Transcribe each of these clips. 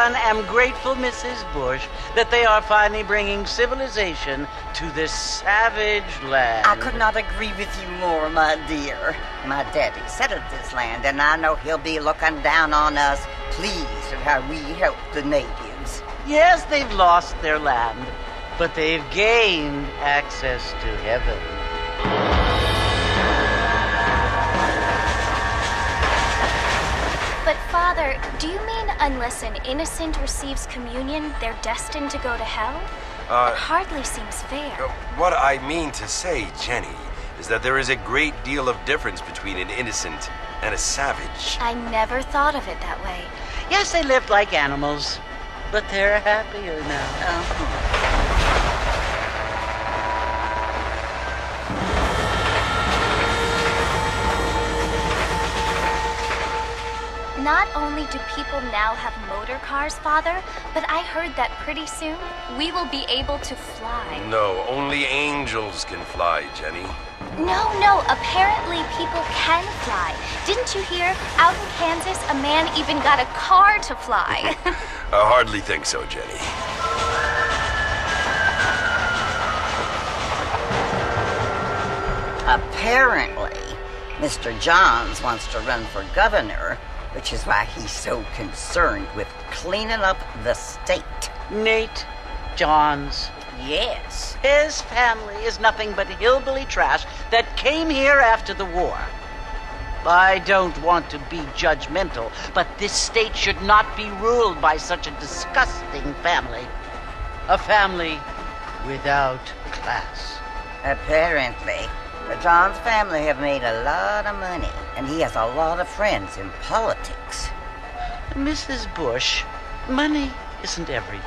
one, am grateful, Mrs. Bush, that they are finally bringing civilization to this savage land. I could not agree with you more, my dear. My daddy settled this land, and I know he'll be looking down on us, pleased at how we help the natives. Yes, they've lost their land, but they've gained access to heaven. But, Father, do you mean unless an innocent receives communion, they're destined to go to hell? It hardly seems fair. What I mean to say, Jenny, is that there is a great deal of difference between an innocent and a savage. I never thought of it that way. Yes, they lived like animals, but they're happier now. Not only do people now have motor cars, Father, but I heard that pretty soon we will be able to fly. No, only angels can fly, Jenny. No, apparently people can fly. Didn't you hear? Out in Kansas, a man even got a car to fly. I hardly think so, Jenny. Apparently, Mr. Johns wants to run for governor, which is why he's so concerned with cleaning up the state. Nate Johns. Yes. His family is nothing but hillbilly trash that came here after the war. I don't want to be judgmental, but this state should not be ruled by such a disgusting family. A family without class. Apparently, the Johns family have made a lot of money, and he has a lot of friends in politics. Mrs. Bush, money isn't everything.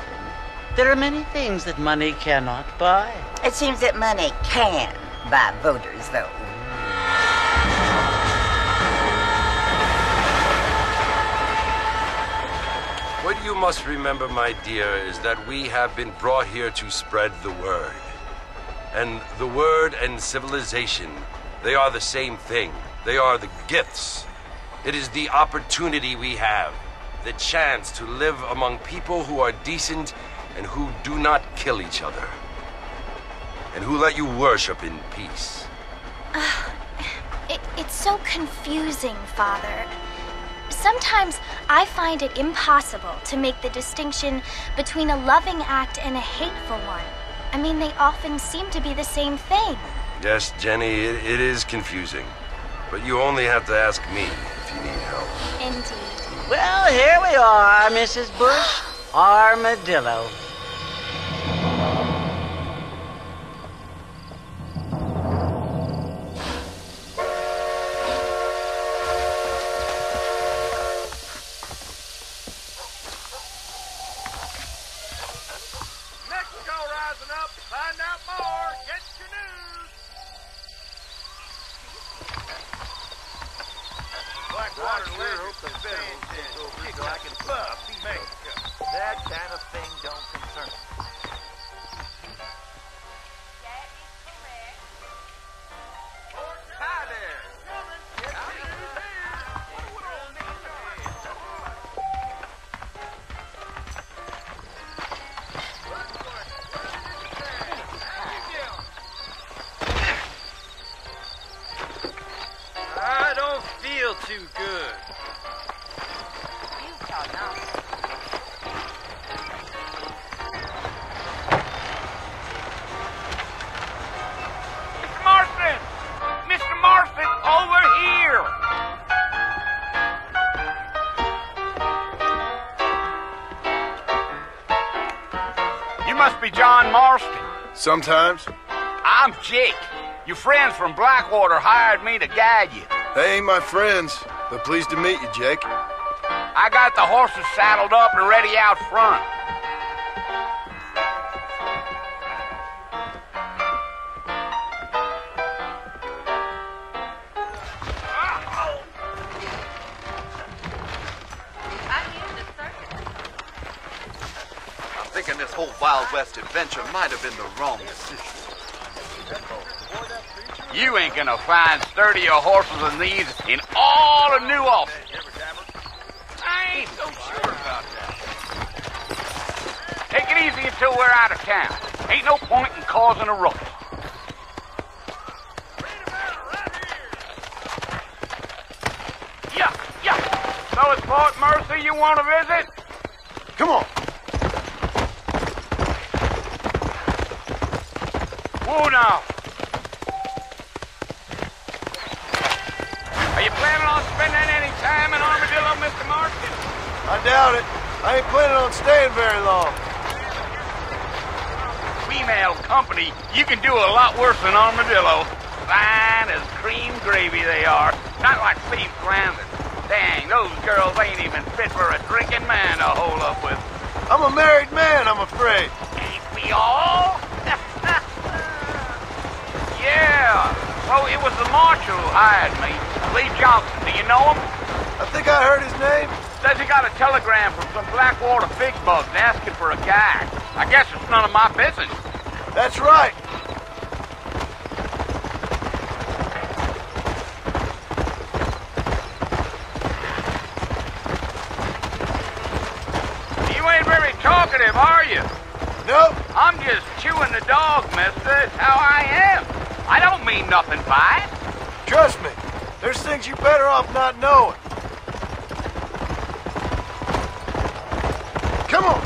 There are many things that money cannot buy. It seems that money can buy voters, though. What you must remember, my dear, is that we have been brought here to spread the word. And the word and civilization, they are the same thing. They are the gifts. It is the opportunity we have, the chance to live among people who are decent and who do not kill each other, and who let you worship in peace. It's so confusing, Father. Sometimes I find it impossible to make the distinction between a loving act and a hateful one. I mean, they often seem to be the same thing. Yes, Jenny, it is confusing. But you only have to ask me if you need help. Indeed. Well, here we are, Mrs. Bush. Armadillo. That kind of thing don't concern me. That is correct. Hi there. How do you I don't feel too good. You got nonsense. Mr. Marston, over here! You must be John Marston. Sometimes. I'm Jake. Your friends from Blackwater hired me to guide you. They ain't my friends, but pleased to meet you, Jake. I got the horses saddled up and ready out front. Thinking this whole Wild West adventure might have been the wrong decision. You ain't gonna find sturdier horses than these in all of New Orleans. I ain't so sure about that. easy until we're out of town. Ain't no point in causing a ruckus. Yeah. So it's Fort Mercy you want to visit? Come on. Whoa now. Are you planning on spending any time in Armadillo, Mr. Marston? I doubt it. I ain't planning on staying very long. Female company, you can do a lot worse than Armadillo. Fine as cream gravy they are. Not like Steve Flanders. Dang, those girls ain't even fit for a drinking man to hold up with. I'm a married man, I'm afraid. Ain't we all? Yeah. So it was the marshal who hired me. Lee Johnson, do you know him? I think I heard his name. Says he got a telegram from some Blackwater big bugs asking for a guy. I guess it's none of my business. That's right. You ain't very talkative, are you? Nope. I'm just chewing the dog, mister. It's how I am. I don't mean nothing by it. Trust me. There's things you're better off not knowing. Come on.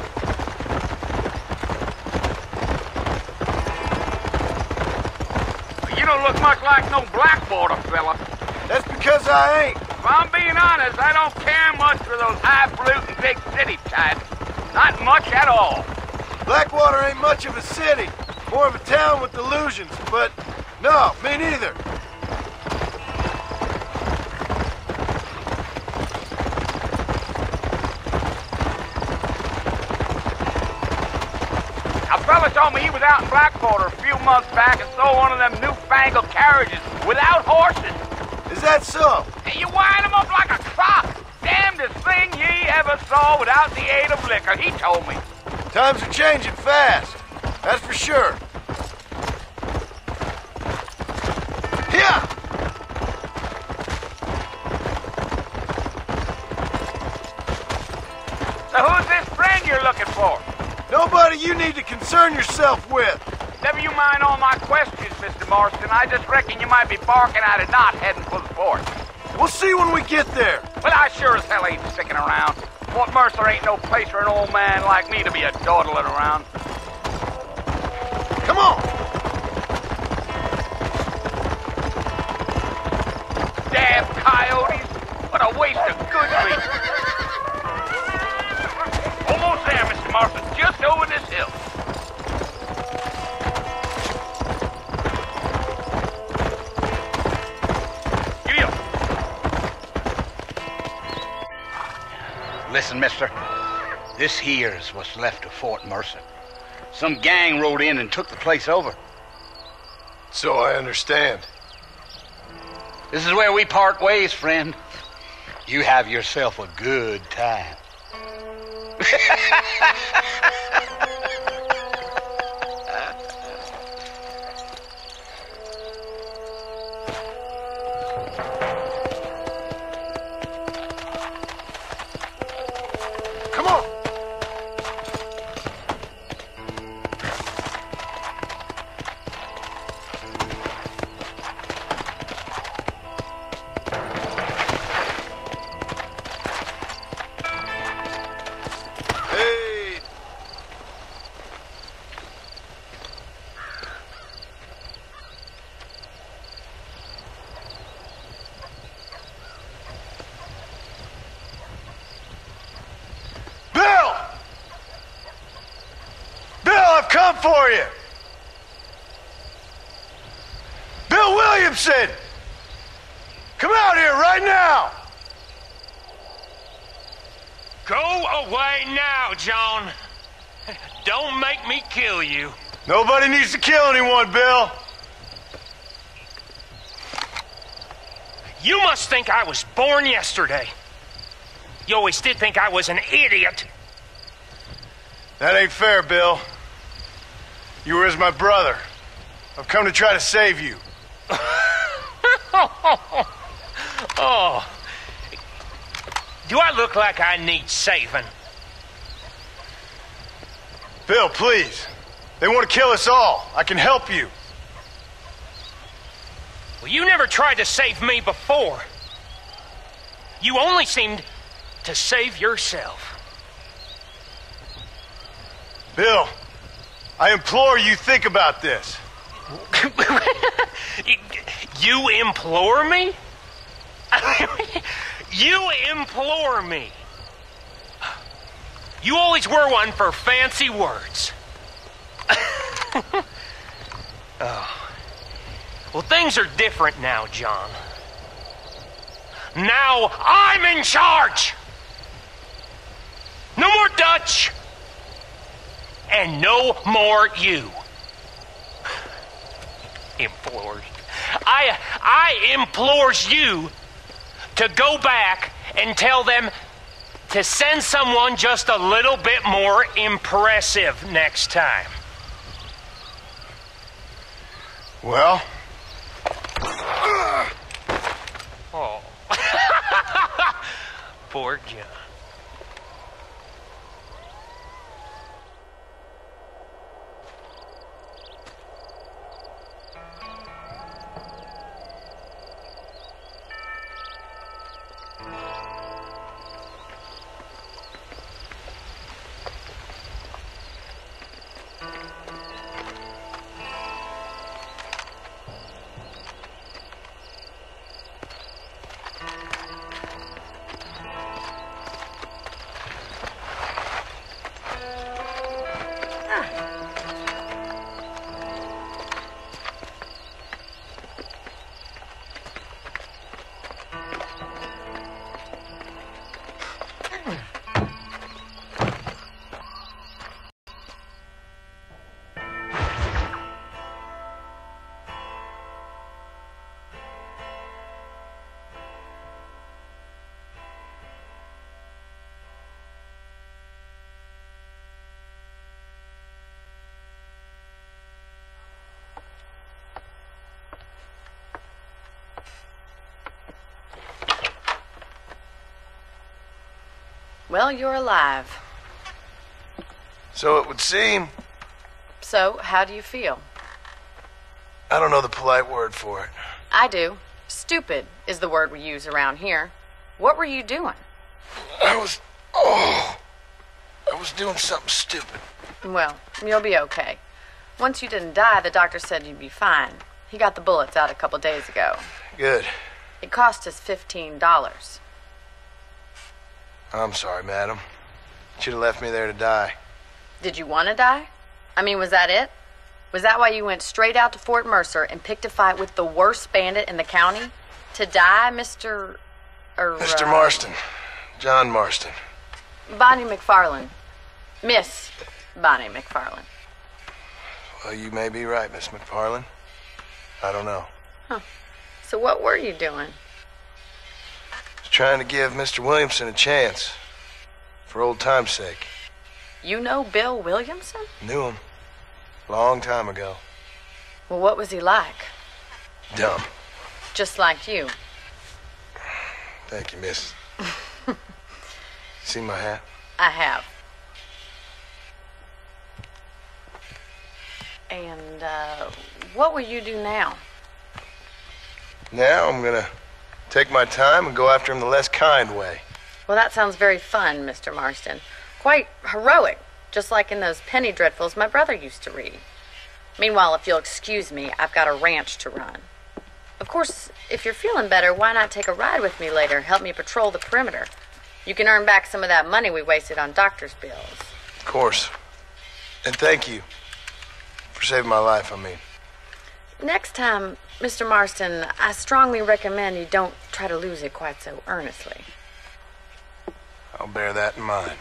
You don't look much like no Blackwater fella. That's because I ain't. If I'm being honest, I don't care much for those highfalutin big city types. Not much at all. Blackwater ain't much of a city. More of a town with delusions, but no, me neither. A fella told me he was out in Blackwater a few months back and saw one of them newfangled carriages without horses. Is that so? And you wind them up like a clock. Damnedest thing ye ever saw without the aid of liquor, he told me. Times are changing fast. That's for sure. Here! So who's this friend you're looking for? Nobody you need to concern yourself with. Never you mind all my questions, Mr. Marston. I just reckon you might be barking at a knot heading for the fort. We'll see when we get there. Well, I sure as hell ain't sticking around. Fort Mercer ain't no place for an old man like me to be a dawdling around. Come on! Damn coyotes! What a waste of good meat! Almost there, Mr. Marston. Just over this hill. Giddy up. Listen, mister. This here's what's left of Fort Mercer. Some gang rode in and took the place over. So I understand. This is where we part ways, friend. You have yourself a good time. Come on! Hey! Bill! Bill, I've come for you! Bill Williamson! Come out here right now! Go away now, John. Don't make me kill you. Nobody needs to kill anyone, Bill. You must think I was born yesterday. You always did think I was an idiot. That ain't fair, Bill. You were as my brother. I've come to try to save you. Oh. Do I look like I need saving? Bill, please. They want to kill us all. I can help you. Well, you never tried to save me before. You only seemed to save yourself. Bill, I implore you think about this. You implore me? You implore me. You always were one for fancy words. Oh. Well, things are different now, John. Now I'm in charge! No more Dutch! And no more you. Implores. I implores you to go back and tell them to send someone just a little bit more impressive next time. Well? Oh. Poor John. Well, you're alive. So it would seem. So, how do you feel? I don't know the polite word for it. I do. Stupid is the word we use around here. What were you doing? I was doing something stupid. Well, you'll be okay. Once you didn't die, the doctor said you'd be fine. He got the bullets out a couple days ago. Good. It cost us $15. I'm sorry, madam. Should have left me there to die. Did you want to die? I mean, was that it? Was that why you went straight out to Fort Mercer and picked a fight with the worst bandit in the county? To die, Mr. Mr. Marston. John Marston. Bonnie McFarland. Miss Bonnie McFarland. Well, you may be right, Miss McFarland. I don't know. Huh. So what were you doing? Was trying to give Mr. Williamson a chance. For old time's sake. You know Bill Williamson? Knew him. Long time ago. Well, what was he like? Dumb. Just like you. Thank you, miss. See my hat? I have. And, what will you do now? Now I'm gonna take my time and go after him the less kind way. Well, that sounds very fun, Mr. Marston. Quite heroic, just like in those penny dreadfuls my brother used to read. Meanwhile, if you'll excuse me, I've got a ranch to run. Of course, if you're feeling better, why not take a ride with me later? Help me patrol the perimeter. You can earn back some of that money we wasted on doctor's bills. Of course. And thank you. For saving my life, I mean. Next time, Mr. Marston, I strongly recommend you don't try to lose it quite so earnestly. I'll bear that in mind.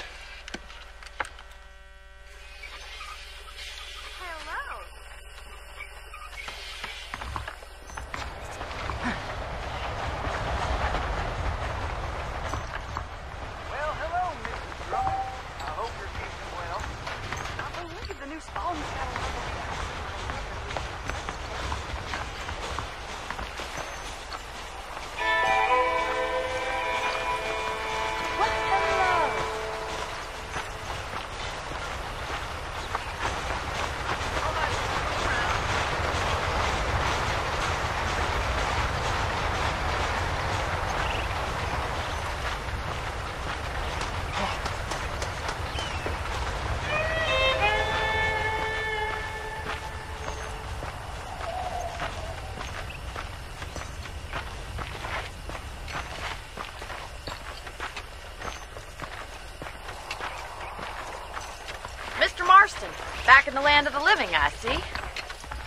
Back in the land of the living, I see.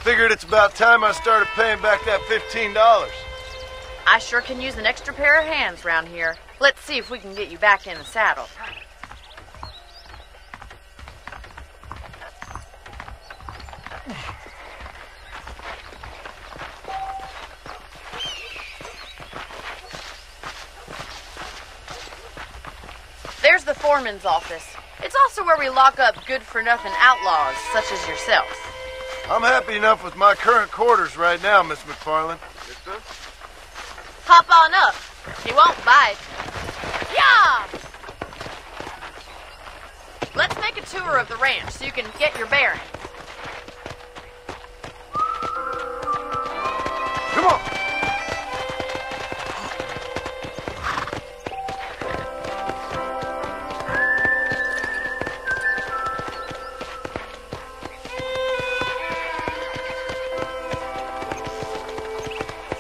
Figured it's about time I started paying back that $15. I sure can use an extra pair of hands round here. Let's see if we can get you back in the saddle. There's the foreman's office. It's also where we lock up good-for-nothing outlaws, such as yourself. I'm happy enough with my current quarters right now, Miss McFarland. Yes, sir? Hop on up. He won't bite. Yeah! Let's make a tour of the ranch so you can get your bearings. Come on!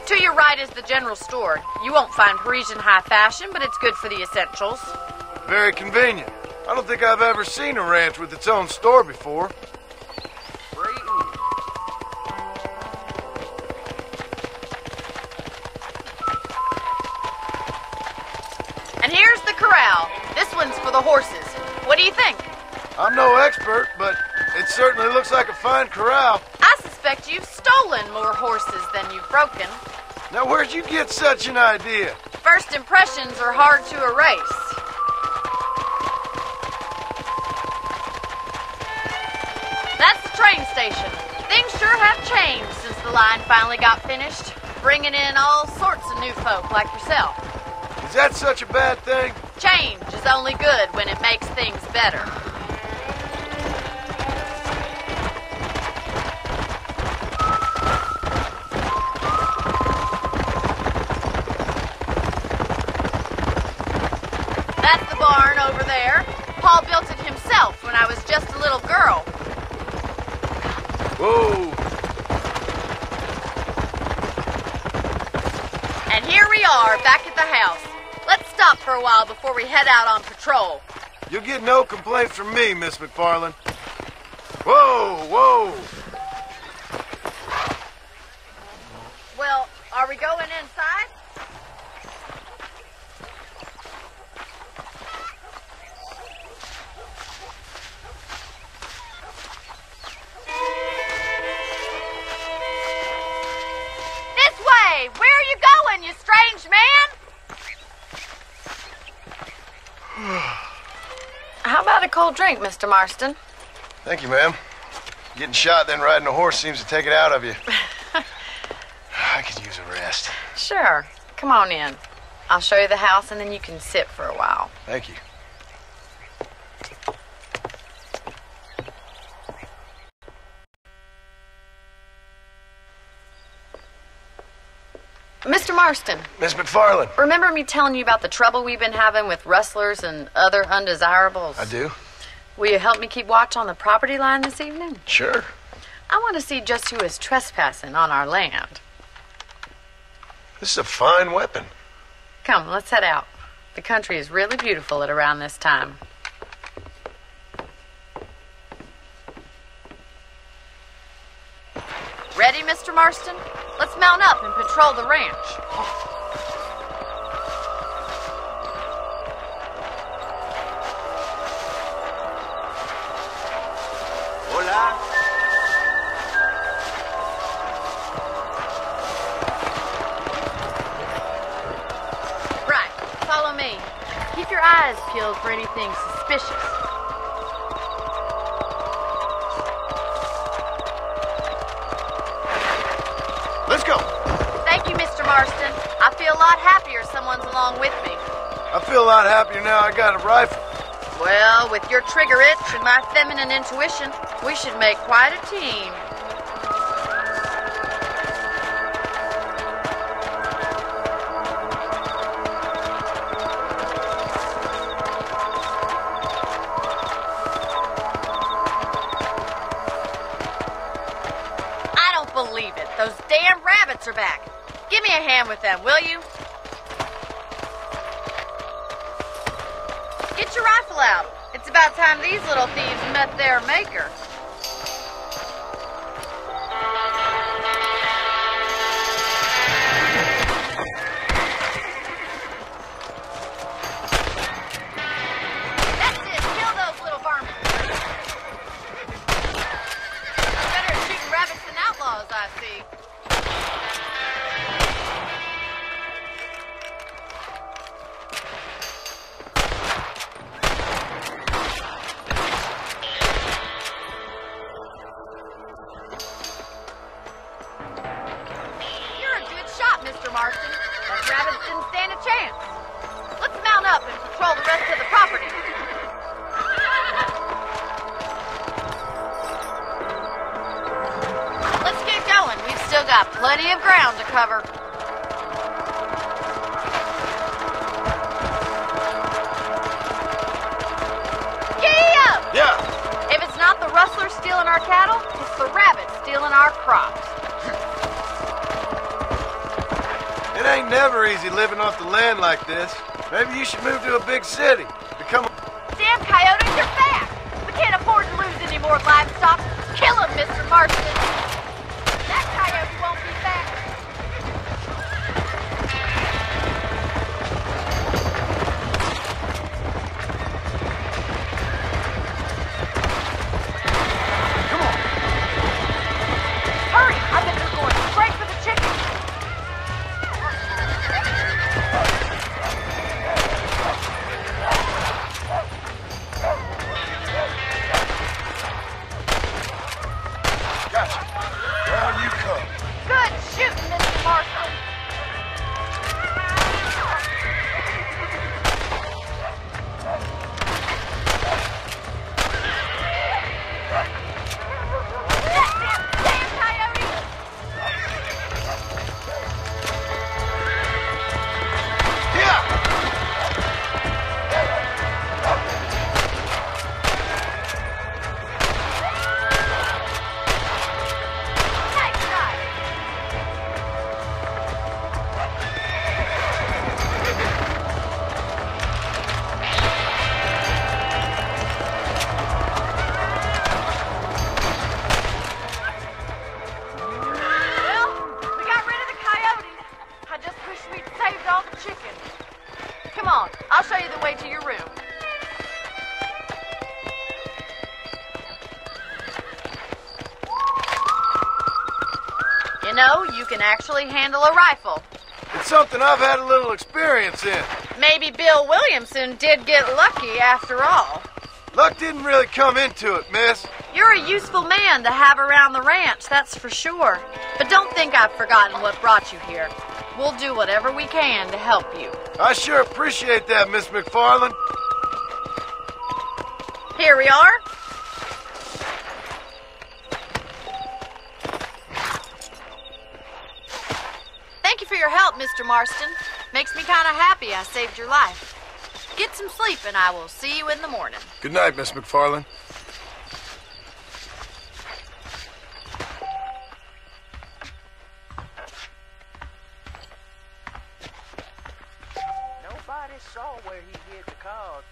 To your right is the general store. You won't find Parisian high fashion, but it's good for the essentials. Very convenient. I don't think I've ever seen a ranch with its own store before. And here's the corral. This one's for the horses. What do you think? I'm no expert, but it certainly looks like a fine corral. I suspect you've stolen more horses than you've broken. Now, where'd you get such an idea? First impressions are hard to erase. That's the train station. Things sure have changed since the line finally got finished, bringing in all sorts of new folk like yourself. Is that such a bad thing? Change is only good when it makes things better. That's the barn over there. Paul built it himself when I was just a little girl. Whoa! And here we are, back at the house. Let's stop for a while before we head out on patrol. You'll get no complaints from me, Miss McFarland. Whoa, whoa! Well, are we going inside? This way! Where are you going, you strange man? How about a cold drink, Mr. Marston? Thank you, ma'am. Getting shot, then riding a horse seems to take it out of you. I could use a rest. Sure. Come on in. I'll show you the house, and then you can sit for a while. Thank you. Mr. Marston, Miss McFarland. remember me telling you about the trouble we've been having with rustlers and other undesirables? I do? Will you help me keep watch on the property line this evening? Sure. I want to see just who is trespassing on our land. This is a fine weapon. Come, let's head out. The country is really beautiful at around this time. Ready, Mr. Marston? Let's mount up and patrol the ranch. Hola. Right, follow me. Keep your eyes peeled for anything suspicious. Let's go. Thank you, Mr. Marston. I feel a lot happier someone's along with me. I feel a lot happier now I got a rifle. Well, with your trigger itch and my feminine intuition, we should make quite a team. I don't believe it. Those damn rabbits are back. Give me a hand with them, will you? Get your rifle out. It's about time these little thieves met their maker. I see. You're a good shot, Mr. Marston. Those rabbits didn't stand a chance. Let's mount up and patrol the rest of the property. Let's get going. We've still got plenty of ground to cover. Giddy up! Yeah. If it's not the rustlers stealing our cattle, it's the rabbits stealing our crops. It ain't never easy living off the land like this. Maybe you should move to a big city. Become a... Damn coyotes, you're back! We can't afford to lose any more livestock. Kill him, Mr. Marston! That coyote won't be back. Come on. Hurry! I bet they're going straight for the chicken. Gotcha. Down you come. Good shooting, Mr. Marston. Damn coyote! Yeah. Nice shot! Well, we got rid of the coyotes. I just wish we'd saved all the chicken. Come on, I'll show you the way to your room. You know, you can actually handle a rifle. It's something I've had a little experience in. Maybe Bill Williamson did get lucky after all. Luck didn't really come into it, miss. You're a useful man to have around the ranch, that's for sure. But don't think I've forgotten what brought you here. We'll do whatever we can to help you. I sure appreciate that, Miss McFarland. Here we are. Thank you for your help, Mr. Marston. Makes me kind of happy I saved your life. Get some sleep and I will see you in the morning. Good night, Miss McFarland. Nobody saw where he hid the cards.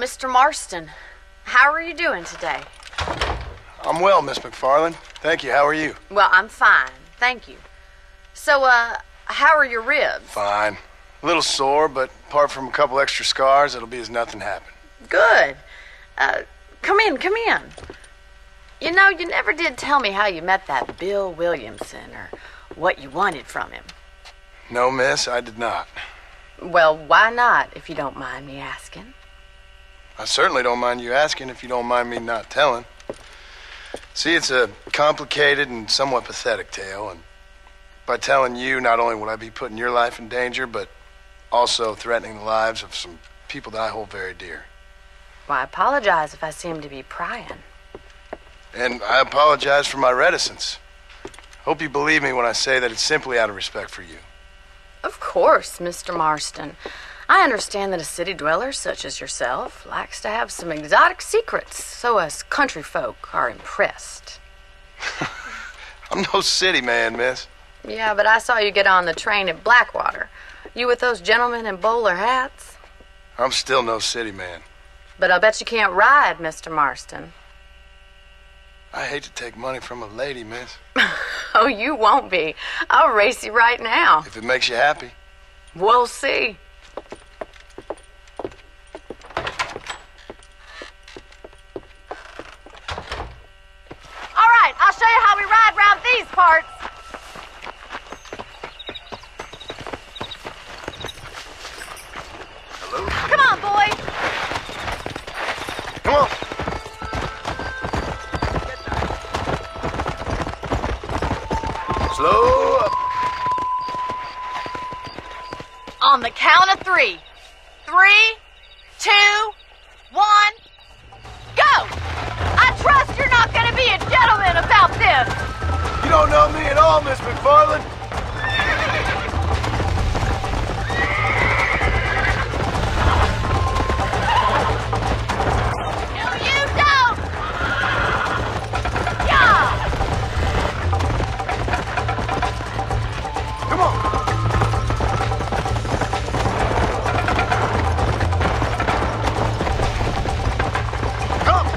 Mr. Marston. How are you doing today? I'm well, Miss McFarland. Thank you. How are you? Well, I'm fine. Thank you. So, how are your ribs? Fine. A little sore, but apart from a couple extra scars, it'll be as nothing happened. Good. Come in. You know, you never did tell me how you met that Bill Williamson or what you wanted from him. No, miss, I did not. Well, why not, if you don't mind me asking? I certainly don't mind you asking if you don't mind me not telling. See, it's a complicated and somewhat pathetic tale, and by telling you, not only would I be putting your life in danger, but also threatening the lives of some people that I hold very dear. Well, I apologize if I seem to be prying. And I apologize for my reticence. Hope you believe me when I say that it's simply out of respect for you. Of course, Mr. Marston. I understand that a city dweller such as yourself likes to have some exotic secrets, so us country folk are impressed. I'm no city man, miss. Yeah, but I saw you get on the train at Blackwater. You with those gentlemen in bowler hats? I'm still no city man. But I'll bet you can't ride, Mr. Marston. I hate to take money from a lady, miss. Oh, you won't be. I'll race you right now. If it makes you happy. We'll see. All right, I'll show you how we ride round these parts. Hello? Come on, boy. Come on. Slow up. On the count of 3. 3, 2, 1, go! I trust you're not going to be a gentleman about this. You don't know me at all, Miss McFarland. No, you don't! Yeah! Come on. Come.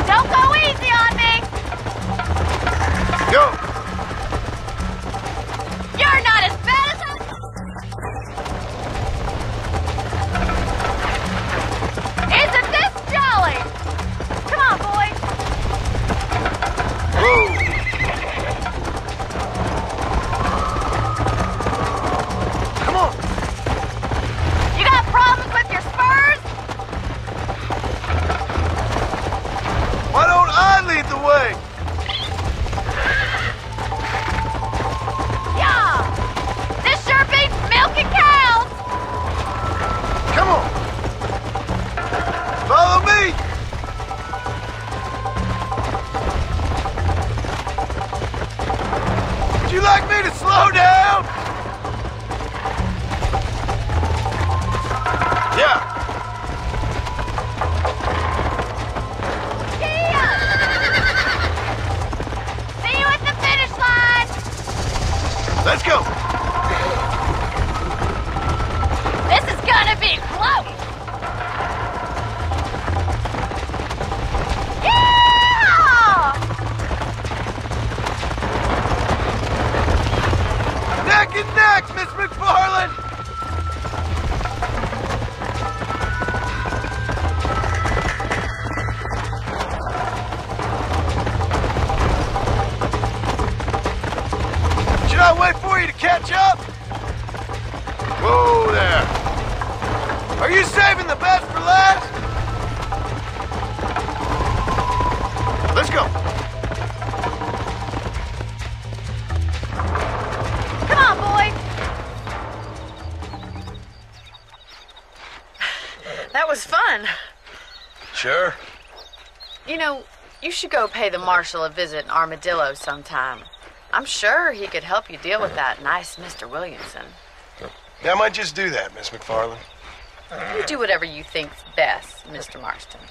Don't go easy on me! Go. You're not as bad as Isn't this jolly? Come on, boy. Come on. You got problems with your spurs? Why don't I lead the way? Yeah! This sure beats milking cows! Come on. Follow me. Would you like me to slow down? Yeah. See you at the finish line! Let's go. This is gonna be close! Yeah! Neck and neck, Miss McFarland. Should I wait for you to catch up? Whoa there. Are you saving the best for last? Let's go. Come on, boy! That was fun. Sure. You know, you should go pay the marshal a visit in Armadillo sometime. I'm sure he could help you deal with that nice Mr. Williamson. Yeah, I might just do that, Miss McFarland. You do whatever you think's best, Mr. Marston.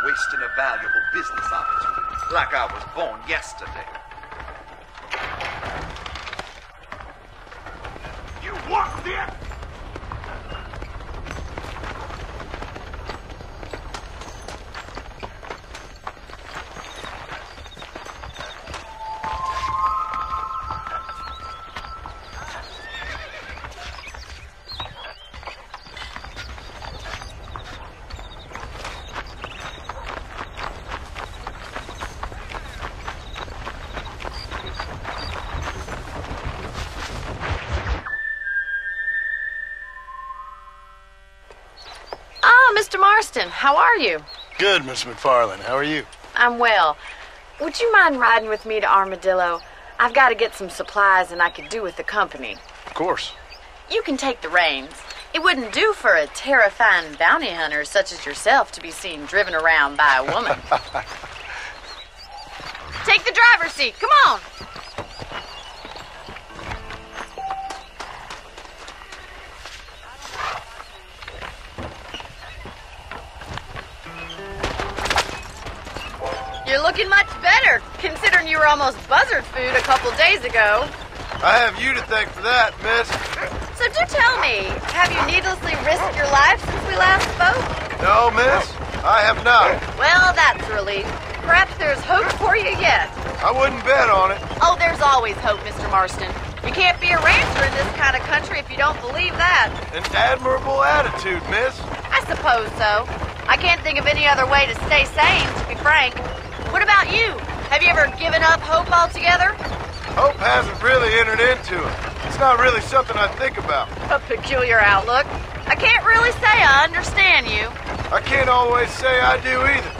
Wasting a valuable business opportunity, like I was born yesterday. You want it? Mr. Marston, how are you? Good, Miss McFarland. How are you? I'm well. Would you mind riding with me to Armadillo? I've got to get some supplies and I could do with the company. Of course. You can take the reins. It wouldn't do for a terrifying bounty hunter such as yourself to be seen driven around by a woman. Take the driver's seat. Come on. You're looking much better, considering you were almost buzzard food a couple days ago. I have you to thank for that, miss. So do tell me, have you needlessly risked your life since we last spoke? No, miss, I have not. Well, that's a relief. Perhaps there's hope for you yet. I wouldn't bet on it. Oh, there's always hope, Mr. Marston. You can't be a rancher in this kind of country if you don't believe that. An admirable attitude, miss. I suppose so. I can't think of any other way to stay sane, to be frank. What about you? Have you ever given up hope altogether? Hope hasn't really entered into it. It's not really something I think about. A peculiar outlook. I can't really say I understand you. I can't always say I do either.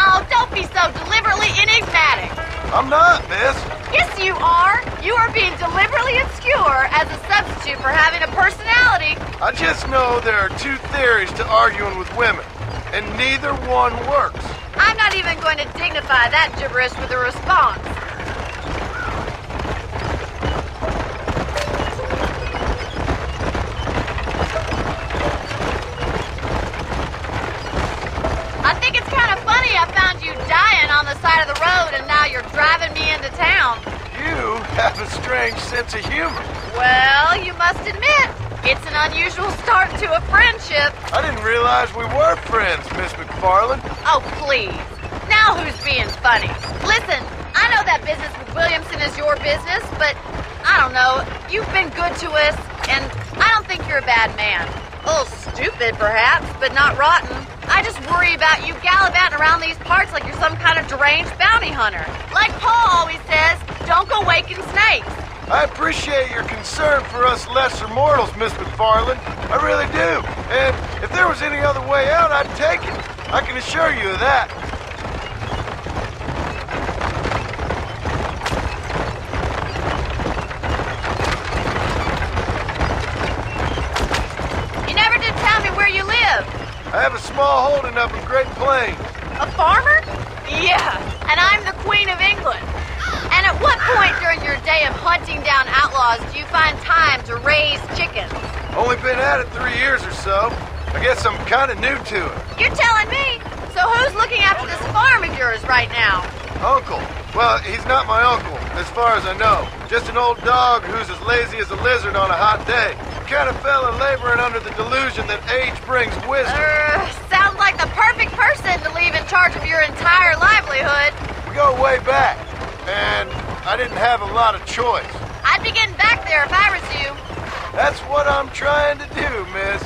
Oh, don't be so deliberately enigmatic. I'm not, miss. Yes, you are. You are being deliberately obscure as a substitute for having a personality. I just know there are two theories to arguing with women, and neither one works. I'm not even going to dignify that gibberish with a response. I think it's kind of funny I found you dying on the side of the road and now you're driving me into town. You have a strange sense of humor. Well, you must admit, it's an unusual start to a friendship. I didn't realize we were friends, Miss McFarland. Oh, please. Now who's being funny? Listen, I know that business with Williamson is your business, but I don't know. You've been good to us, and I don't think you're a bad man. A little stupid, perhaps, but not rotten. I just worry about you gallivanting around these parts like you're some kind of deranged bounty hunter. Like Paul always says, don't go waking snakes. I appreciate your concern for us lesser mortals, Miss McFarland. I really do. And if there was any other way out, I'd take it. I can assure you of that. You never did tell me where you live. I have a small holding up in Great Plains. A farmer? Yeah, and I'm the Queen of England. And at what point during your day of hunting down outlaws do you find time to raise chickens? Only been at it 3 years or so. I guess I'm kind of new to it. You're telling me? So who's looking after this farm of yours right now? Uncle. Well, he's not my uncle, as far as I know. Just an old dog who's as lazy as a lizard on a hot day. Kind of fella laboring under the delusion that age brings wisdom. Sounds like the perfect person to leave in charge of your entire livelihood. We go way back, and I didn't have a lot of choice. I'd be getting back there if I was you. That's what I'm trying to do, miss.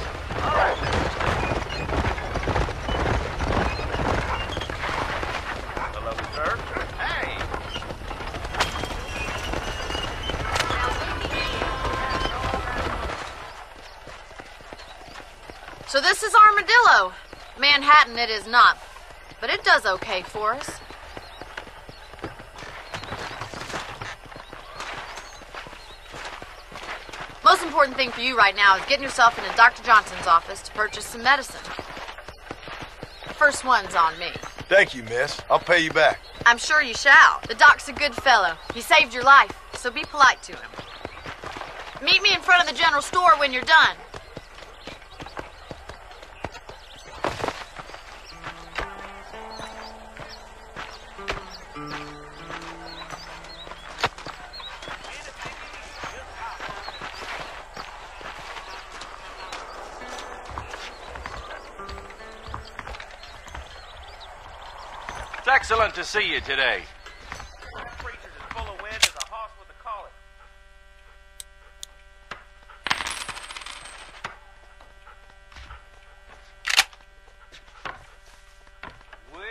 Hello, sir. Hey. So this is Armadillo. Manhattan it is not, but it does okay for us. Most important thing for you right now is getting yourself into Dr. Johnson's office to purchase some medicine. The first one's on me. Thank you, miss. I'll pay you back. I'm sure you shall. The doc's a good fellow. He saved your life, so be polite to him. Meet me in front of the general store when you're done. It's excellent to see you today. Creature's as full of wind as a horse with a collar. Well.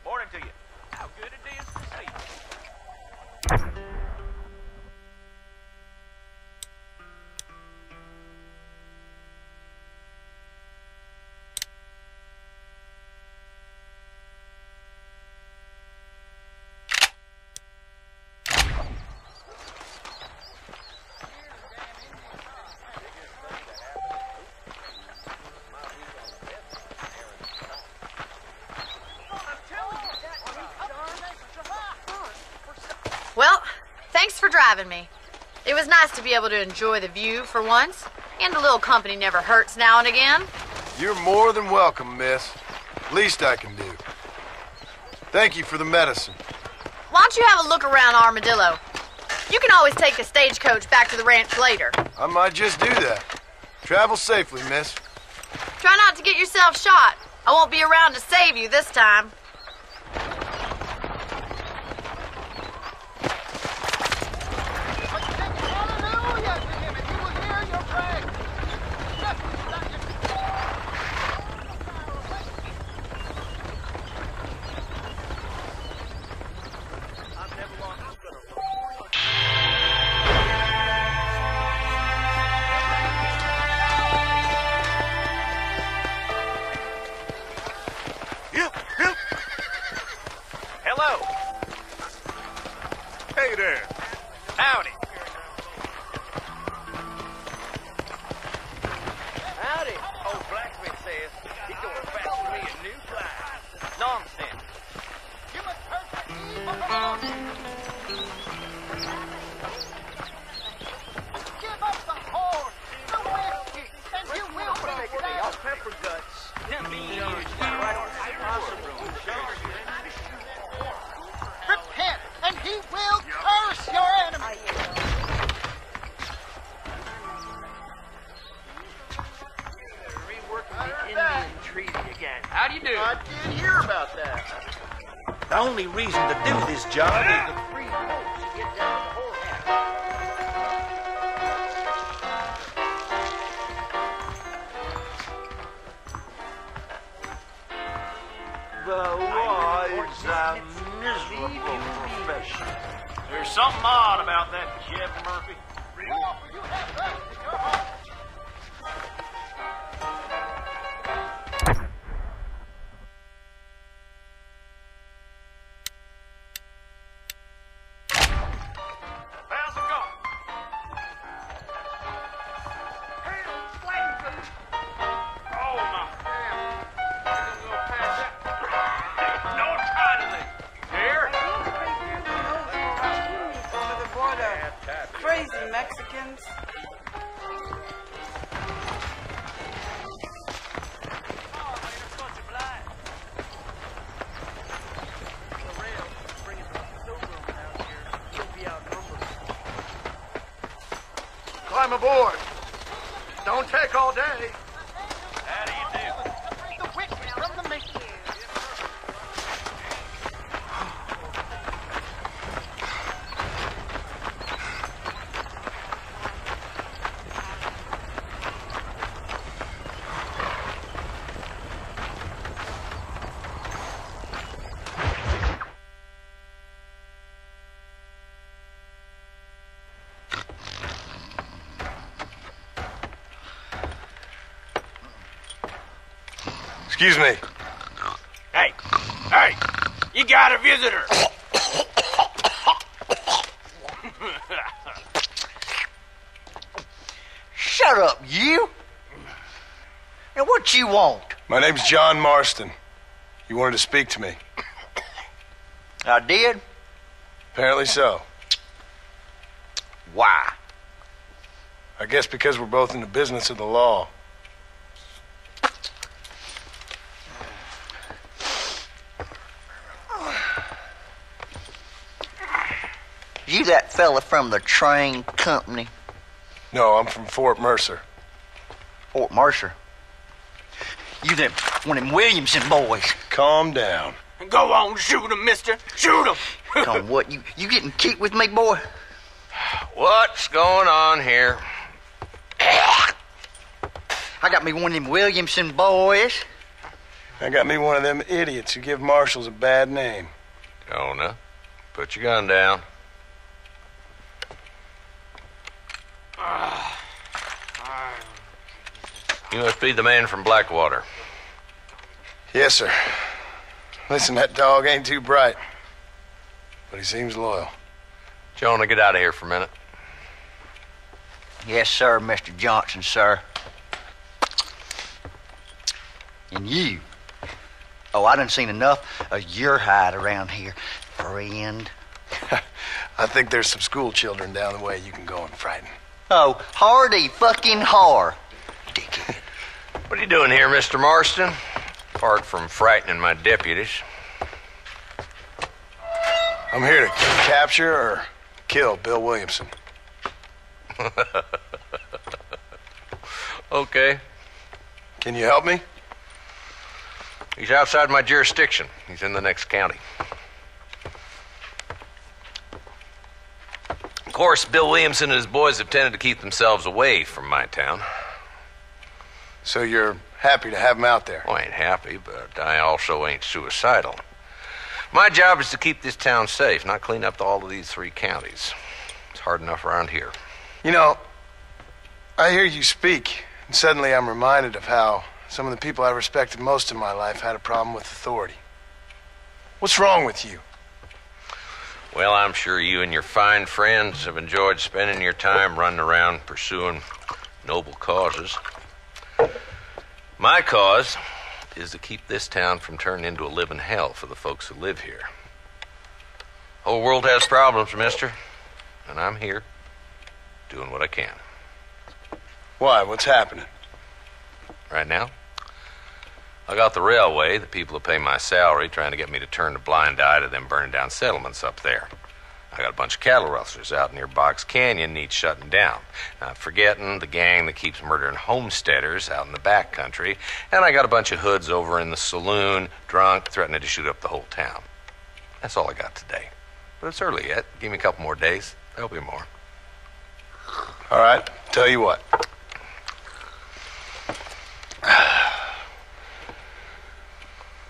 Morning to you. How good it is to see you. Well, thanks for driving me. It was nice to be able to enjoy the view for once, and a little company never hurts now and again. You're more than welcome, miss. Least I can do. Thank you for the medicine. Why don't you have a look around Armadillo? You can always take a stagecoach back to the ranch later. I might just do that. Travel safely, miss. Try not to get yourself shot. I won't be around to save you this time. Hello. Hey there. Howdy. Howdy. Old blacksmith says he's going to fashion me a new fly. Nonsense. You must hurt the evil. Give up the horse, the whiskey, and you will be the pepper guts. Them beans right on the possum room. Repent, and he will curse your enemy. Reworking the Indian treaty again. How do you do? I did hear about that. The only reason to do this job is to free folks to get down to the whorehouse. The law is a miserable profession. There's something odd about that, Jeff Murphy. How's it going? Oh, my hand. No time to here. Over the border. Crazy Mexicans. Climb aboard. Don't take all day. How do you do? The witch from the Mickey. Excuse me. Hey, you got a visitor. Shut up, you. Now, what you want? My name's John Marston. You wanted to speak to me. I did? Apparently so. Why? I guess because we're both in the business of the law. You that fella from the train company? No, I'm from Fort Mercer. Fort Mercer? You them one of them Williamson boys. Calm down. Go on, shoot him, mister. Shoot him. Come on, what? You getting kicked with me, boy? What's going on here? I got me one of them Williamson boys. I got me one of them idiots who give marshals a bad name. Jonah, put your gun down. You must be the man from Blackwater. Yes, sir. Listen, that dog ain't too bright, but he seems loyal. Jonah, get out of here for a minute. Yes, sir, Mr. Johnson, sir. And you. Oh, I done seen enough of your hide around here, friend. I think there's some school children down the way you can go and frighten. Oh, hardy fucking har. Dickhead. What are you doing here, Mr. Marston? Apart from frightening my deputies. I'm here to capture or kill Bill Williamson. Okay. Can you help me? He's outside my jurisdiction. He's in the next county. Of course, Bill Williamson and his boys have tended to keep themselves away from my town. So you're happy to have him out there? Well, I ain't happy, but I also ain't suicidal. My job is to keep this town safe, not clean up all of these 3 counties. It's hard enough around here. You know, I hear you speak, and suddenly I'm reminded of how some of the people I respected most in my life had a problem with authority. What's wrong with you? Well, I'm sure you and your fine friends have enjoyed spending your time running around pursuing noble causes. My cause is to keep this town from turning into a living hell for the folks who live here. The whole world has problems, mister, and I'm here doing what I can. Why? What's happening? Right now, I got the railway, the people who pay my salary, trying to get me to turn a blind eye to them burning down settlements up there. I got a bunch of cattle rustlers out near Box Canyon needs shutting down. Not forgetting the gang that keeps murdering homesteaders out in the back country. And I got a bunch of hoods over in the saloon, drunk, threatening to shoot up the whole town. That's all I got today. But it's early yet. Give me a couple more days. There'll be more. All right, tell you what.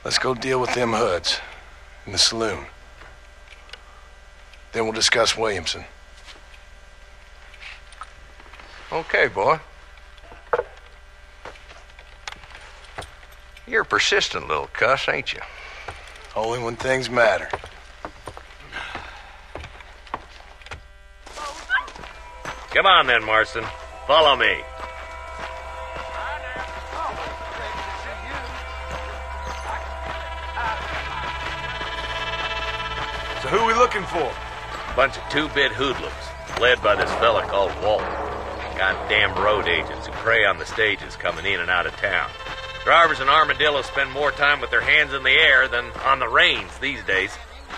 Let's go deal with them hoods in the saloon. Then we'll discuss Williamson. Okay, boy. You're a persistent little cuss, ain't you? Only when things matter. Come on then, Marston. Follow me. So who are we looking for? Bunch of 2-bit hoodlums, led by this fella called Walt. Goddamn road agents who prey on the stages coming in and out of town. Drivers and armadillos spend more time with their hands in the air than on the reins these days.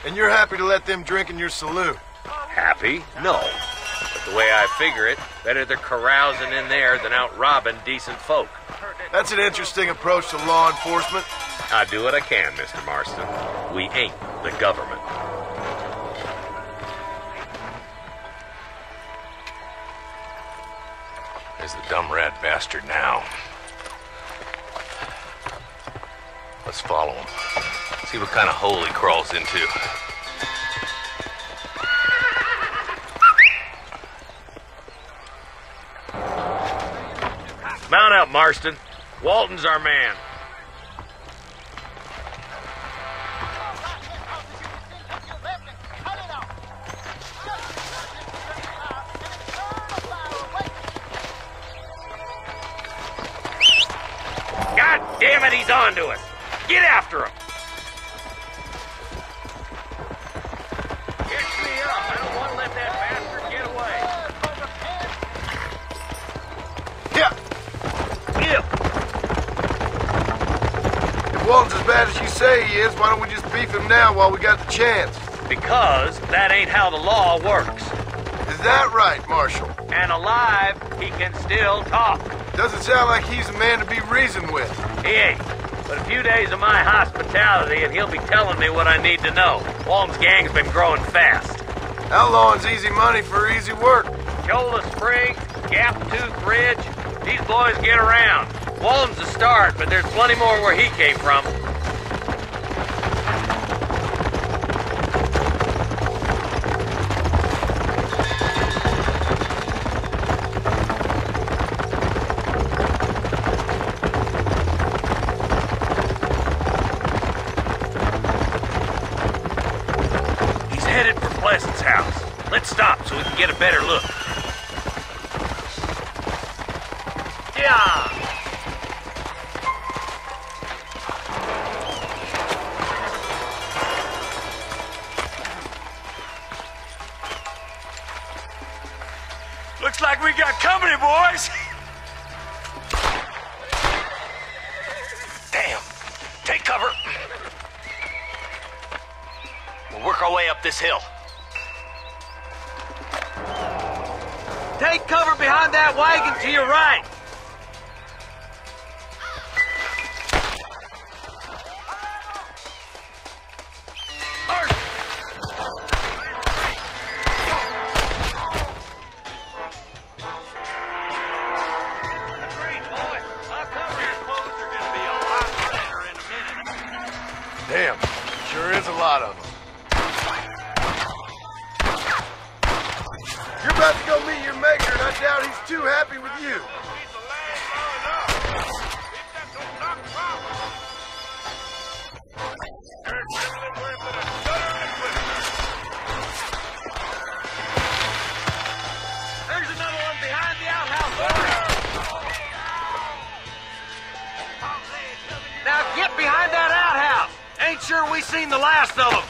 And you're happy to let them drink in your saloon? Happy? No. But the way I figure it, better they're carousing in there than out robbing decent folk. That's an interesting approach to law enforcement. I do what I can, Mr. Marston. We ain't the government. There's the dumb rat bastard now. Let's follow him. See what kind of hole he crawls into. Mount up, Marston. Walton's our man. that he's on to us. Get after him. Catch me up. I don't want to let that bastard get away. If Walton's as bad as you say he is, why don't we just beef him now while we got the chance? Because that ain't how the law works. Is that right, Marshal? And alive, he can still talk. Doesn't sound like he's a man to be reasoned with. He ain't. But a few days of my hospitality and he'll be telling me what I need to know. Walton's gang's been growing fast. Outlawing's easy money for easy work. Shoulder Springs, Gap Tooth Ridge, these boys get around. Walton's a start, but there's plenty more where he came from. He's headed for Pleasant's house. Let's stop so we can get a better look. Yeah! Looks like we got company, boys. Damn. Take cover. We'll work our way up this hill. Take cover behind that wagon to your right. Damn, sure is a lot of them. You're about to go meet your maker, and I doubt he's too happy with you. There's another one behind the outhouse over. Now get behind that outhouse. Ain't sure we seen the last of them.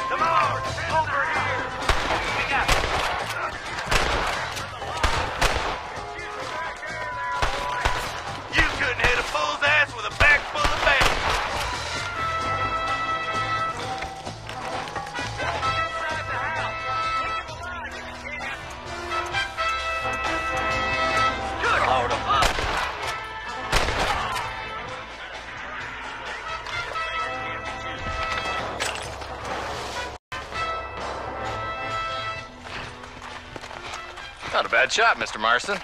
Come on, over here. We got You couldn't hit a fool's ass with a bag full of bait. Good Lord above. Not a bad shot, Mr. Marston. Why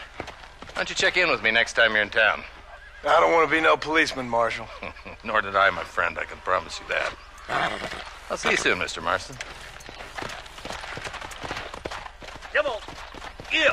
don't you check in with me next time you're in town? I don't want to be no policeman, Marshal. Nor did I, my friend. I can promise you that. I'll see you soon, Mr. Marston. Come on. Yeah.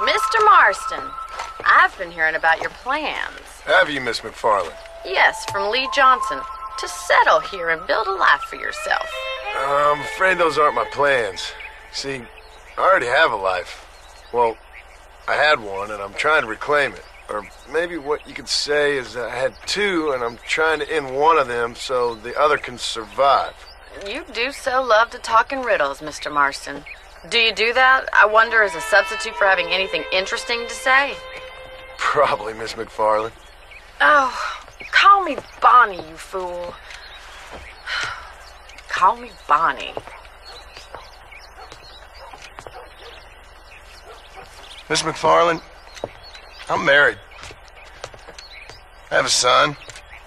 Mr. Marston, I've been hearing about your plans. Have you, Miss McFarland? Yes, from Lee Johnson. To settle here and build a life for yourself. I'm afraid those aren't my plans. See, I already have a life. Well, I had one, and I'm trying to reclaim it. Or maybe what you could say is I had two, and I'm trying to end one of them so the other can survive. You do so love to talk in riddles, Mr. Marston. Do you do that, I wonder, as a substitute for having anything interesting to say? Probably, Miss McFarland. Oh, call me Bonnie, you fool. Call me Bonnie. Miss McFarland, I'm married. I have a son.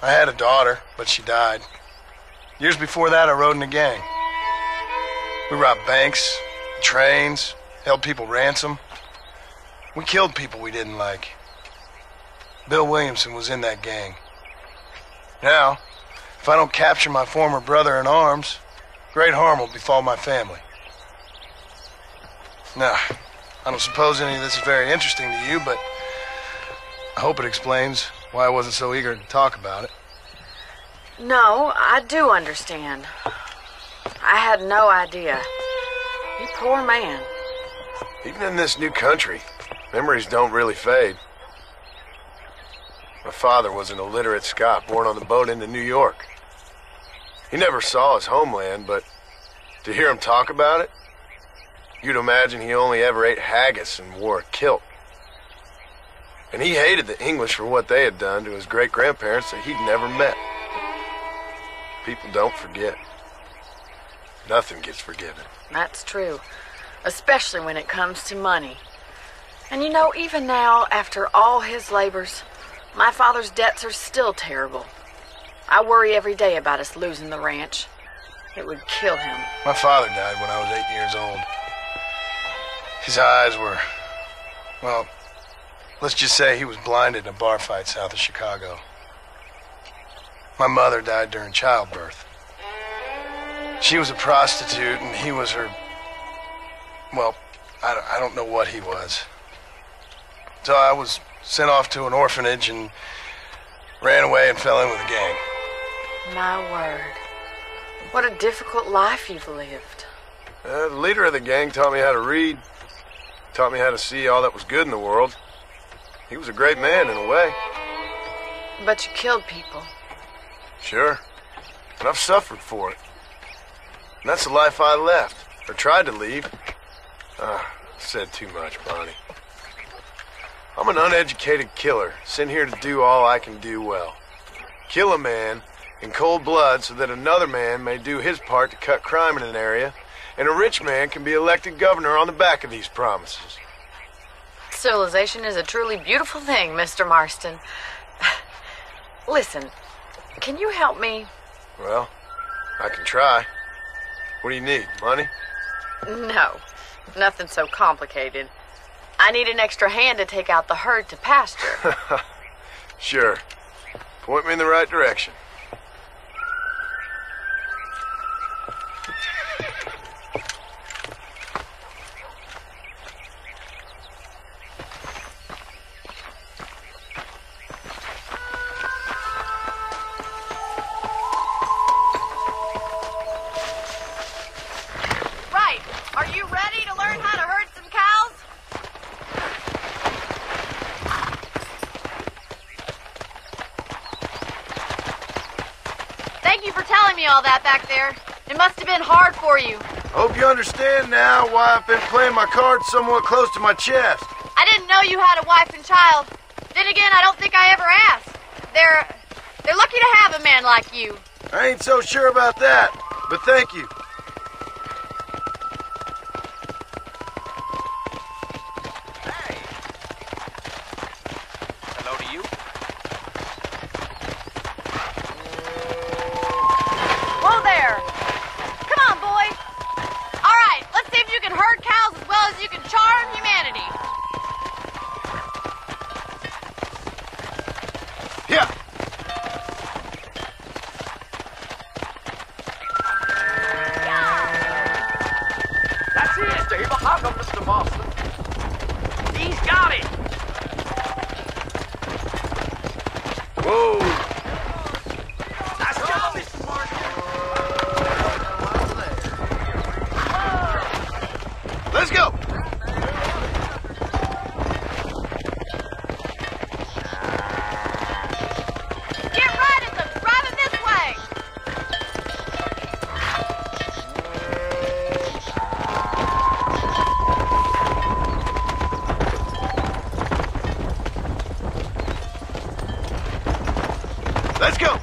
I had a daughter, but she died. Years before that, I rode in a gang. We robbed banks, trains, held people ransom. We killed people we didn't like. Bill Williamson was in that gang. Now, if I don't capture my former brother in arms, great harm will befall my family. Now, I don't suppose any of this is very interesting to you, but I hope it explains why I wasn't so eager to talk about it. No, I do understand. I had no idea. You poor man. Even in this new country, memories don't really fade. My father was an illiterate Scot born on the boat into New York. He never saw his homeland, but to hear him talk about it, you'd imagine he only ever ate haggis and wore a kilt. And he hated the English for what they had done to his great-grandparents that he'd never met. People don't forget. Nothing gets forgiven. That's true, especially when it comes to money. And you know, even now, after all his labors, my father's debts are still terrible. I worry every day about us losing the ranch. It would kill him. My father died when I was 8 years old. His eyes were, well, let's just say he was blinded in a bar fight south of Chicago. My mother died during childbirth. She was a prostitute and he was her, well, I don't know what he was. So I was sent off to an orphanage and ran away and fell in with a gang. My word. What a difficult life you've lived. The leader of the gang taught me how to read, taught me how to see all that was good in the world. He was a great man in a way. But you killed people. Sure. And I've suffered for it. And that's the life I left, or tried to leave. Said too much, Bonnie. I'm an uneducated killer, sent here to do all I can do well. Kill a man in cold blood so that another man may do his part to cut crime in an area, and a rich man can be elected governor on the back of these promises. Civilization is a truly beautiful thing, Mr. Marston. Listen, can you help me? Well, I can try. What do you need, money? No, nothing so complicated. I need an extra hand to take out the herd to pasture. Sure. Point me in the right direction. Right. Are you ready to learn how to herd some cows? Thank you for telling me all that back there. It must have been hard for you. Hope you understand now why I've been playing my cards somewhat close to my chest. I didn't know you had a wife and child. Then again, I don't think I ever asked. They're lucky to have a man like you. I ain't so sure about that, but thank you. Hello to you. Whoa there! Come on, boy! All right, let's see if you can herd cows as well as you can charm humanity. Yeah. Let's go!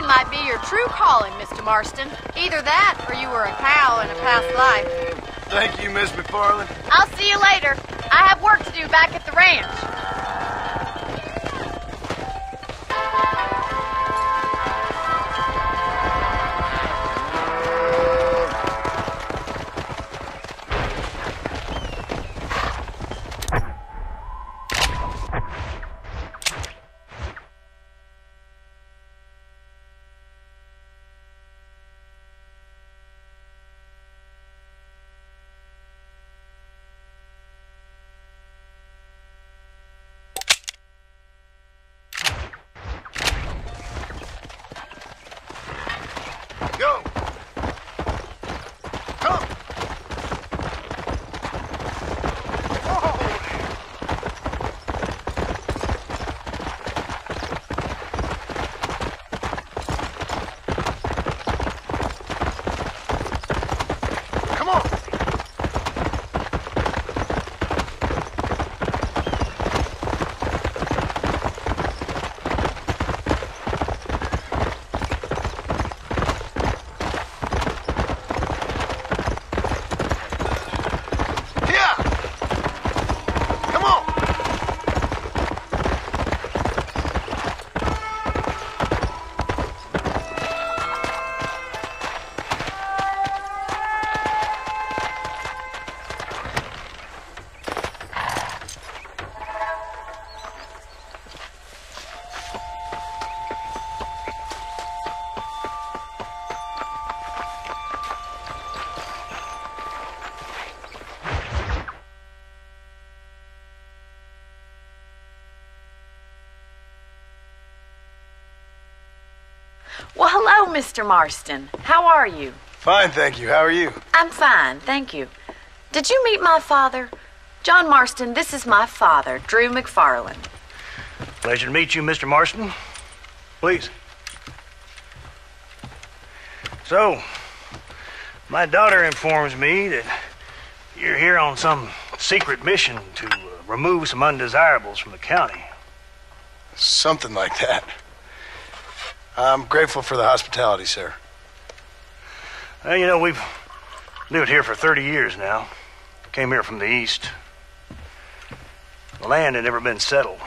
Might be your true calling, Mr. Marston. Either that, or you were a cow in a past life. Thank you, Miss McFarland. I'll see you later. I have work to do back at the ranch. Go! Come! Come on! Well, hello, Mr. Marston. How are you? Fine, thank you. How are you? I'm fine, thank you. Did you meet my father? John Marston, this is my father, Drew McFarland. Pleasure to meet you, Mr. Marston. Please. So, my daughter informs me that you're here on some secret mission to remove some undesirables from the county. Something like that. I'm grateful for the hospitality, sir. Well, you know, we've lived here for 30 years now. Came here from the east. The land had never been settled.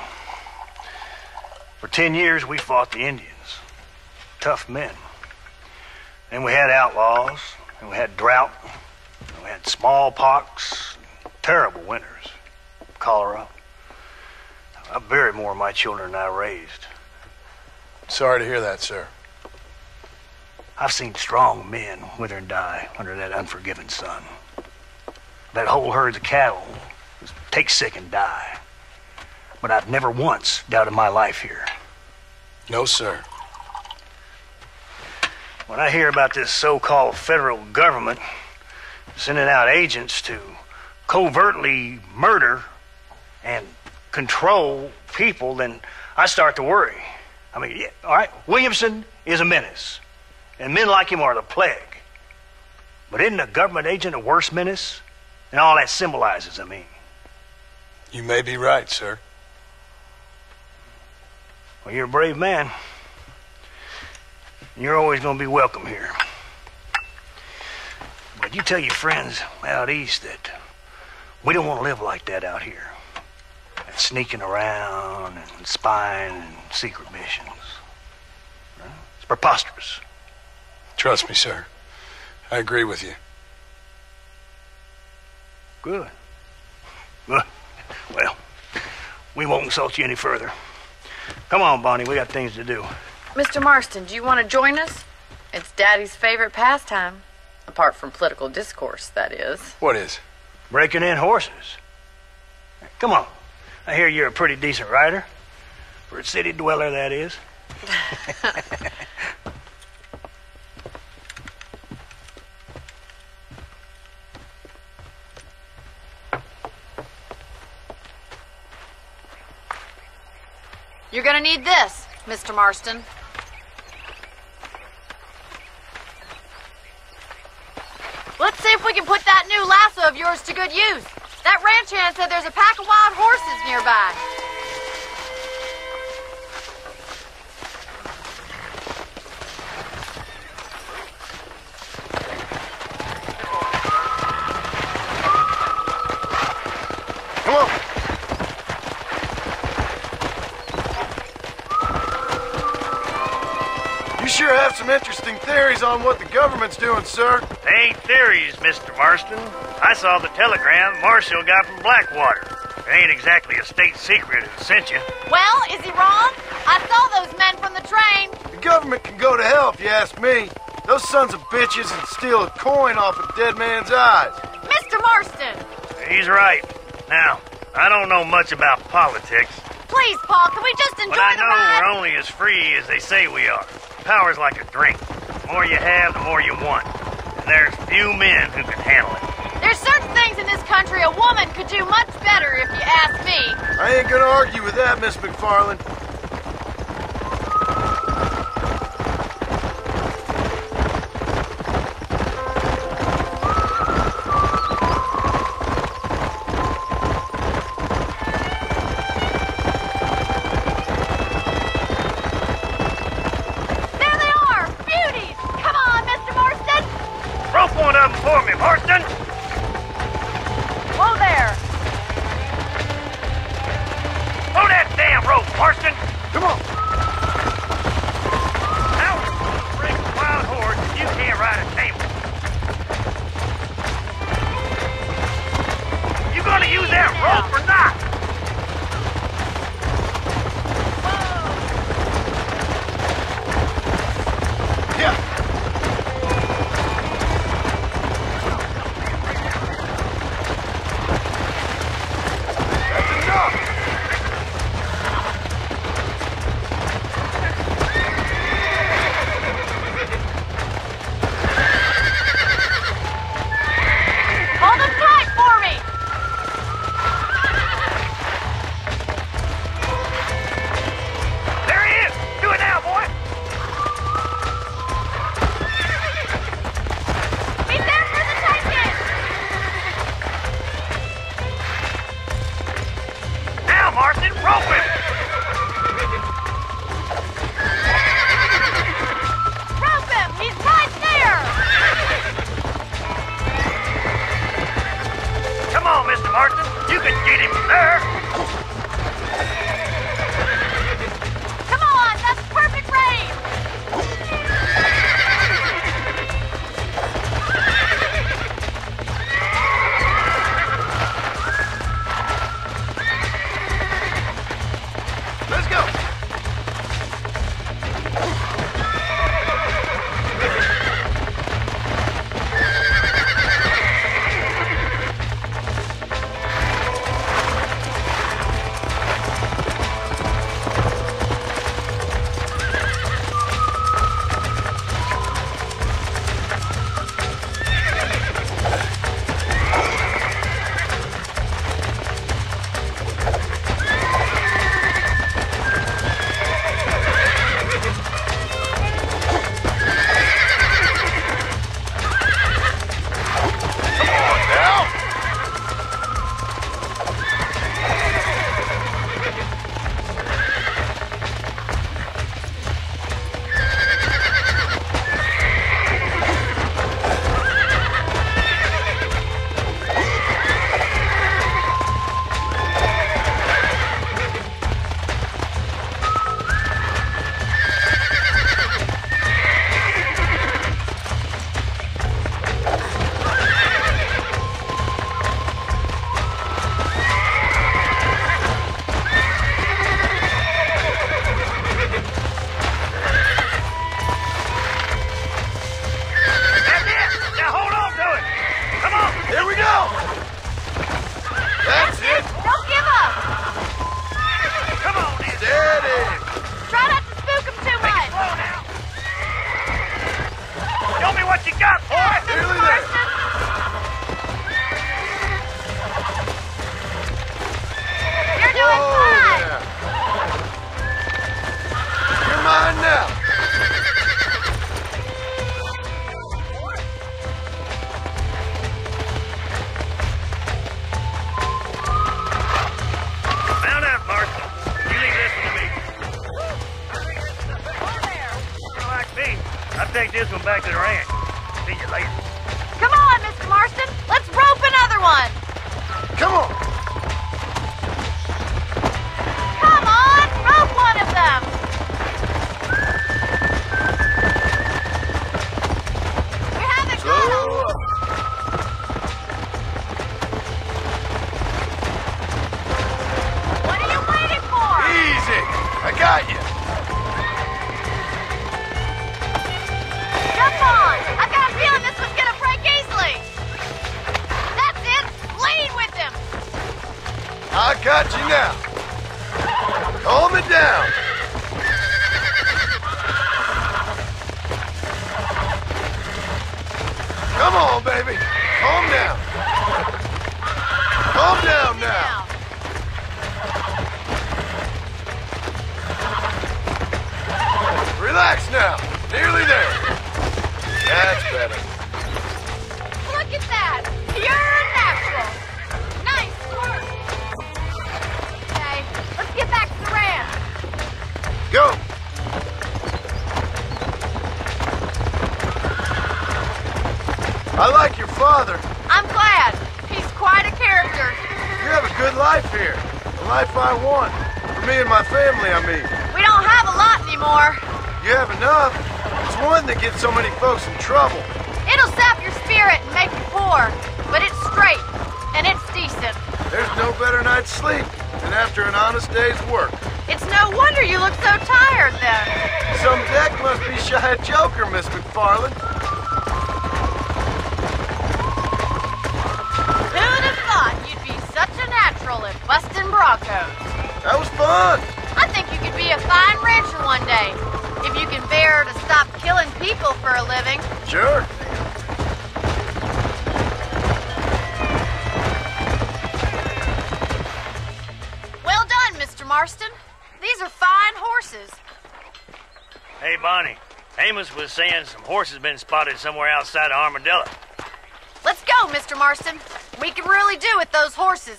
For 10 years, we fought the Indians. Tough men. And we had outlaws, and we had drought, and we had smallpox, terrible winters, cholera. I buried more of my children than I raised. Sorry to hear that, sir. I've seen strong men wither and die under that unforgiving sun. That whole herds of cattle take sick and die. But I've never once doubted my life here. No, sir. When I hear about this so-called federal government sending out agents to covertly murder and control people, then I start to worry. I mean, yeah, all right, Williamson is a menace, and men like him are the plague. But isn't a government agent a worse menace? And all that symbolizes, I mean. You may be right, sir. Well, you're a brave man. You're always gonna be welcome here. But you tell your friends out east that we don't want to live like that out here. Sneaking around and spying and secret missions. It's preposterous. Trust me, sir. I agree with you. Good. Good. Well, we won't insult you any further. Come on, Bonnie, we got things to do. Mr. Marston, do you want to join us? It's Daddy's favorite pastime. Apart from political discourse, that is. What is? Breaking in horses. Come on. I hear you're a pretty decent rider. For a city dweller, that is. You're gonna need this, Mr. Marston. Let's see if we can put that new lasso of yours to good use. That ranch hand said there's a pack of wild horses nearby. Come on. You sure have some interesting theories on what the government's doing, sir. They ain't theories, Mr. Marston. I saw the telegram Marshall got from Blackwater. It ain't exactly a state secret who sent you. Well, is he wrong? I saw those men from the train. The government can go to hell if you ask me. Those sons of bitches would steal a coin off a dead man's eyes. Mr. Marston! He's right. Now, I don't know much about politics. Please, Paul, can we just enjoy but I the know ride? we're only as free as they say we are. Power's like a drink. The more you have, the more you want. And there's few men who can handle it. There's certain things in this country a woman could do much better, if you ask me. I ain't gonna argue with that, Miss McFarland. There they are! Beauties! Come on, Mr. Marston! Rope one of them for me, Marston! Whoa there! Throw that damn rope, Marston! Come on! Now we're going to break a wild horse and you can't ride a tame one. You gonna use that rope or not? Yeah. That's enough. take this one back to the ranch. See you later. Come on, Mr. Marston. Let's rope another one. Come on. Come on, rope one of them. We haven't got them. What are you waiting for? Easy. I got you. Jump on. I've got a feeling this one's gonna break easily. That's it. Lean with him. I got you now. Calm it down. Come on, baby. Calm down. Calm down now. Relax now. Nearly there. That's better. Look at that. Pure natural. Nice work. Okay, let's get back to the ranch. Go. I like your father. I'm glad. He's quite a character. You have a good life here. The life I want. For me and my family, I mean. We don't have a lot anymore. You have enough. It's one that gets so many folks in trouble. It'll sap your spirit and make you poor, but it's straight and it's decent. There's no better night's sleep than after an honest day's work. It's no wonder you look so tired then. Some deck must be shy a joker, Miss McFarland. Who'd have thought you'd be such a natural at busting broncos? That was fun. I think you could be a fine rancher one day, if you can bear to stop killing people for a living. Sure. Well done, Mr. Marston. These are fine horses. Hey, Bonnie. Amos was saying some horses been spotted somewhere outside of Armadillo. Let's go, Mr. Marston. We can really do with those horses.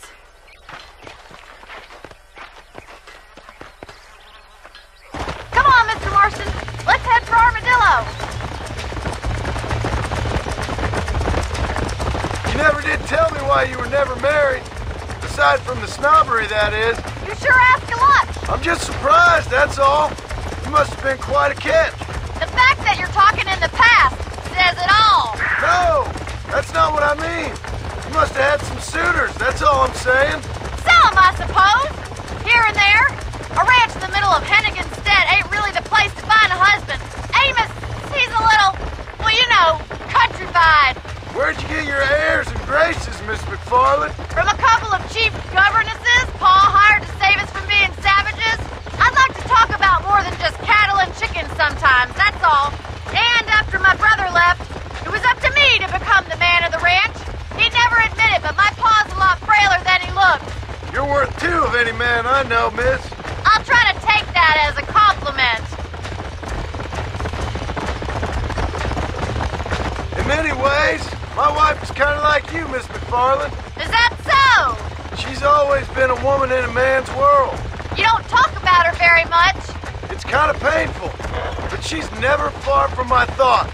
Come on, Mr. Marston. Let's head for Armadillo. You never did tell me why you were never married. Aside from the snobbery, that is. You sure ask a lot. I'm just surprised, that's all. You must have been quite a catch. The fact that you're talking in the past says it all. No, that's not what I mean. You must have had some suitors, that's all I'm saying. Some, I suppose. Here and there. A ranch in the middle of Hennigan's Stead ain't really the place to find a husband. Amos, he's a little, well, you know, countrified. Where'd you get your airs and graces, Miss McFarland? From a couple of cheap governesses Pa hired to save us from being savages. I'd like to talk about more than just cattle and chickens sometimes, that's all. And after my brother left, it was up to me to become the man of the ranch. He'd never admit it, but my pa's a lot frailer than he looks. You're worth two of any man I know, miss. I'll try to take that as a compliment. In many ways, my wife is kind of like you, Miss McFarland. Is that so? She's always been a woman in a man's world. You don't talk about her very much. It's kind of painful, but she's never far from my thoughts.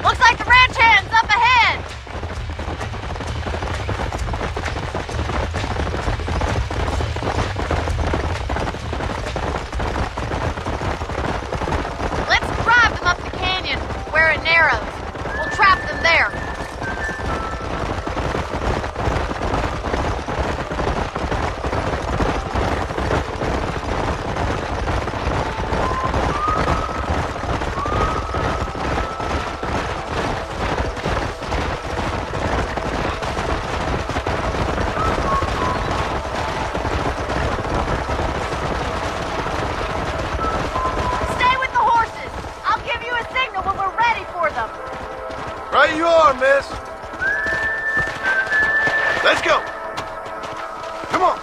Looks like the ranch hand's up ahead. Let's drive them up the canyon where it narrows. We'll trap them there. Stay with the horses. I'll give you a signal when we're ready for them. Right you are, miss. Let's go. Come on.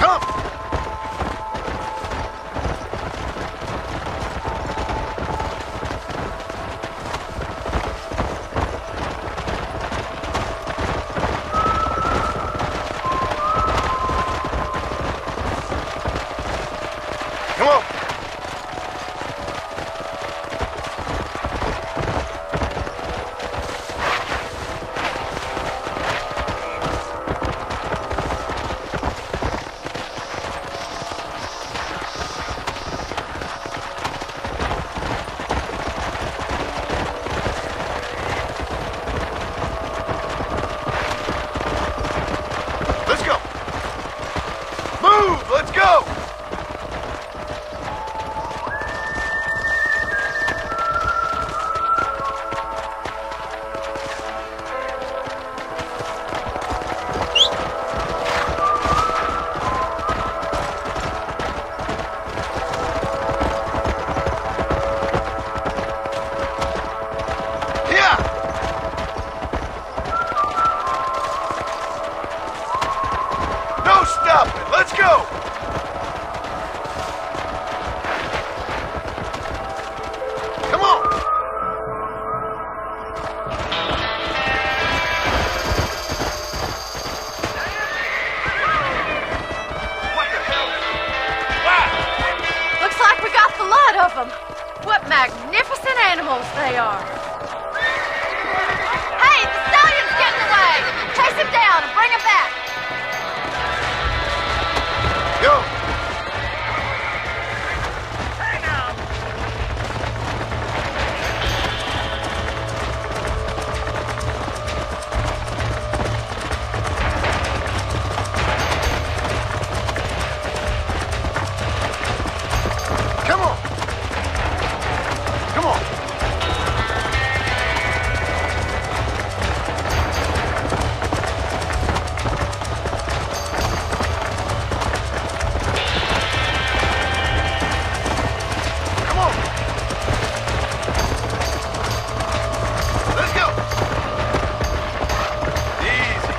Come. Come on. Let's go. Move, let's go. Yeah. No stopping. Let's go. Come on. Looks like we got the lot of them. What magnificent animals they are. Hey, the stallion's getting away. Chase him down and bring him back. Go. Come on. Come on. Come on. Let's go. Easy.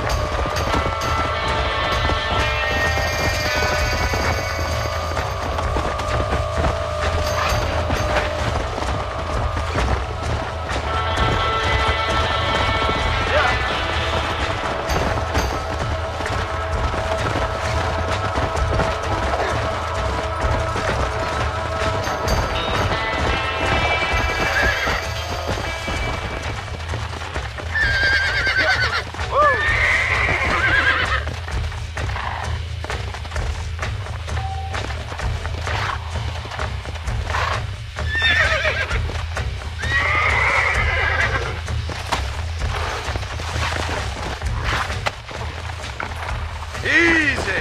Easy.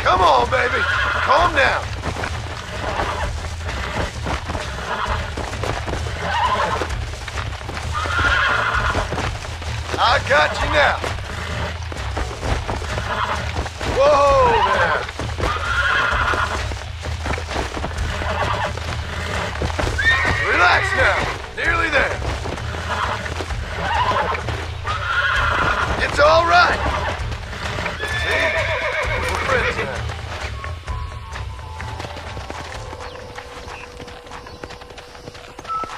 Come on, baby. Calm down. I got you now. Whoa there. Relax now. Nearly there. It's all right. See? We're friends now.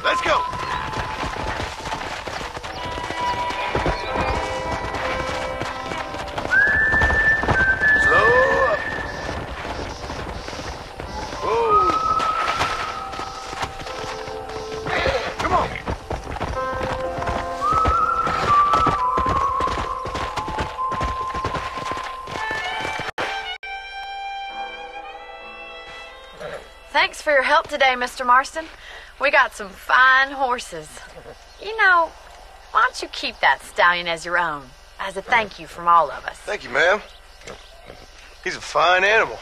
Let's go. Slow up. Whoa. Come on. Thanks for your help today, Mr. Marston. We got some fine horses. You know, why don't you keep that stallion as your own, as a thank you from all of us? Thank you, ma'am. He's a fine animal.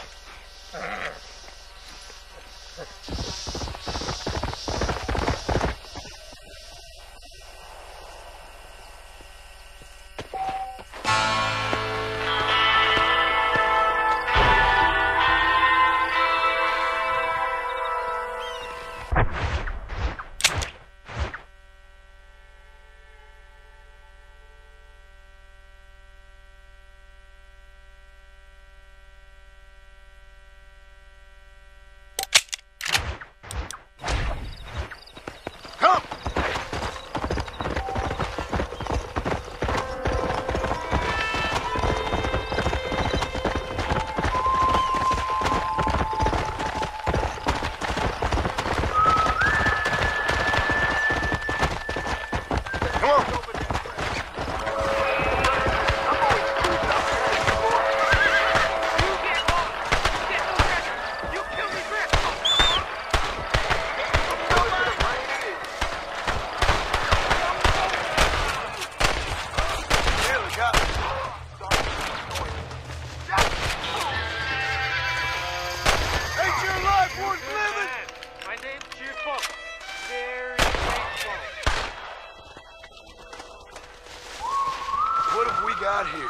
right here.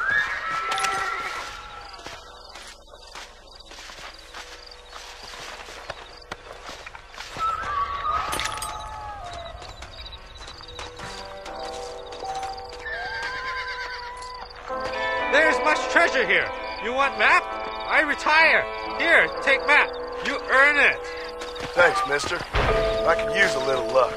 There's much treasure here. You want map? I retire. Here, take map. You earn it. Thanks, mister. I could use a little luck.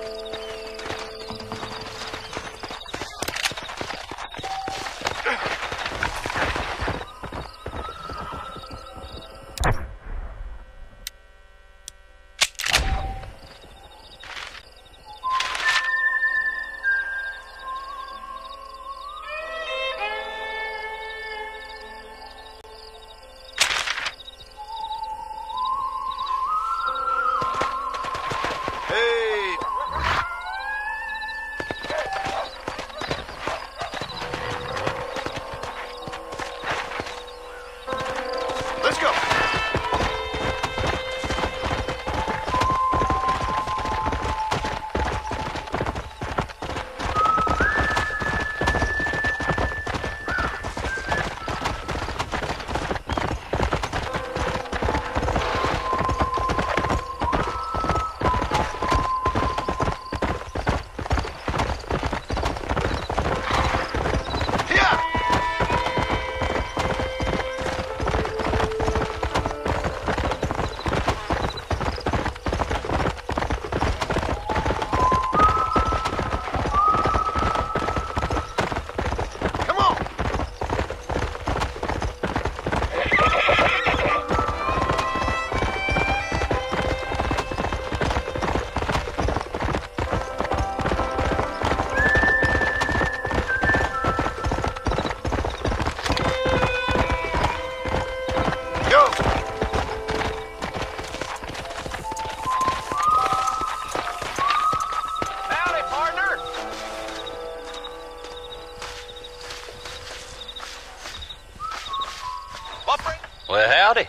Well, howdy.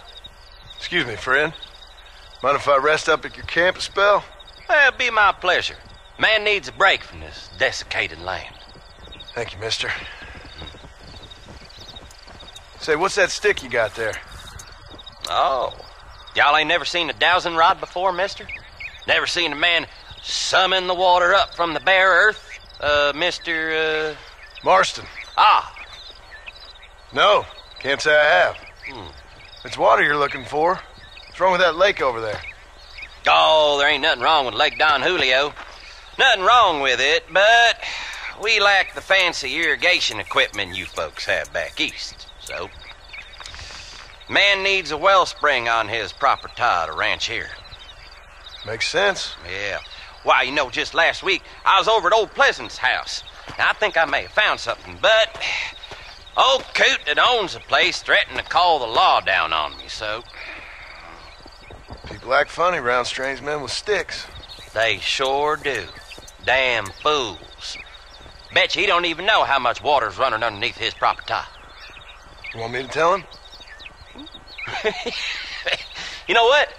Excuse me, friend. Mind if I rest up at your camp a spell? Well, it'd be my pleasure. Man needs a break from this desiccated land. Thank you, mister. Say, what's that stick you got there? Oh. Y'all ain't never seen a dowsing rod before, mister? Never seen a man summon the water up from the bare earth? Mr. Marston. Ah. No, can't say I have. It's water you're looking for. What's wrong with that lake over there? Oh, there ain't nothing wrong with Lake Don Julio. Nothing wrong with it, but we lack the fancy irrigation equipment you folks have back east. So, man needs a wellspring on his property to ranch here. Makes sense. Yeah. Why, you know, just last week, I was over at Old Pleasant's house. Now, I think I may have found something, but old coot that owns the place threatened to call the law down on me, so... People act funny around strange men with sticks. They sure do. Damn fools. Bet you he don't even know how much water's running underneath his property. You want me to tell him? You know what?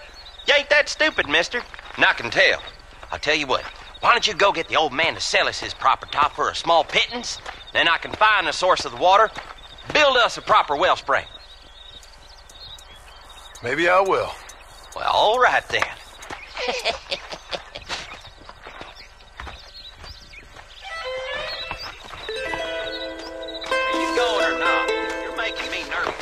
You ain't that stupid, mister. And I can tell. I'll tell you what. Why don't you go get the old man to sell us his property for a small pittance? Then I can find the source of the water, build us a proper wellspring. Maybe I will. Well, all right then. Are you going or not? You're making me nervous.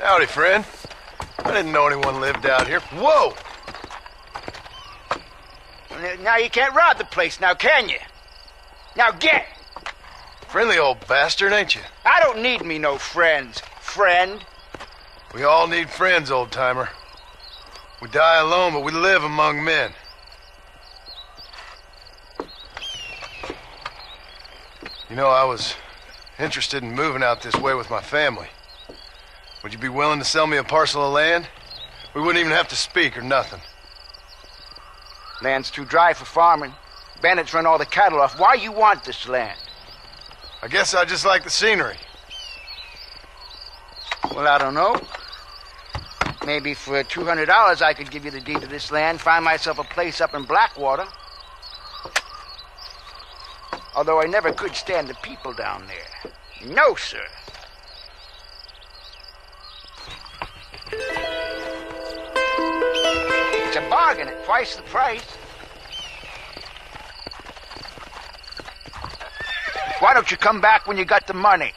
Howdy, friend. I didn't know anyone lived out here. Whoa! Now you can't rob the place now, can you? Now get! Friendly old bastard, ain't you? I don't need me no friends, friend. We all need friends, old-timer. We die alone, but we live among men. You know, I was interested in moving out this way with my family. Would you be willing to sell me a parcel of land? We wouldn't even have to speak or nothing. Land's too dry for farming. Bandits run all the cattle off. Why you want this land? I guess I just like the scenery. Well, I don't know. Maybe for $200 I could give you the deed to this land, find myself a place up in Blackwater. Although I never could stand the people down there. No, sir. It's a bargain at twice the price. Why don't you come back when you got the money?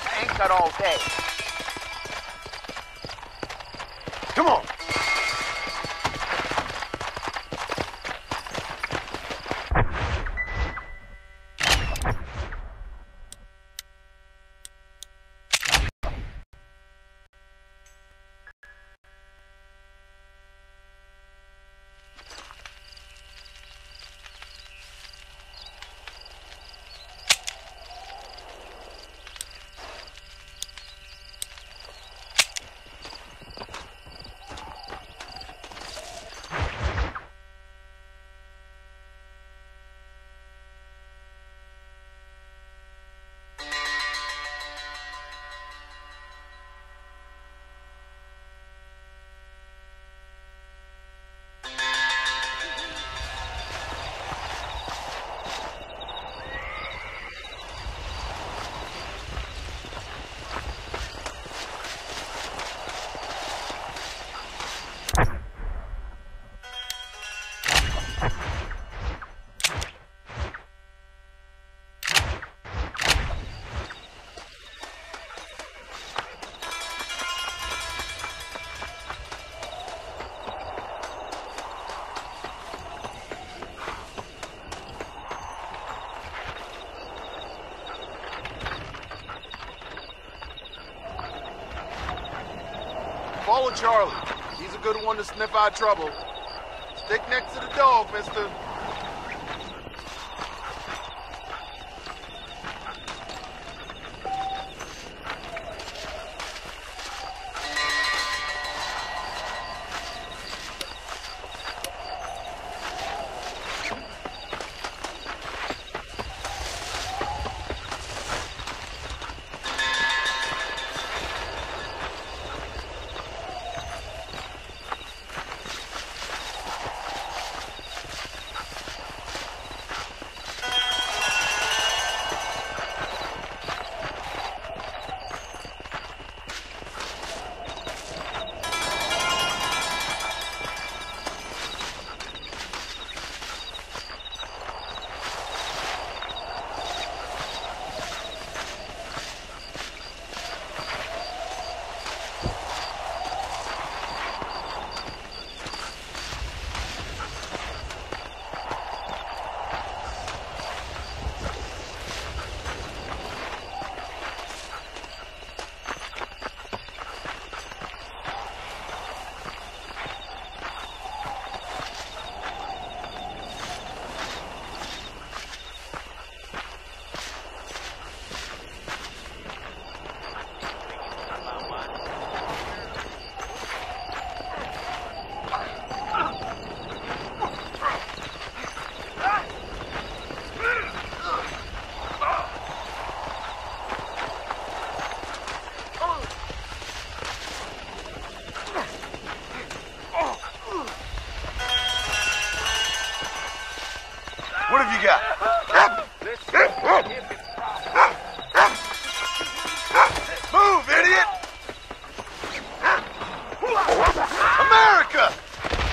I ain't got all day. Come on. Follow Charlie. He's a good one to sniff out trouble. Stick next to the dog, mister. What have you got? Move, idiot! America!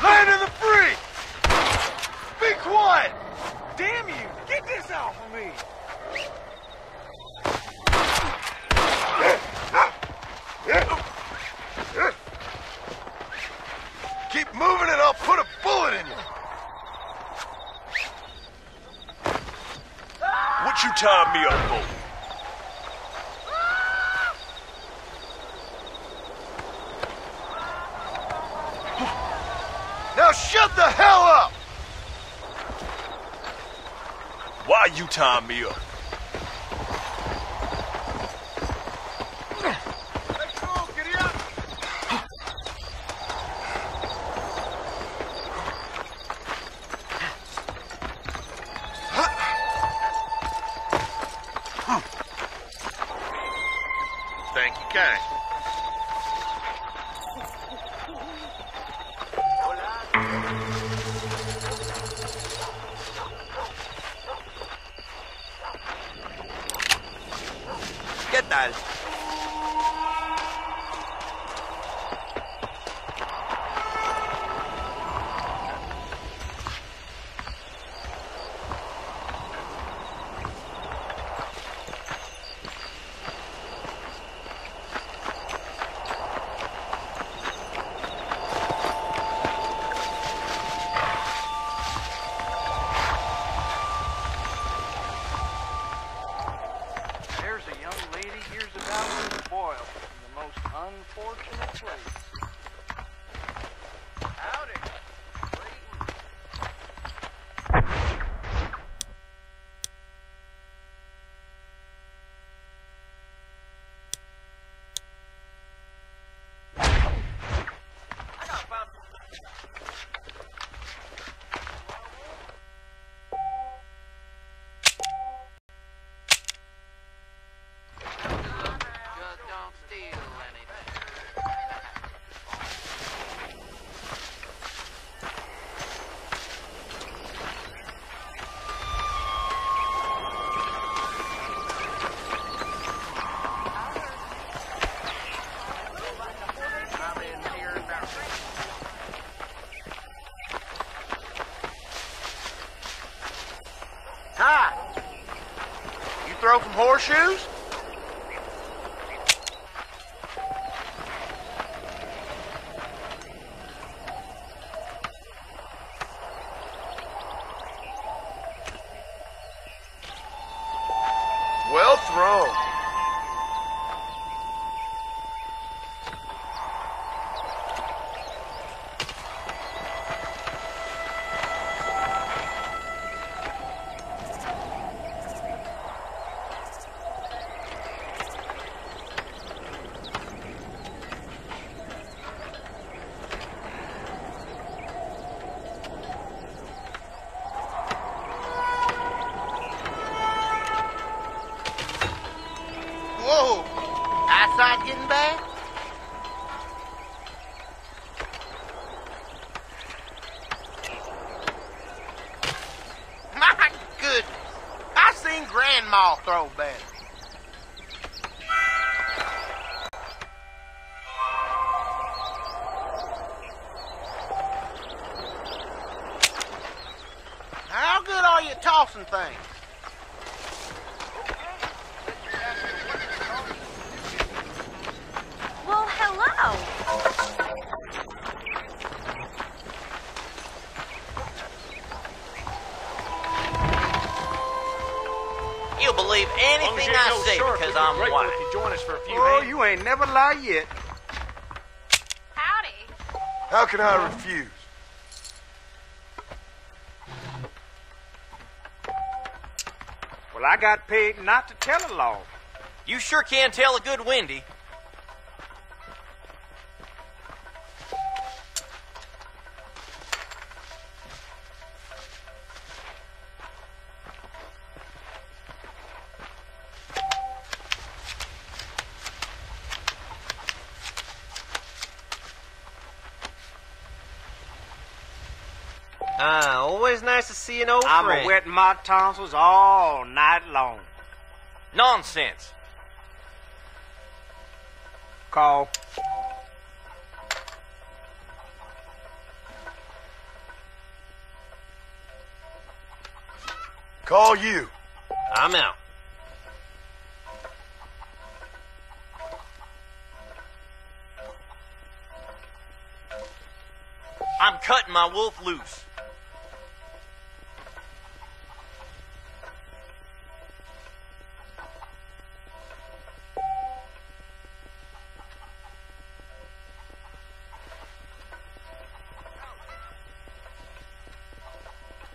Land of the free! Be quiet! Damn you! Get this off of me! moving and I'll put a bullet in you. What you tying me up for? Now shut the hell up! Why you tying me up? Thank you, kind. ¿Qué tal? There's a young lady hears about this boil in the most unfortunate place. Howdy. Hi. You throw from horseshoes? Well thrown. Whoa! Eyesight getting bad? My goodness! I seen Grandma throw better. How good are you at tossing things? Well, hello. You'll believe anything I say because I'm white. If you join us for a few Oh, hands. you ain't never lie yet. Howdy. How can I refuse? Well, I got paid not to tell a law. You sure can tell a good Wendy. Always nice to see an old I'm friend. a wetting my tonsils all night long. Nonsense. Call. Call you. I'm out. I'm cutting my wolf loose.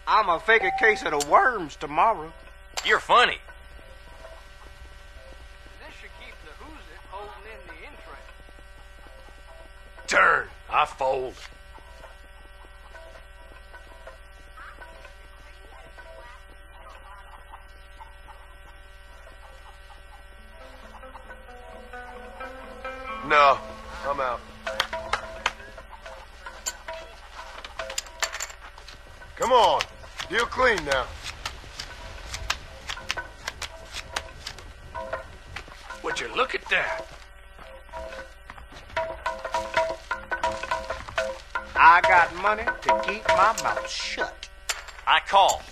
I'm gonna fake a case of the worms tomorrow. You're funny. This should keep the who's it holding in the interest. Turn. I fold. No, I'm out. Come on. Deal clean now. Would you look at that? I got money to keep my mouth shut. I call.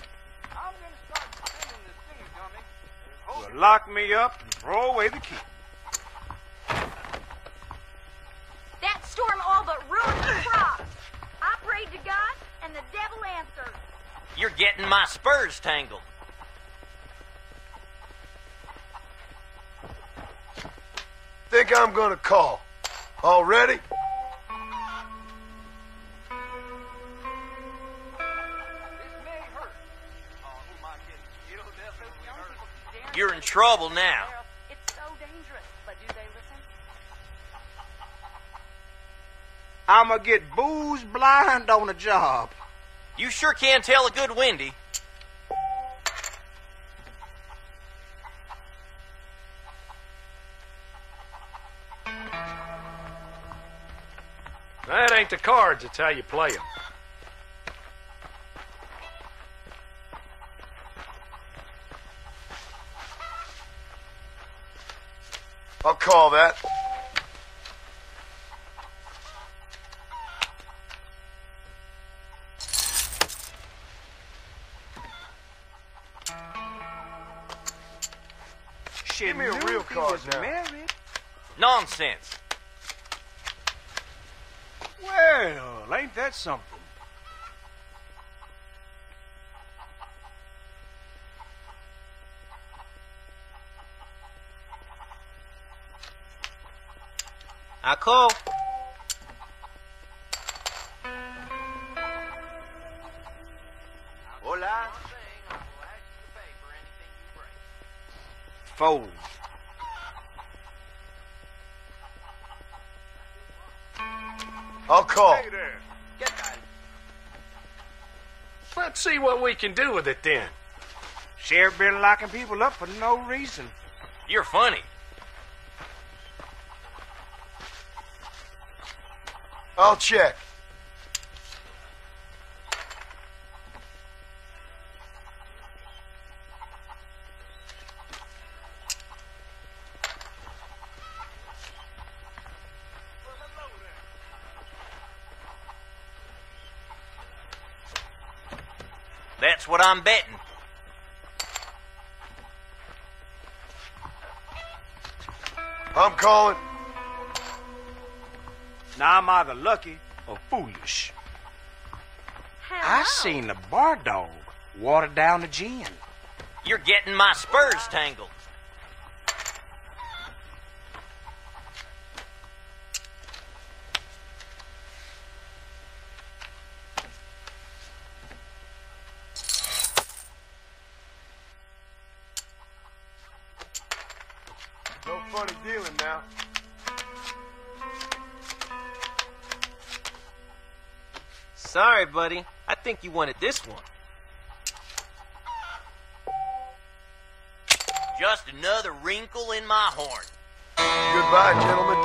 Will lock me up and throw away the key. That storm all but ruined the crops. I prayed to God, and the devil answered. You're getting my spurs tangled. Think I'm gonna call. All ready? You're in trouble now. It's so dangerous, but do they listen? I'ma get booze blind on the job. You sure can tell a good windy. That ain't the cards, it's how you play them. I'll call that. She Give me a knew real he card was now. married. Nonsense. Well, ain't that something? I call. Hola. Fold. I'll call. Hey there. Get that. Let's see what we can do with it then. Sheriff been locking people up for no reason. You're funny. I'll check. That's what I'm betting. I'm calling. Now I'm either lucky or foolish. I seen the bar dog water down the gin. You're getting my spurs tangled. No funny dealing now. Sorry, buddy. I think you wanted this one. Just another wrinkle in my horn. Goodbye, gentlemen.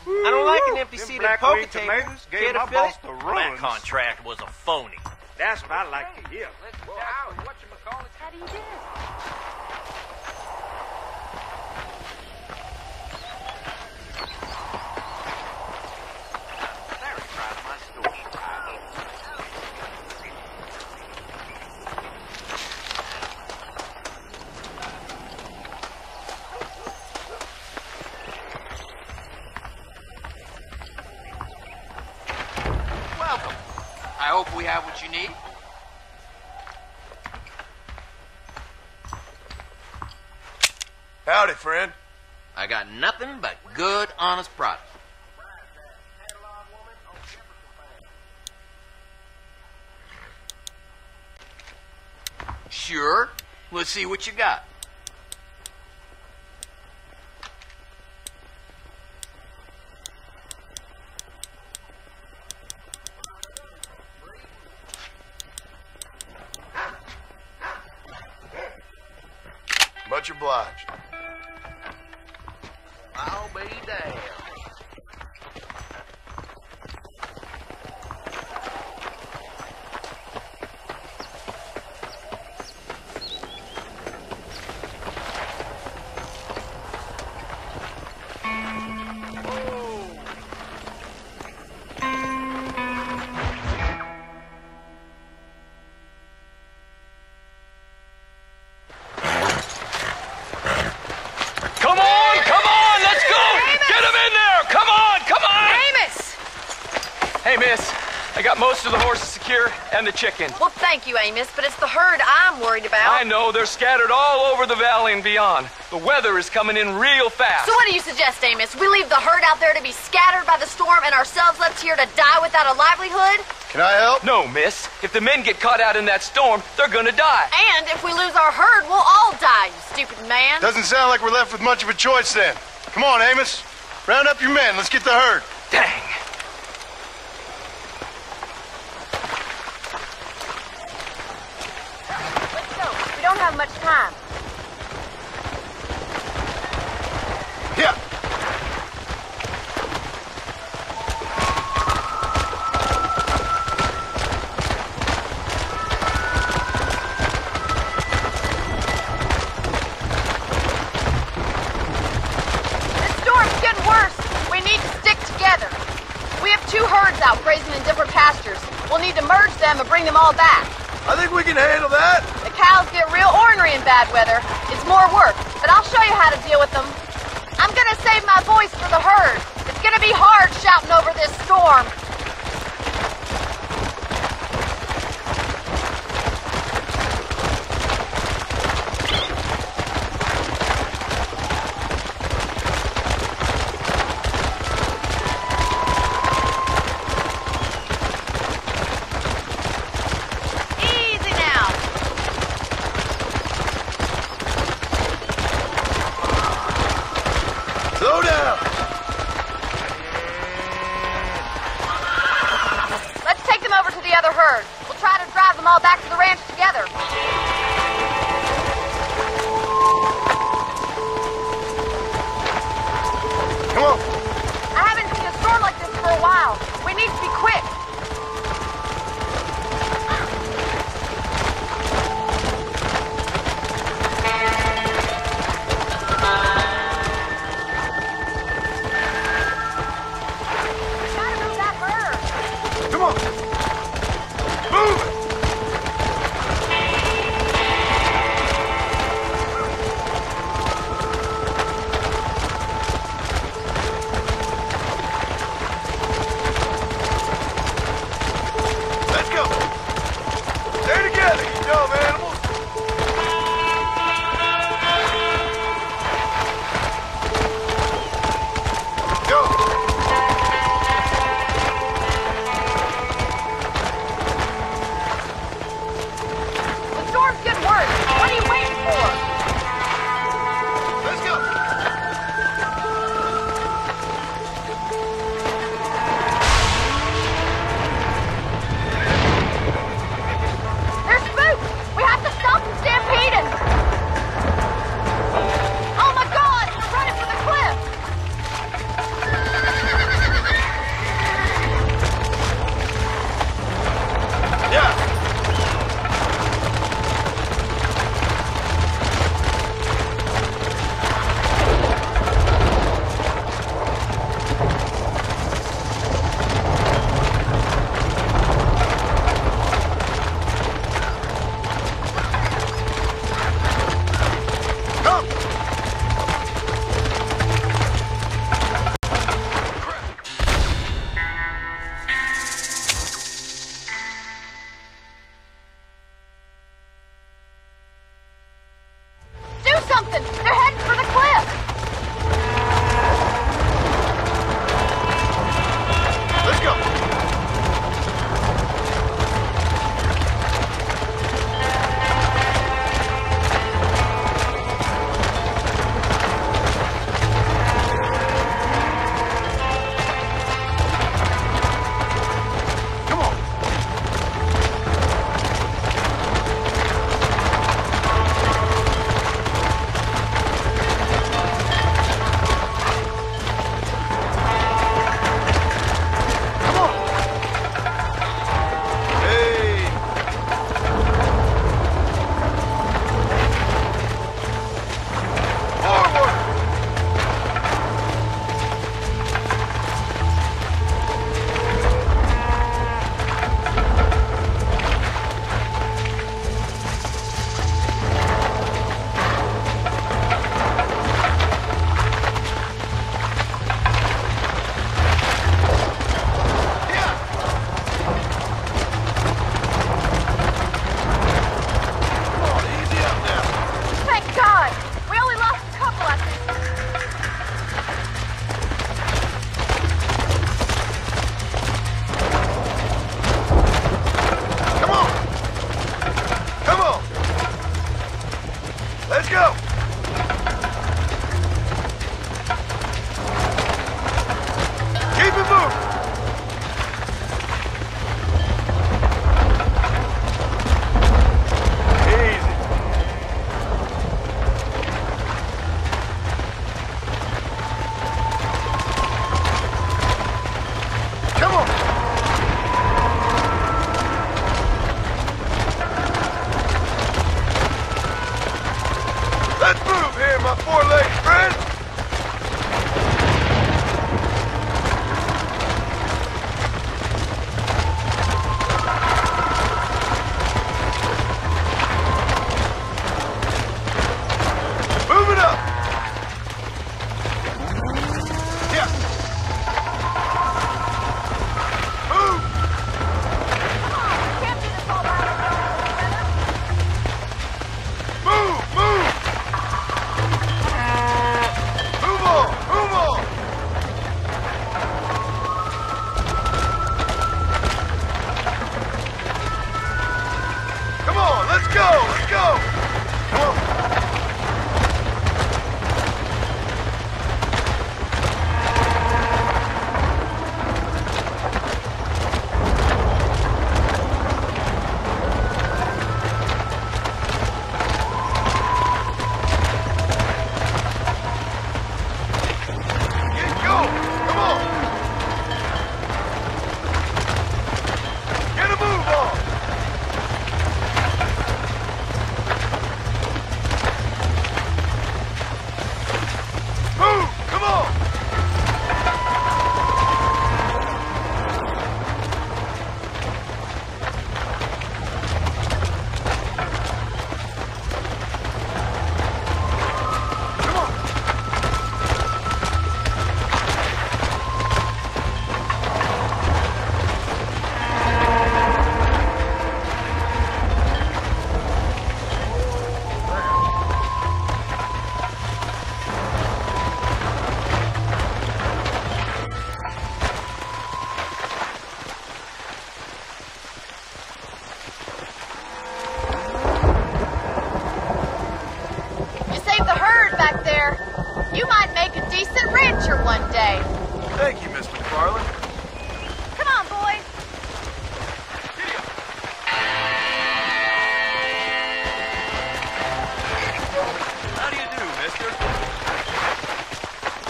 I don't like an empty Them seat black at poker wing table. tomatoes gave Care to my fill boss it? the That runs. contract was a phony. That's what I like to hear. How do you do? I hope we have what you need. Howdy, friend. I got nothing but good, honest product. Sure. Let's see what you got. Much obliged. I'll be damned. I got most of the horses secure and the chicken. Well, thank you, Amos, but it's the herd I'm worried about. I know. They're scattered all over the valley and beyond. The weather is coming in real fast. So what do you suggest, Amos? We leave the herd out there to be scattered by the storm and ourselves left here to die without a livelihood? Can I help? No, miss. If the men get caught out in that storm, they're gonna die. And if we lose our herd, we'll all die, you stupid man. Doesn't sound like we're left with much of a choice then. Come on, Amos. Round up your men. Let's get the herd. Dang. We don't have much time. Yeah. This storm's getting worse. We need to stick together. We have two herds out grazing in different pastures. We'll need to merge them and bring them all back. I think we can handle that. The cows get real ornery in bad weather. It's more work, but I'll show you how to deal with them. I'm gonna save my voice for the herd. It's gonna be hard shouting over this storm. Easy now. Slow down. Let's take them over to the other herd. We'll try to drive them all back to the ranch together. Come on. I haven't seen a storm like this for a while. We need to be quick. Gotta move that herd. Come on. Move it. Marston! They're heading for the cliff! Let's go!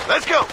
Let's go!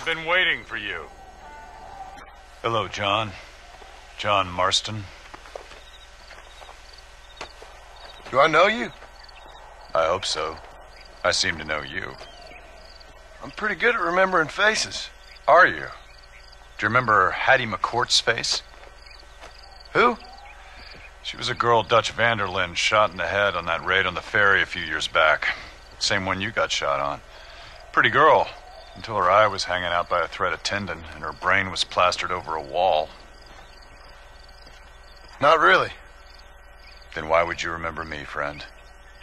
been waiting for you. Hello, John. John Marston. Do I know you? I hope so. I seem to know you. I'm pretty good at remembering faces. Are you? Do you remember Hattie McCourt's face? Who? She was a girl Dutch Vanderlyn shot in the head on that raid on the ferry a few years back. Same one you got shot on. Pretty girl, until her eye was hanging out by a thread of tendon and her brain was plastered over a wall. Not really. Then why would you remember me, friend?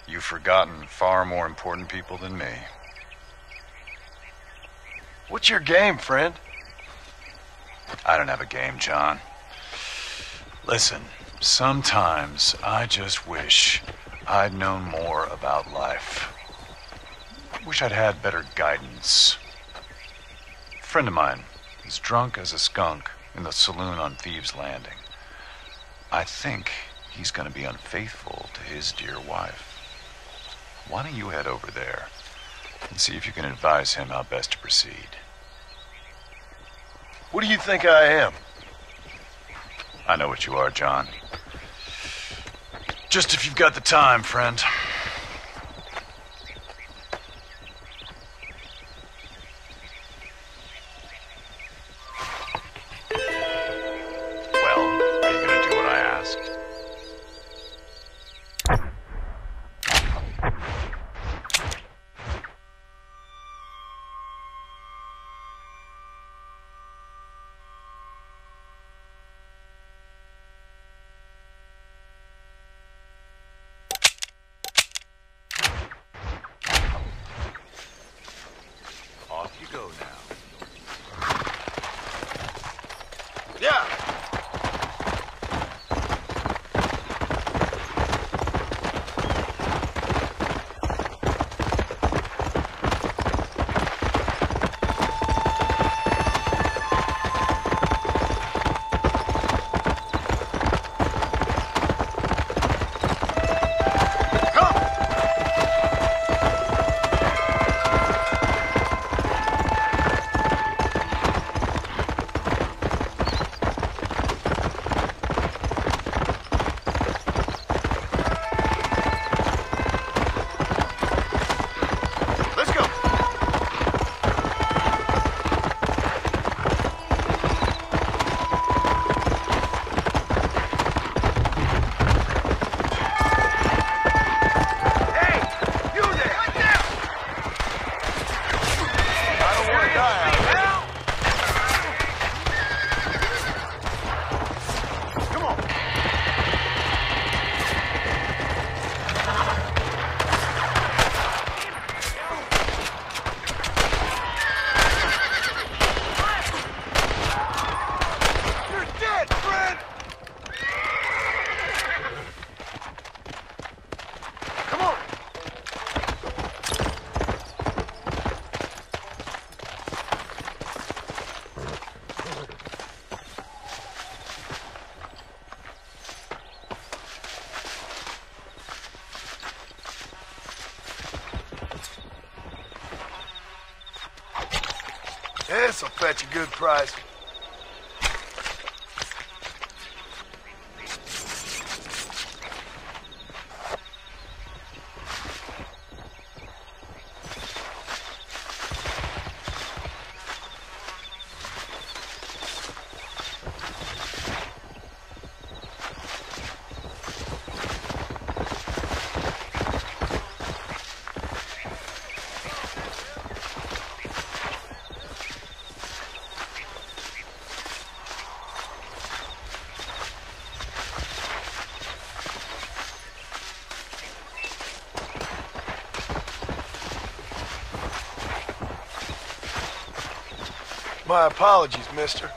You've forgotten far more important people than me. What's your game, friend? I don't have a game, John. Listen, sometimes I just wish I'd known more about life. Wish I'd had better guidance. A friend of mine is drunk as a skunk in the saloon on Thieves' Landing. I think he's going to be unfaithful to his dear wife. Why don't you head over there and see if you can advise him how best to proceed? What do you think I am? I know what you are, John. Just if you've got the time, friend. This'll fetch a good price. My apologies, mister.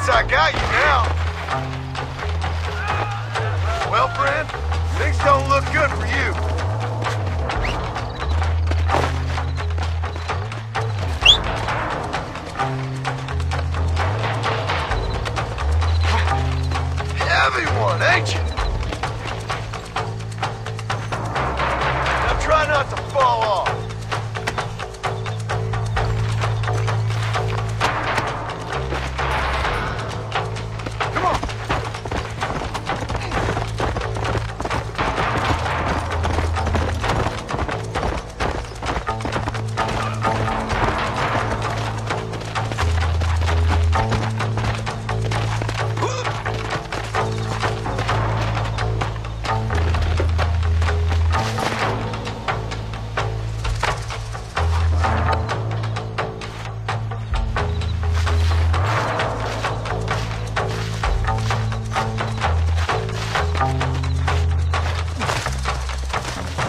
guess I got you now. Well, friend, things don't look good for you. Heavy one, ain't you? Now try not to fall off.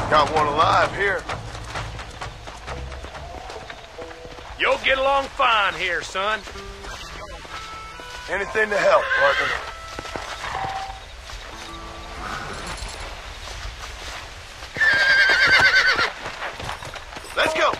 Got one alive here. You'll get along fine here, son. Anything to help, partner. Let's go.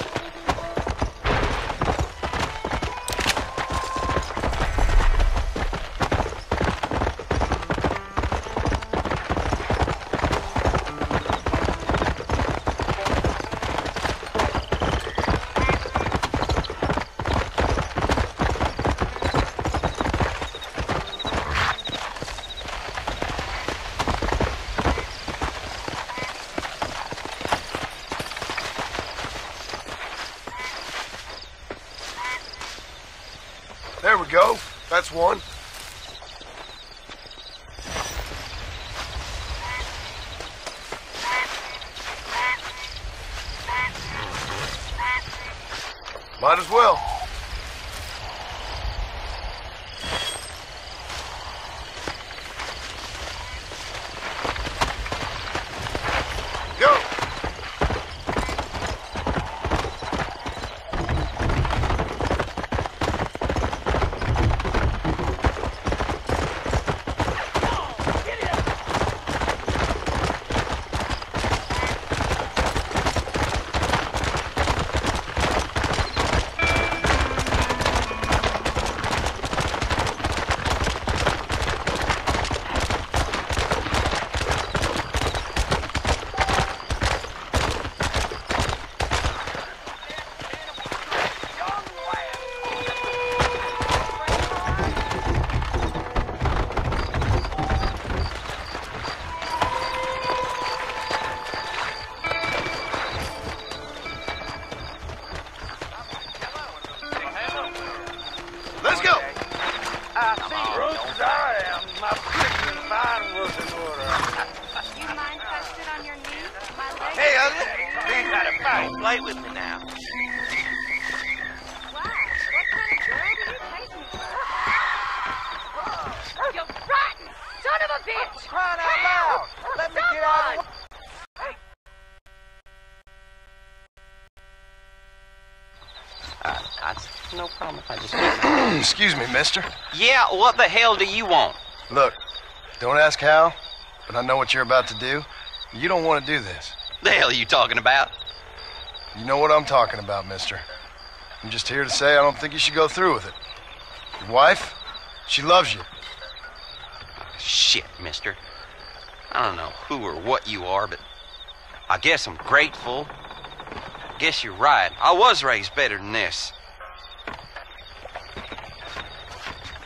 There we go. That's one. Might as well. Go. Let's go. I see roast as I am. My pricks and fine was in order. You mind posted on your knee? My legs. Hey, Ugly. You got a fight. Play with me now. Wow, what kind of girl do you take me for? You rotten son of a bitch! Crying out loud. Let me get out of the way. No problem if I just... Excuse me, mister. Yeah, what the hell do you want? Look, don't ask how, but I know what you're about to do. You don't want to do this. The hell are you talking about? You know what I'm talking about, mister. I'm just here to say I don't think you should go through with it. Your wife, she loves you. Shit, mister. I don't know who or what you are, but I guess I'm grateful. I guess you're right. I was raised better than this.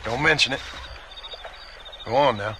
Don't mention it. Go on now.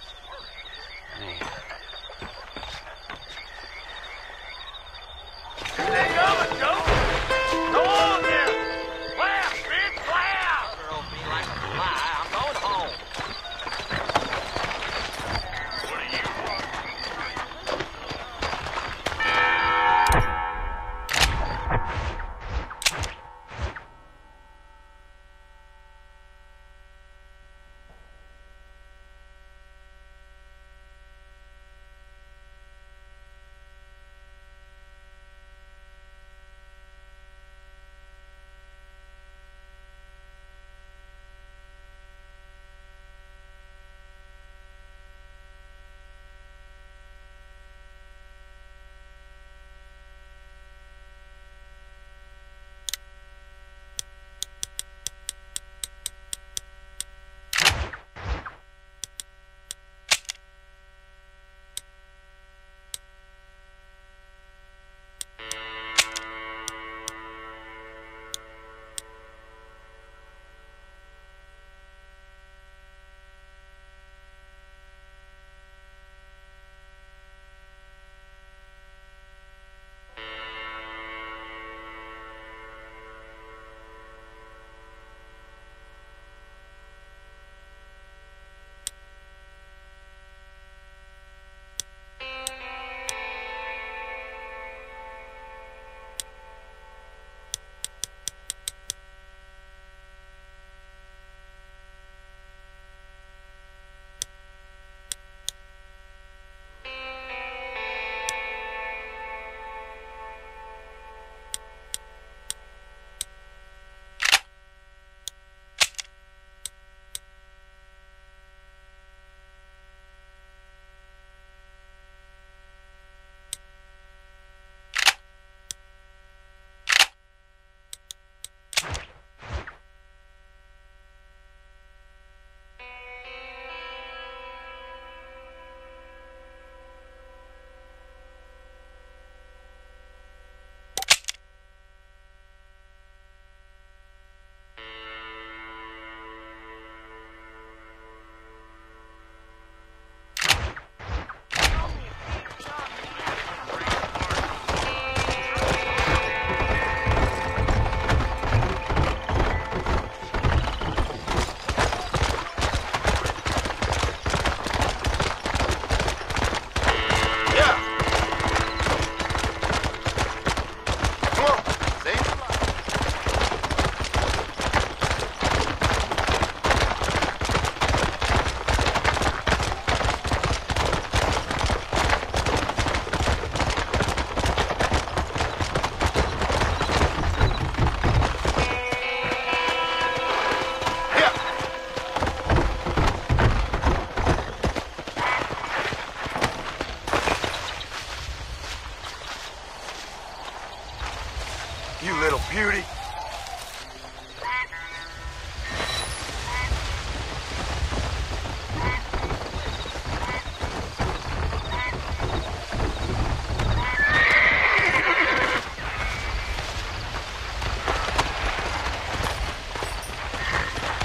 You little beauty.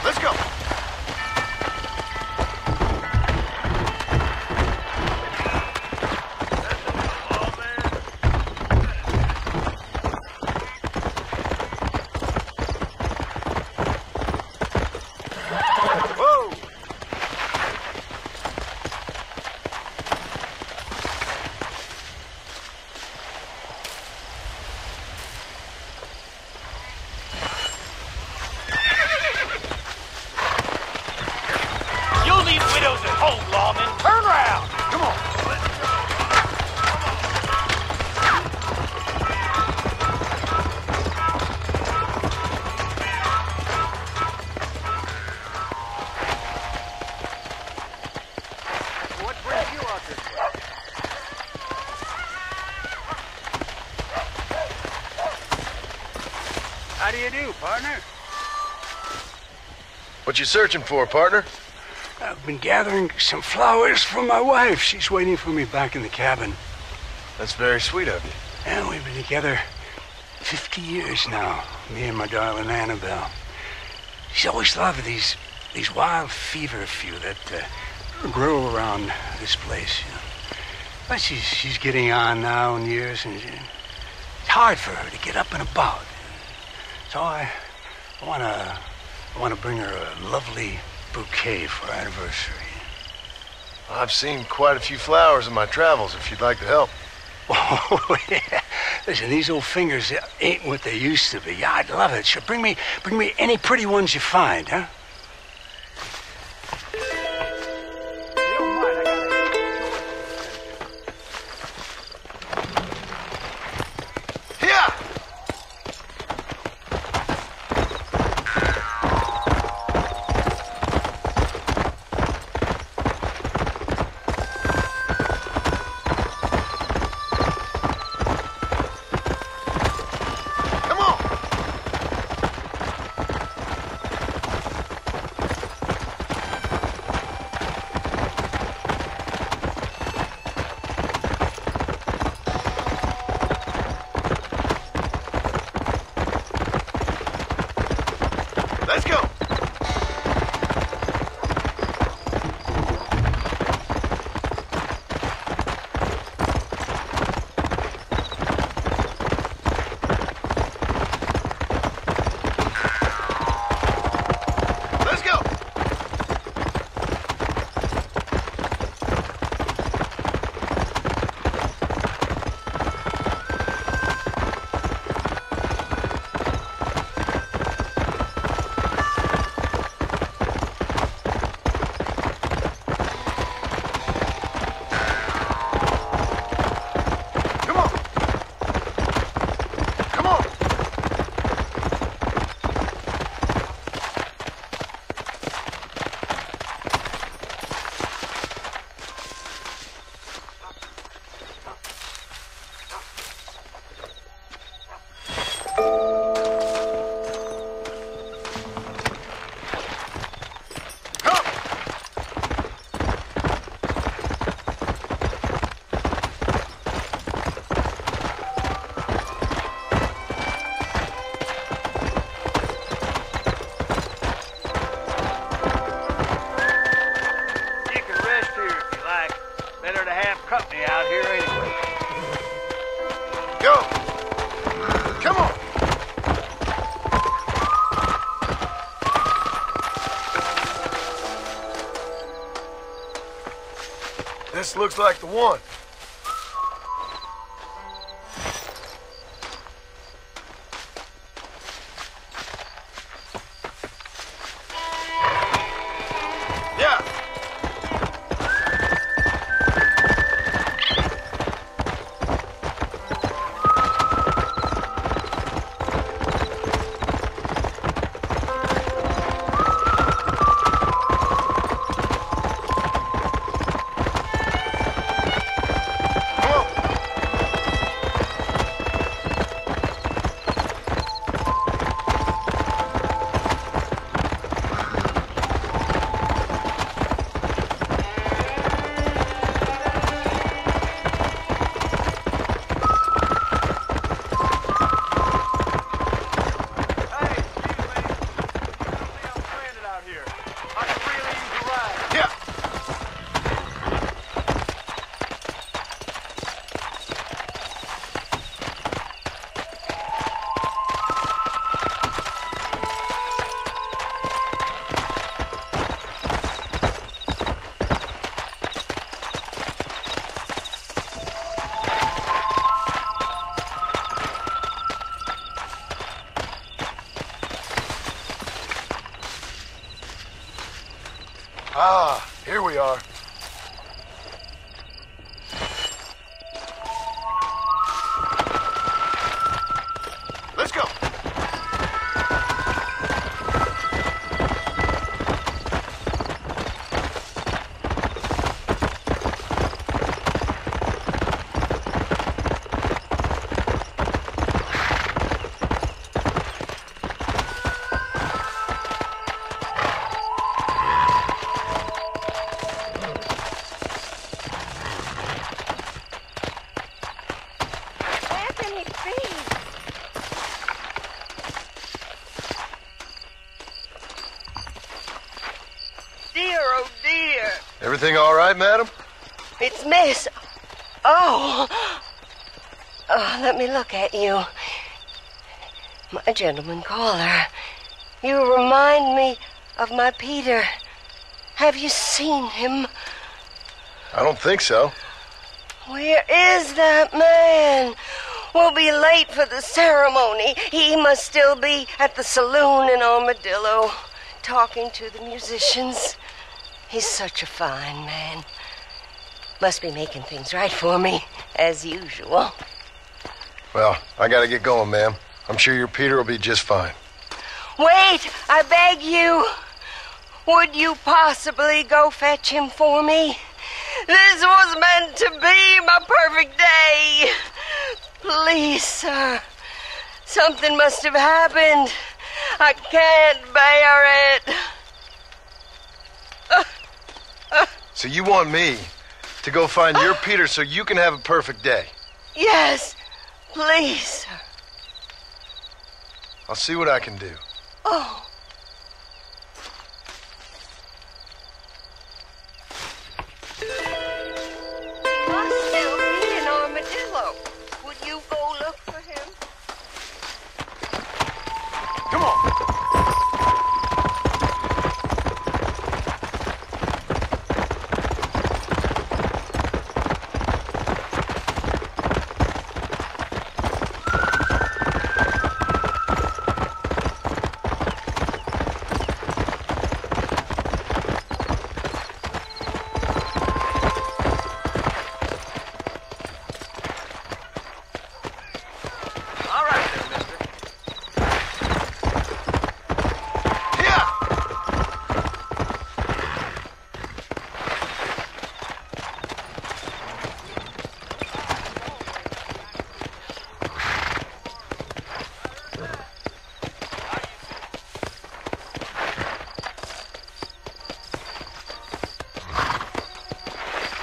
Let's go. You leave widows at home, lawman. Turn around. Come on. What brings you out this way? How do you do, partner? What you searching for, partner? I've been gathering some flowers for my wife. She's waiting for me back in the cabin. That's very sweet of you. And we've been together 50 years now, me and my darling Annabelle. She's always loved these wild fever few that grow around this place. You know. But she's getting on now in years, and it's hard for her to get up and about. So I want to bring her a lovely bouquet for our anniversary. I've seen quite a few flowers in my travels, if you'd like to help. Oh, yeah. Listen, these old fingers ain't what they used to be. Yeah, I'd love it. Sure, bring me any pretty ones you find, huh? Let's go. Let's go. company out here anyway. Go! Come on! This looks like the one. Yeah. Please. Dear, oh dear. Everything all right, madam? It's Miss. Oh. Oh, let me look at you. My gentleman caller. You remind me of my Peter. Have you seen him? I don't think so. Where is that man? We'll be late for the ceremony. He must still be at the saloon in Armadillo, talking to the musicians. He's such a fine man. Must be making things right for me, as usual. Well, I gotta get going, ma'am. I'm sure your Peter will be just fine. Wait, I beg you. Would you possibly go fetch him for me? This was meant to be my perfect day. Please, sir. Something must have happened. I can't bear it. So you want me to go find your Peter so you can have a perfect day? Yes, please, sir. I'll see what I can do. Oh. Must still be in Armadillo. Would you go look for him? Come on.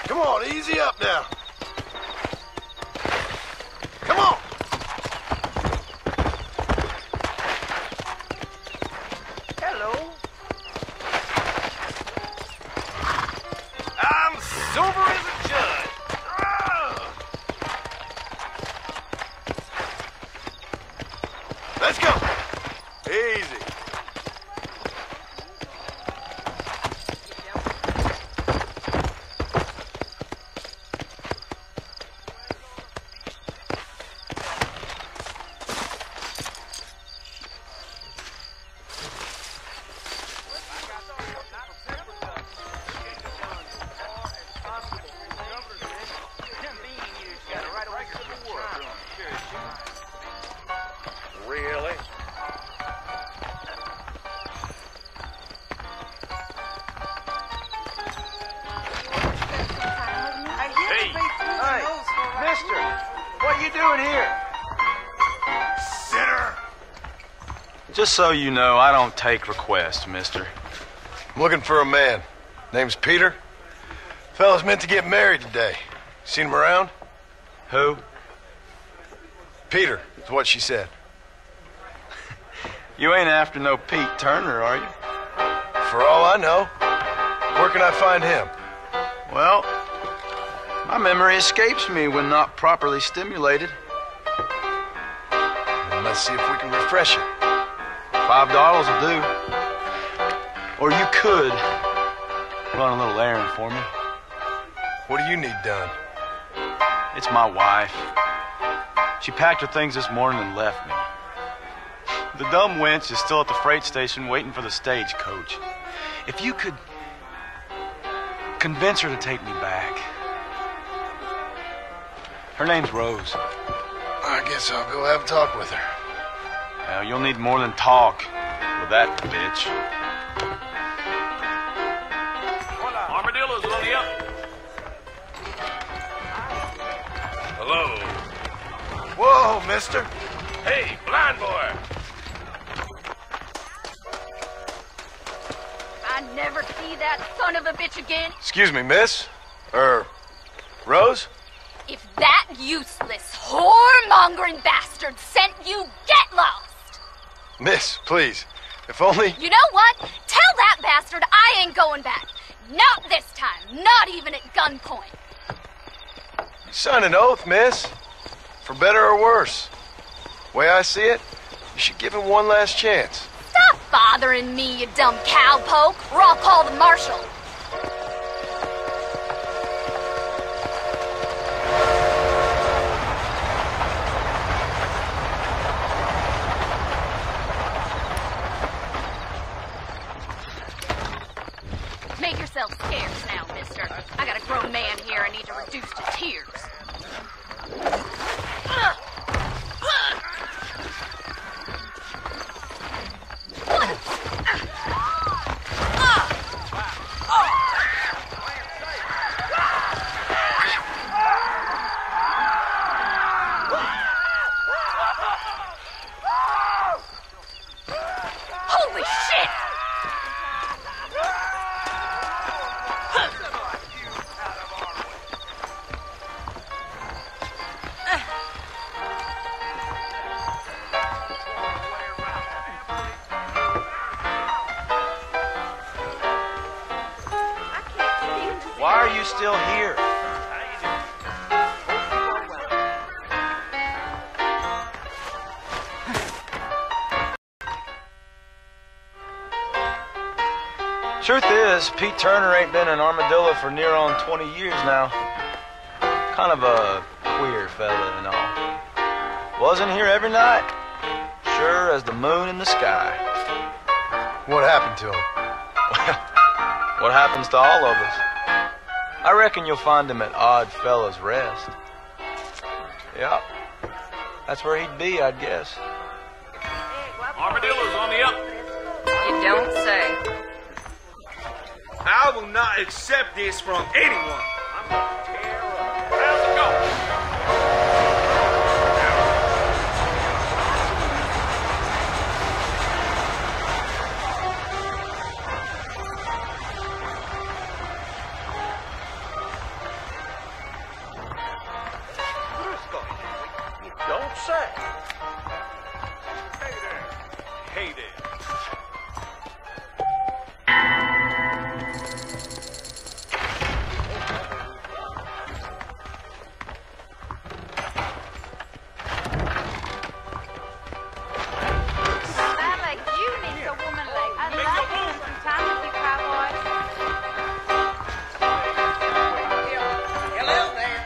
Come on, easy up now. Come on. Hello. I'm sober as a judge. Let's go. Easy. Really? Hey, mister, what you doing here? Sinner! Just so you know, I don't take requests, mister. I'm looking for a man. Name's Peter. Fella's meant to get married today. Seen him around? Who? Peter, is what she said. You ain't after no Pete Turner, are you? For all I know. Where can I find him? Well, my memory escapes me when not properly stimulated. Well, let's see if we can refresh it. $5 will do. Or you could run a little errand for me. What do you need done? It's my wife. She packed her things this morning and left me. The dumb wench is still at the freight station waiting for the stagecoach. If you could convince her to take me back. Her name's Rose. I guess I'll go have a talk with her. Well, you'll need more than talk with that bitch. Armadillo's on the up. Hello. Whoa, mister. Hey, blind boy. I never see that son of a bitch again. Excuse me, miss. Rose? If that useless whoremongers money-mongering bastard sent you. Get lost! Miss, please. If only... You know what? Tell that bastard I ain't going back. Not this time. Not even at gunpoint. You signed an oath, miss. For better or worse. Way I see it, you should give him one last chance. Stop bothering me, you dumb cowpoke, or I'll call the marshal. Make yourself scarce now, mister. I got a grown man here I need to reduce to tears. Holy shit! Why are you still here? Truth is, Pete Turner ain't been in Armadillo for near on 20 years now. Kind of a queer fella and all. Wasn't here every night. Sure as the moon in the sky. What happened to him? Well, what happens to all of us? I reckon you'll find him at Odd Fella's Rest. Yep. That's where he'd be, I'd guess. Armadillo's on the up. You don't say. I will not accept this from anyone. I'm gonna tear up. How's it go? You don't say. Hey there. Hey there. Man like you needs a woman like I'd like to spend some time with you, cowboy. Hello there.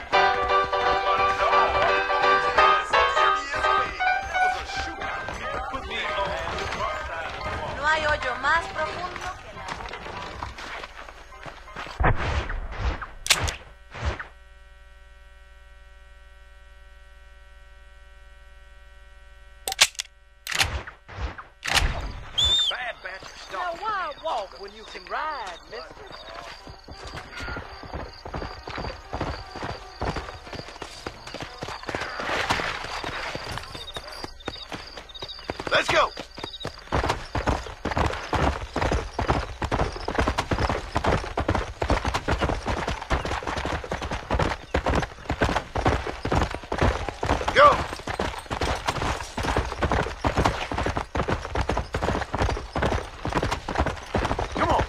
No hay hoyo más profundo que la boca. Bad batch of stuff. Now why walk when you can ride, mister? Let's go! Go! Come on!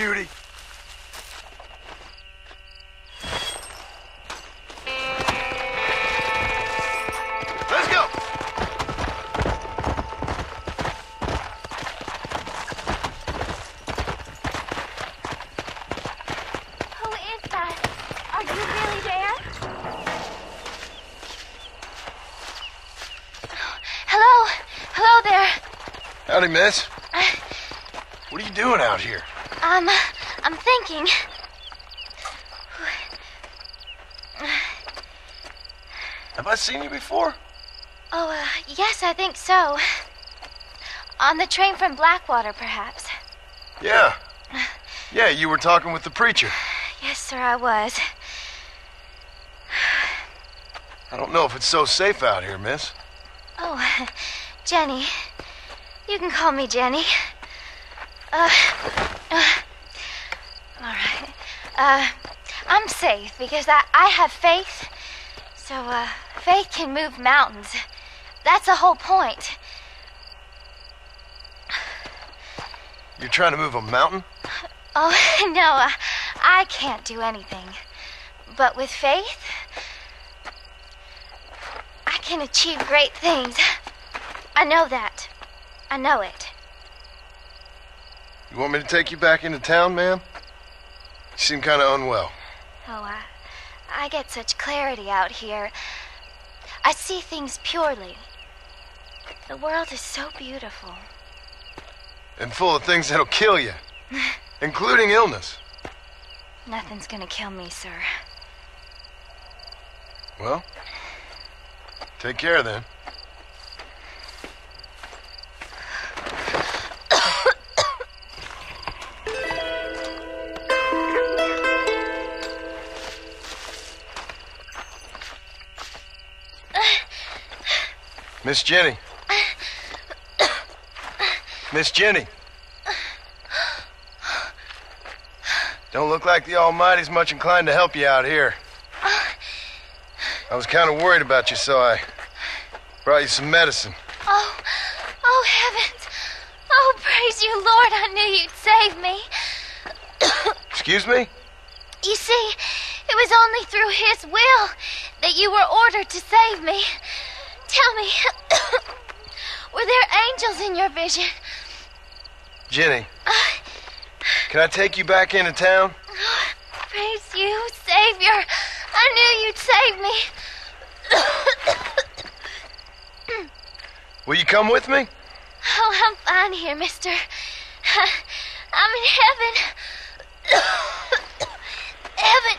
beauty. Let's go! Who is that? Are you really there? Hello? Hello there. Howdy, miss. What are you doing out here? I'm thinking. Have I seen you before? Oh, yes, I think so. On the train from Blackwater, perhaps. Yeah. Yeah, you were talking with the preacher. Yes, sir, I was. I don't know if it's so safe out here, miss. Oh, Jenny. You can call me Jenny. All right. I'm safe because I have faith. So, faith can move mountains. That's the whole point. You're trying to move a mountain? Oh, no, I can't do anything. But with faith, I can achieve great things. I know that. I know it. You want me to take you back into town, ma'am? You seem kind of unwell. Oh, I get such clarity out here. I see things purely. The world is so beautiful. And full of things that'll kill you. Including illness. Nothing's gonna kill me, sir. Well, take care then. Miss Jenny. Miss Jenny. Don't look like the Almighty's much inclined to help you out here. I was kind of worried about you, so I brought you some medicine. Oh, heavens. Oh, praise you, Lord. I knew you'd save me. Excuse me? You see, it was only through His will that you were ordered to save me. Tell me, were there angels in your vision? Jenny, can I take you back into town? Praise you, Savior. I knew you'd save me. Will you come with me? Oh, I'm fine here, mister. I'm in heaven. Heaven.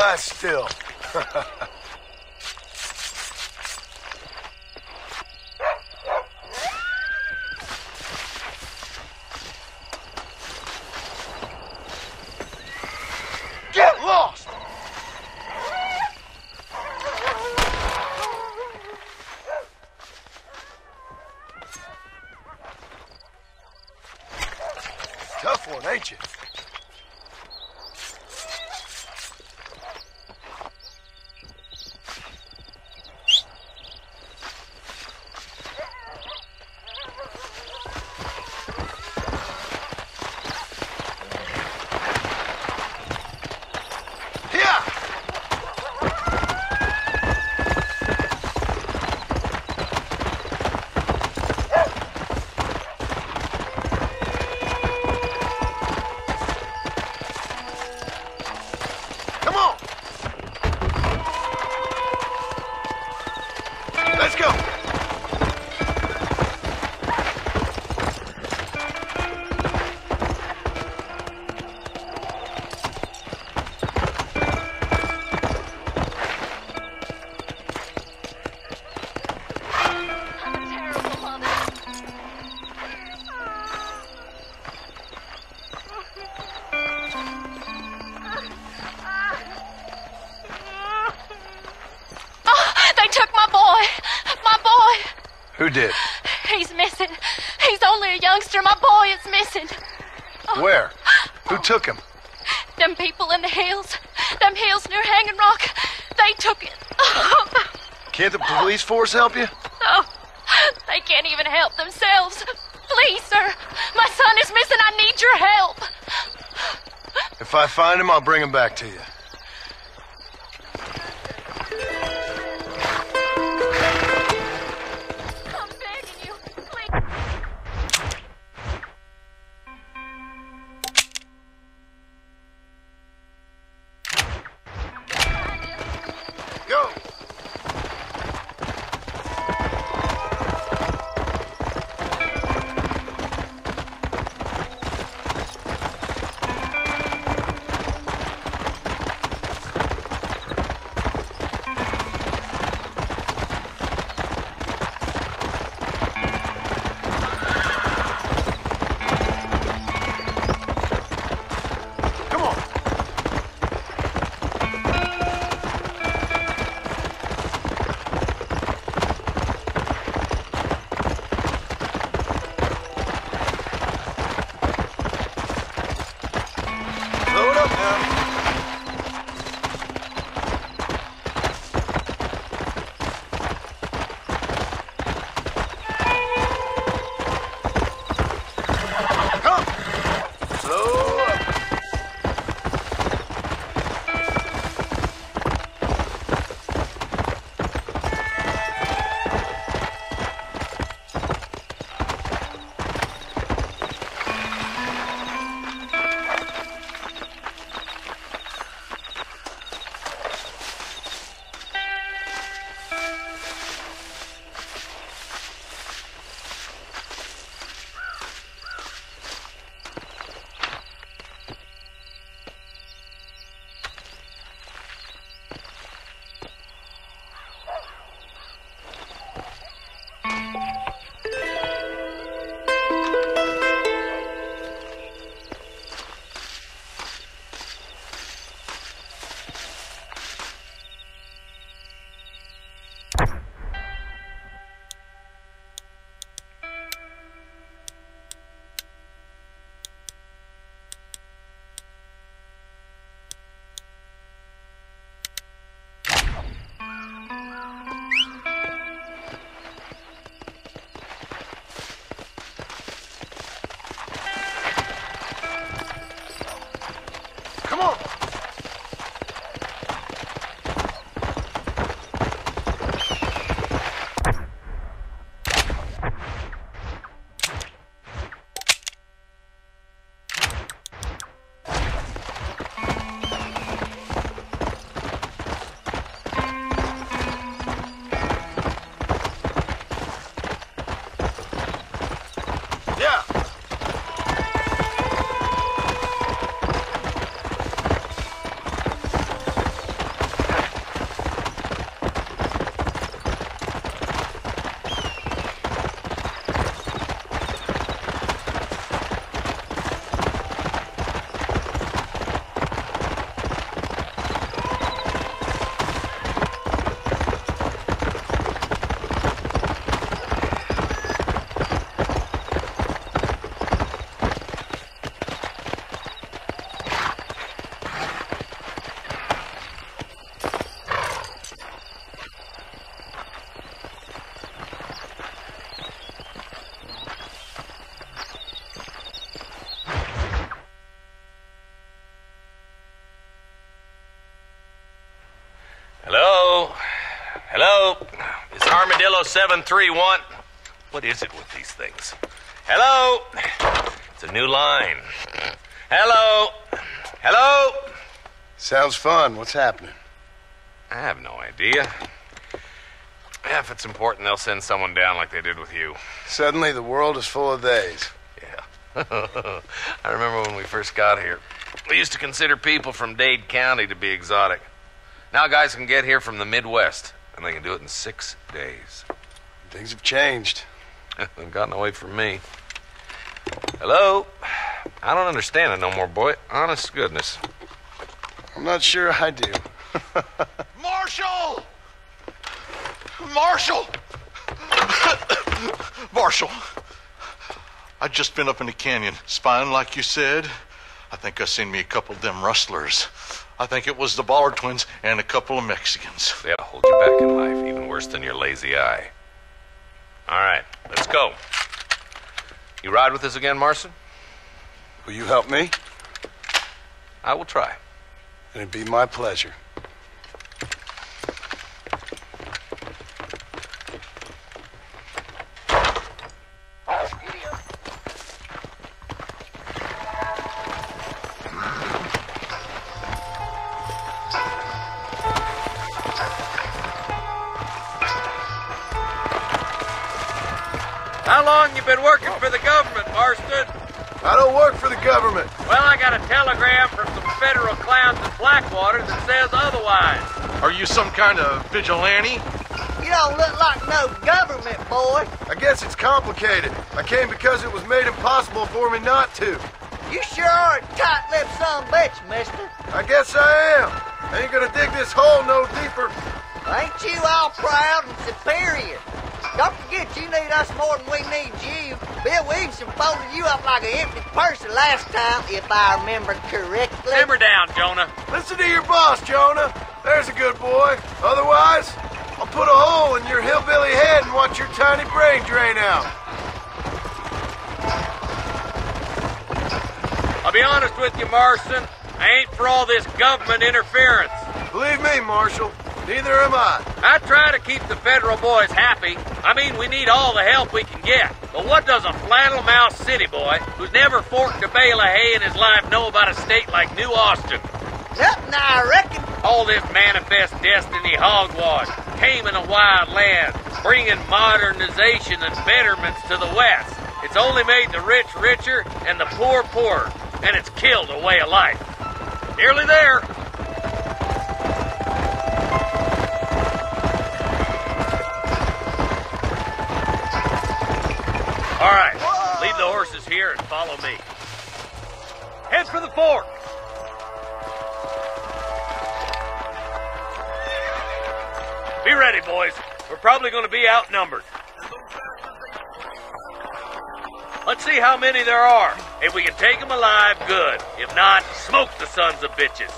Lie still. Get lost! Tough one, ain't you? Let's go! Who did? He's missing. He's only a youngster. My boy is missing. Where? Who took him? Them people in the hills. Them hills near Hanging Rock. They took it. Can't the police force help you? Oh, they can't even help themselves. Please, sir. My son is missing. I need your help. If I find him, I'll bring him back to you. 0731. What is it with these things? Hello? It's a new line. Hello? Hello? Sounds fun. What's happening? I have no idea. Yeah, if it's important, they'll send someone down like they did with you. Suddenly, the world is full of theys. Yeah. I remember when we first got here. We used to consider people from Dade County to be exotic. Now guys can get here from the Midwest, and they can do it in 6 days. Things have changed. They've gotten away from me. Hello? I don't understand it no more, boy. Honest to goodness. I'm not sure I do. Marshall! Marshall! Marshall! I'd just been up in the canyon, spying like you said. I think I seen me a couple of them rustlers. I think it was the Ballard twins and a couple of Mexicans. They'll hold you back in life, even worse than your lazy eye. All right, let's go. You ride with us again, Marston? Will you help me? I will try. It'd be my pleasure. How long you been working for the government, Marston? I don't work for the government. Well, I got a telegram from some federal clowns in Blackwater that says otherwise. Are you some kind of vigilante? You don't look like no government, boy. I guess it's complicated. I came because it was made impossible for me not to. You sure are a tight-lipped son of a bitch, mister. I guess I am. I ain't gonna dig this hole no deeper. Ain't you all proud and superior? Don't forget you need us more than we need you. Bill Williamson folded you up like an empty purse the last time, if I remember correctly. Simmer down, Jonah. Listen to your boss, Jonah. There's a good boy. Otherwise, I'll put a hole in your hillbilly head and watch your tiny brain drain out. I'll be honest with you, Marston. I ain't for all this government interference. Believe me, Marshal. Neither am I. I try to keep the federal boys happy. I mean, we need all the help we can get. But what does a flannel-mouthed city boy who's never forked a bale of hay in his life know about a state like New Austin? Nothing, I reckon. All this manifest destiny hogwash, taming a wild land, bringing modernization and betterments to the West. It's only made the rich richer and the poor poorer, and it's killed a way of life. Nearly there. All right, leave the horses here and follow me. Head for the fork. Be ready, boys. We're probably going to be outnumbered. Let's see how many there are. If we can take them alive, good. If not, smoke the sons of bitches.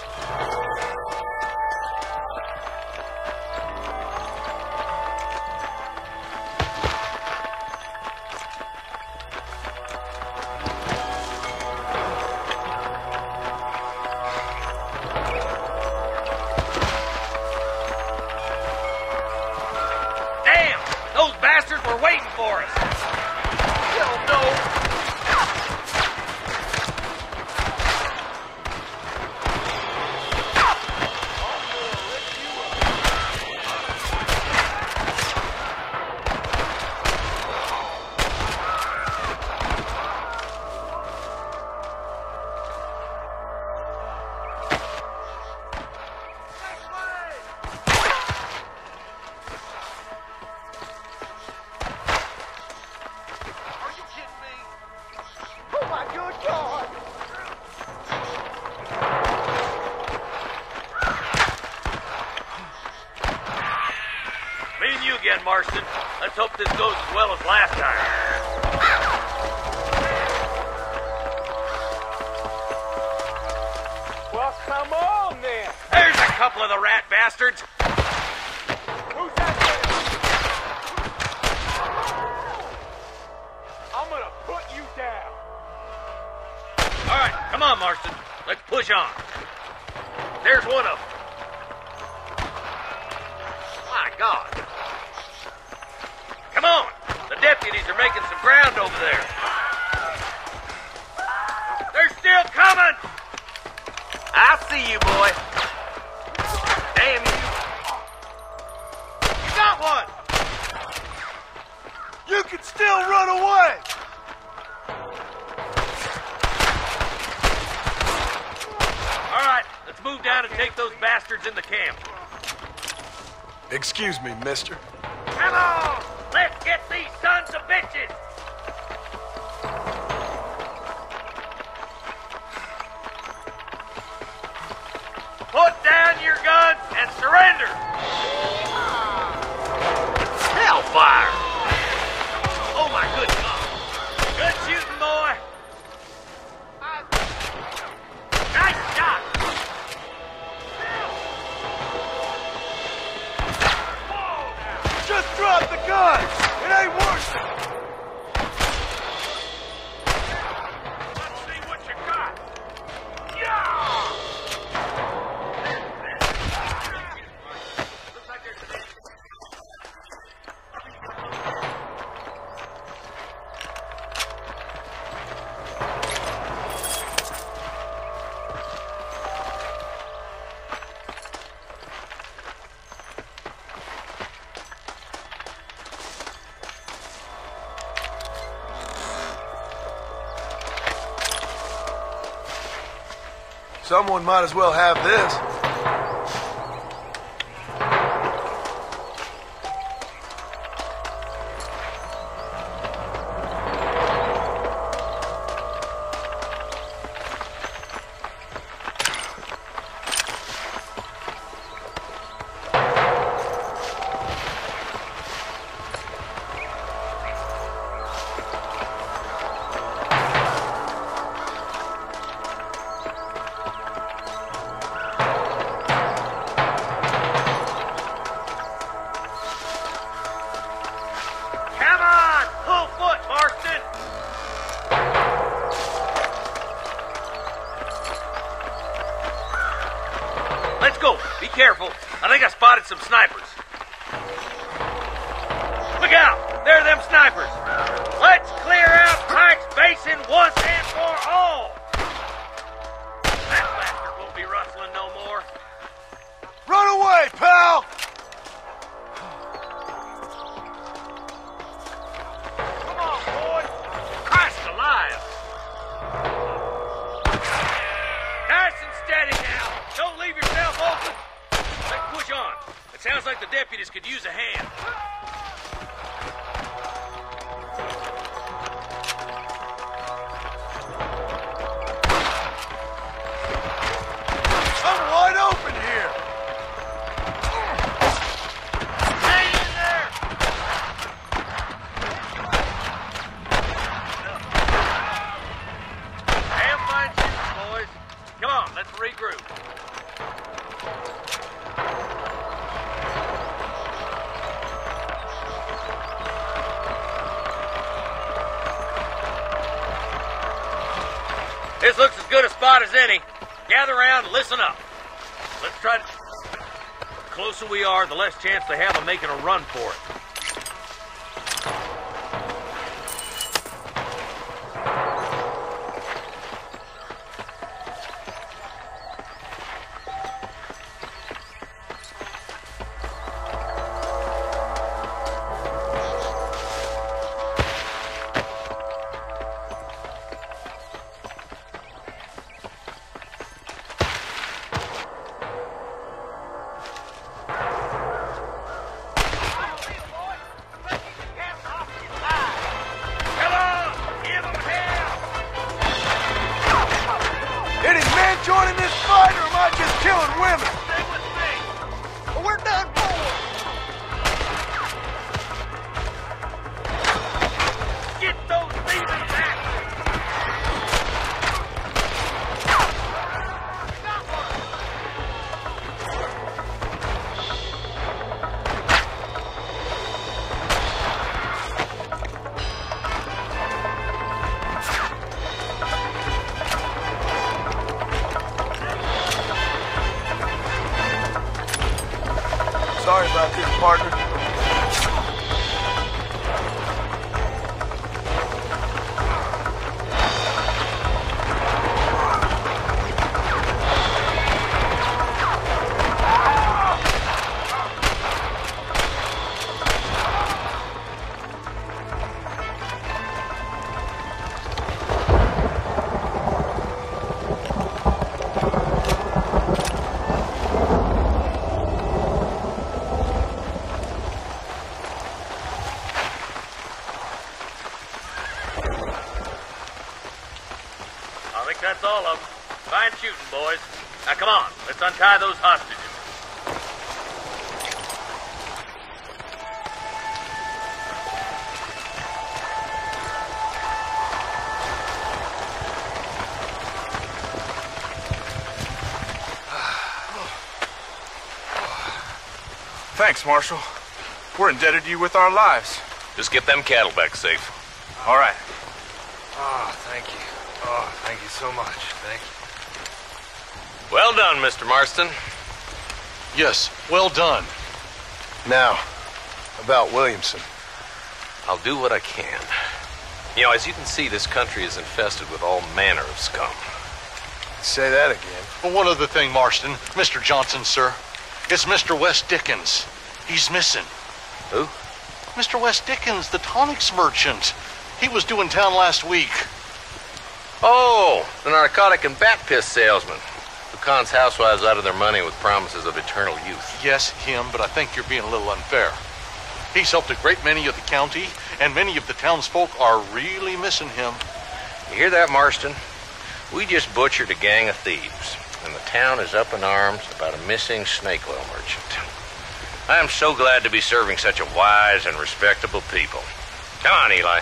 Marston. Let's hope this goes as well as last time. Well, come on, then. There's a couple of the rat bastards. Who's that there? I'm gonna put you down. All right, come on, Marston. Let's push on. There's one of them. My God. Come on. The deputies are making some ground over there. They're still coming. I see you, boy. Damn you. You got one. You can still run away! All right, let's move down and take those bastards in the camp. Excuse me, mister. Come on! Let's get these sons of bitches! Put down your guns and surrender! Hellfire! Oh my good God! Good shooting, boy! Nice shot! Just drop the gun! It ain't worth it! Let's see what you got! Yeah! Looks like there's an Someone might as well have this. Come on! Full foot, Marston! Let's go. Be careful. I think I spotted some snipers. Look out! There are them snipers. Let's clear out Pike's Basin once and for all. That bastard won't be rustling no more. Run away, pal! Come on, boy. Christ alive. Nice and steady now. Don't leave yourself open. Let's push on. It sounds like the deputies could use a hand. I'm wide open here! Hang in there. Damn fine shooting, boys. Come on, let's regroup. This looks as good a spot as any. Gather around and listen up. Let's try to... The closer we are, the less chance they have of making a run for it. Any men joining this fight, or am I just killing women? Stay with me. We're done for. Get those thieving bastards. Sorry about this, partner. I think that's all of them. Fine shooting, boys. Now, come on. Let's untie those hostages. Thanks, Marshal. We're indebted to you with our lives. Just get them cattle back safe. All right. Oh, thank you. Oh, thank you so much. Thank you. Well done, Mr. Marston. Yes, well done. Now, about Williamson. I'll do what I can. You know, as you can see, this country is infested with all manner of scum. Say that again. Well, one other thing, Marston. Mr. Johnson, sir. It's Mr. Wes Dickens. He's missing. Who? Mr. Wes Dickens, the tonics merchant. He was due in town last week. Oh, the narcotic and bat piss salesman who cons housewives out of their money with promises of eternal youth. Yes, him, but I think you're being a little unfair. He's helped a great many of the county, and many of the townsfolk are really missing him. You hear that, Marston? We just butchered a gang of thieves, and the town is up in arms about a missing snake oil merchant. I am so glad to be serving such a wise and respectable people. Come on, Eli.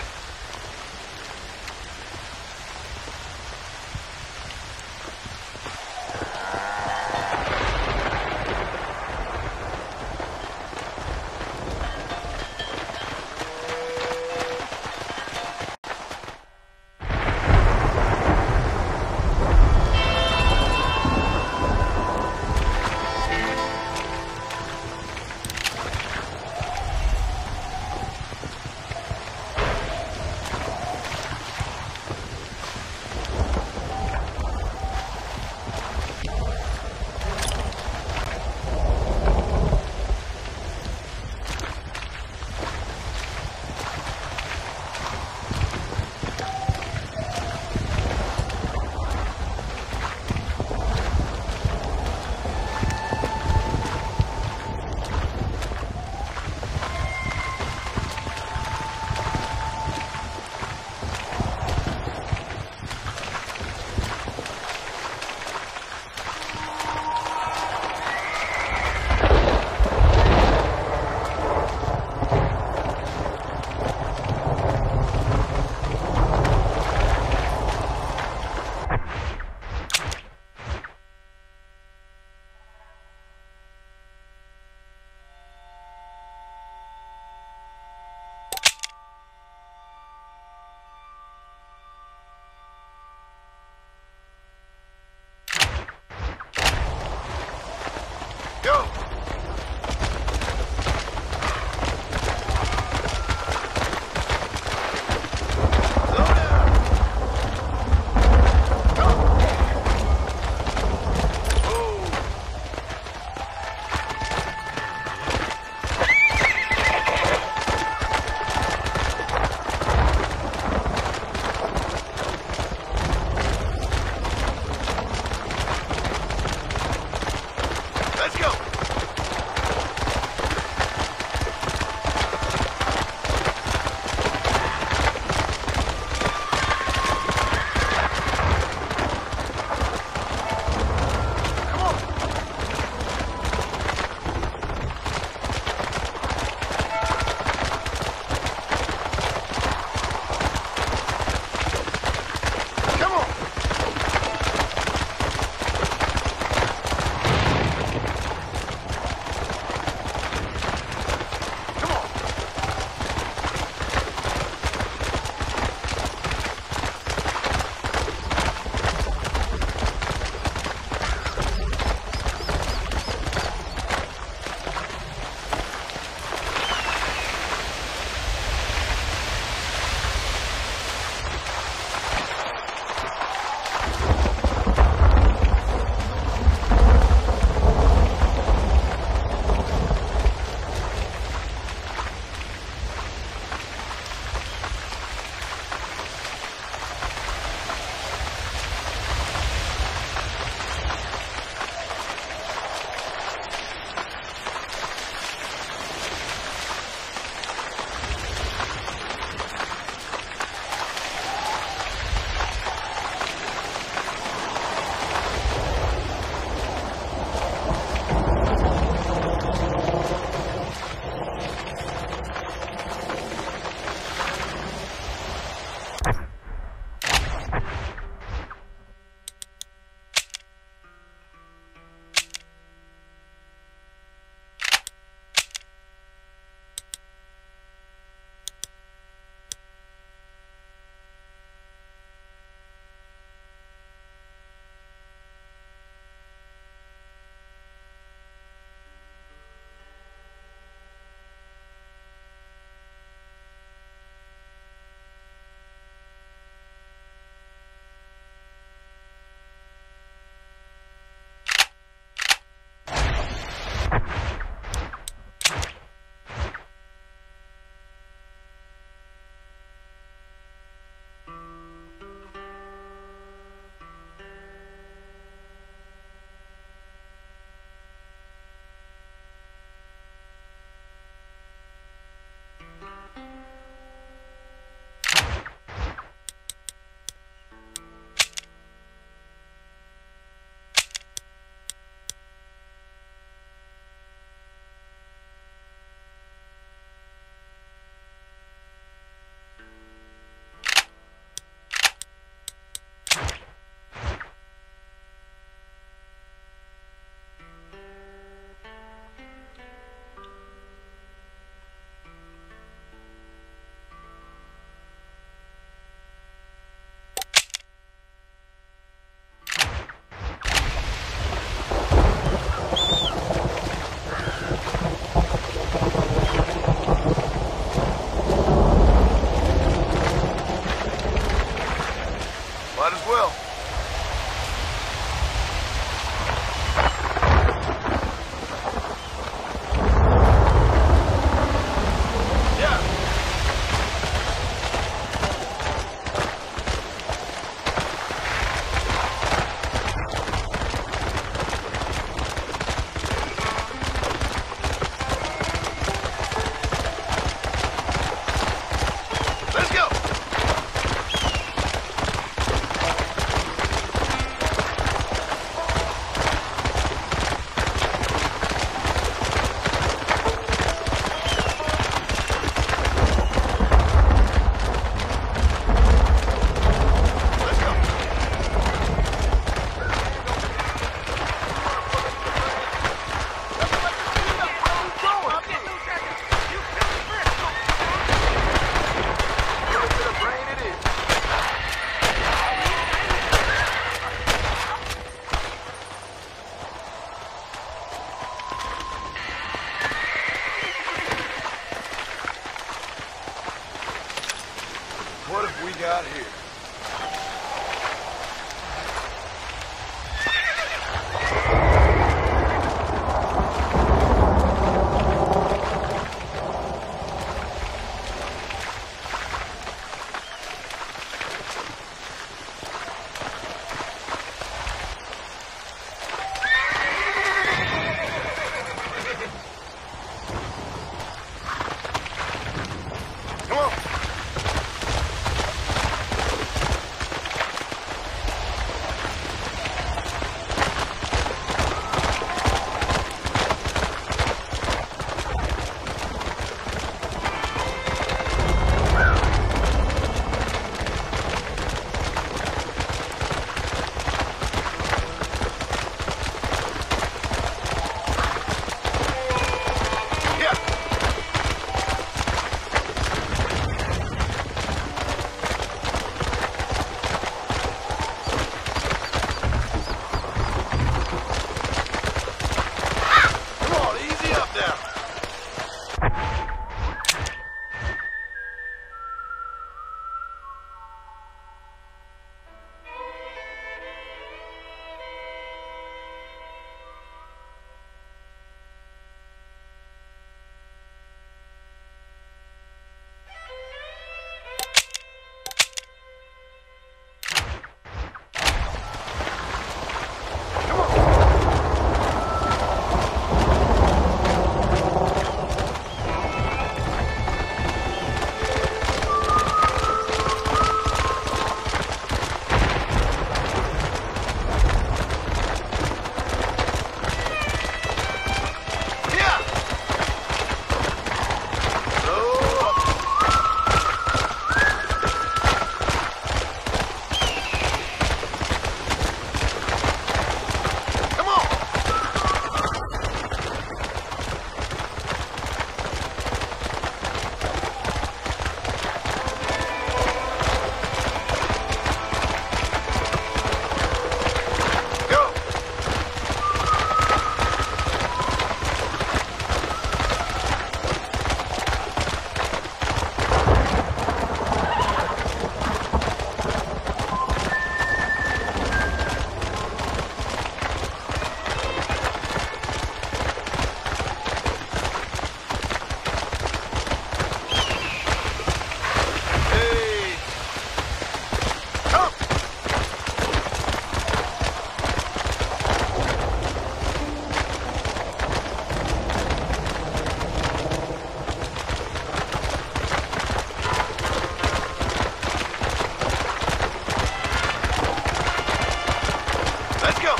Let's go.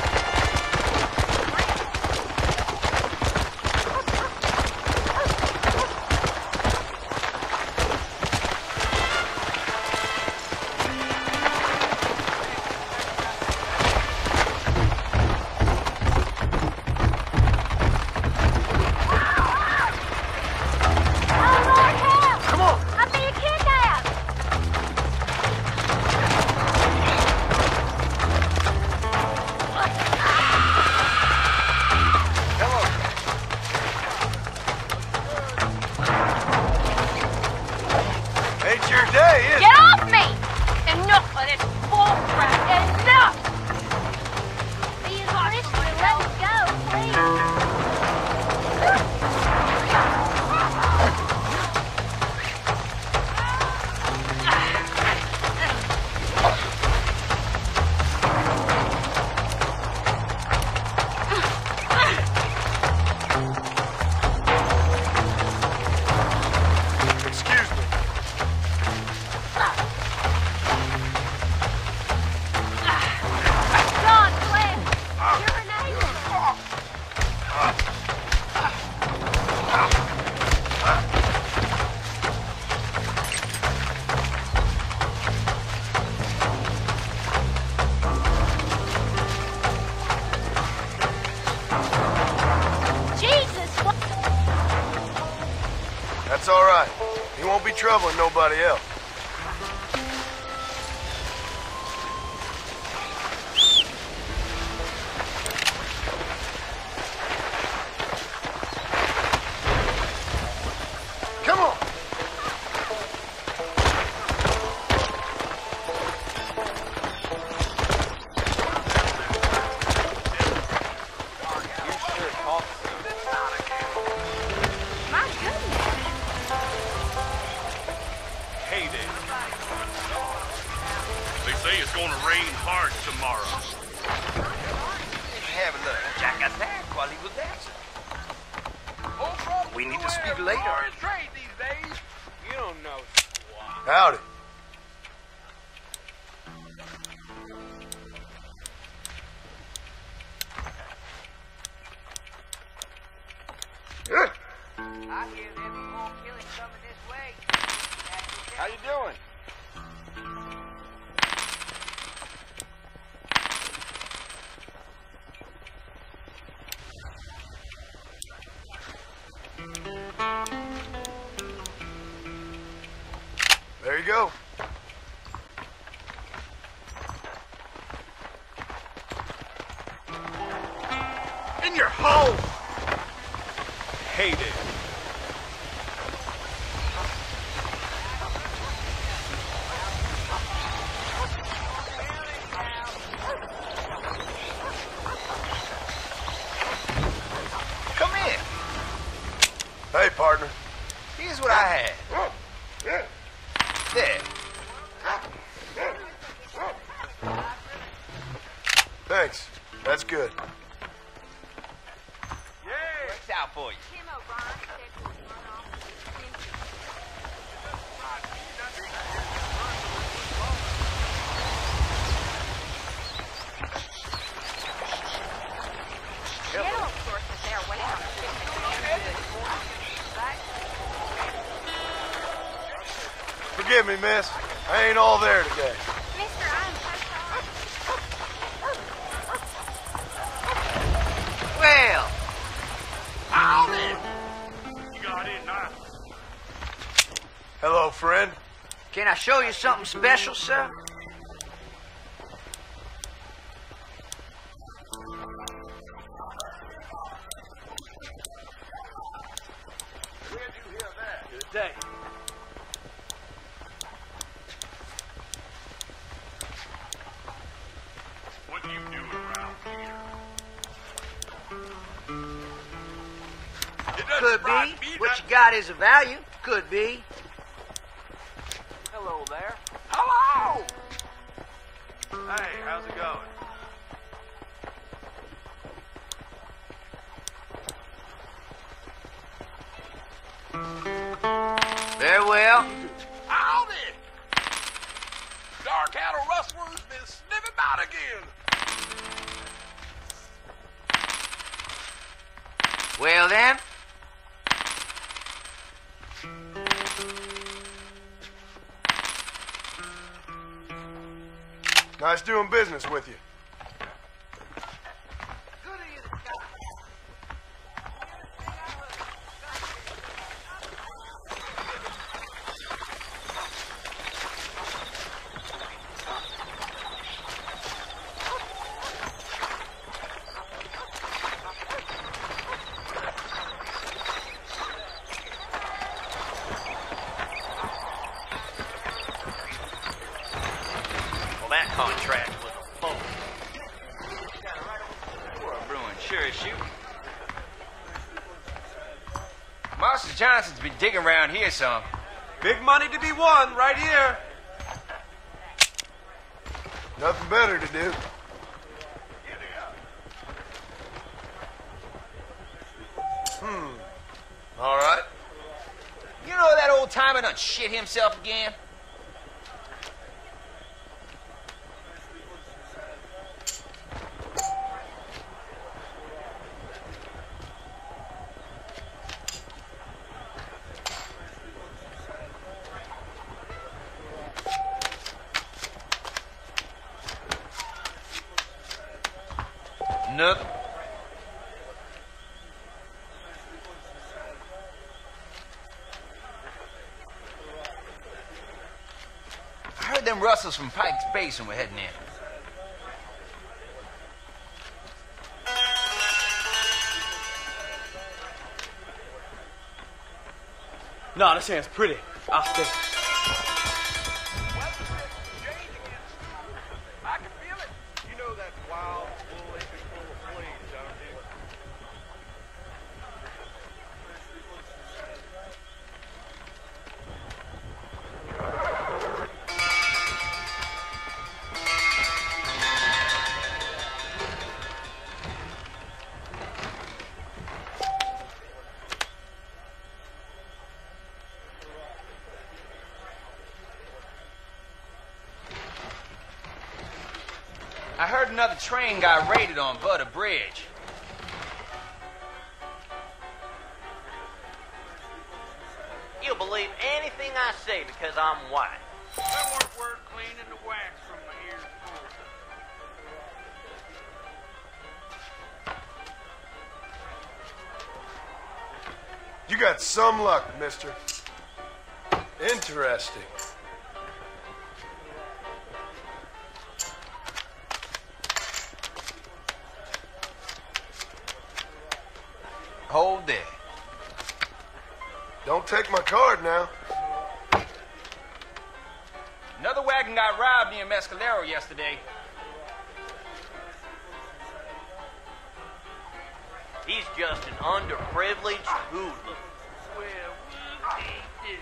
Get off me! Enough of this bull crap! Enough! Please, Richard, let us go, please. Excuse me. John, Glenn, you're an angel. Jesus, what? That's all right. He won't be troubling nobody else. Come on. My goodness. Hey there. They say it's gonna rain hard tomorrow. Have a look. Jack got that while he was dancing. We need to speak later. Trade these days. You don't know. Howdy. I hear there'll be more killing coming this way. How you doing? There you go. In your hole! Hate it. Come in. Hey, partner. Here's what I had. There. Thanks. That's good. Works out for you. Forgive me, miss. I ain't all there today. Mister, I'm so sorry. Well. You got in now. Hello, friend. Can I show you something special, sir? Where'd you hear that? Today. What you doing around here? Could be. What you got is of value. Could be. Hello there. Hello! Hey, how's it going? Very well. Howdy! Dark cattle rustlers been sniffing about again. Well then, nice doing business with you. That contract was a phone. We're a brewing sure as shoot. Master Johnson's been digging around here some. Big money to be won right here. Nothing better to do. All right. You know that old timer done shit himself again? Nothing. I heard them rustles from Pike's Basin were heading in. Nah, this hand's pretty. I'll stay. I can feel it. You know that wild bull ain't full of flames, don't you? I heard another train got raided on Butter Bridge. You'll believe anything I say because I'm white. That weren't worth cleaning the wax from my ears. You got some luck, mister. Interesting. Hold there. Don't take my card now. Another wagon got robbed near Mescalero yesterday. He's just an underprivileged hoodlum. Well, whoop-dee-doo.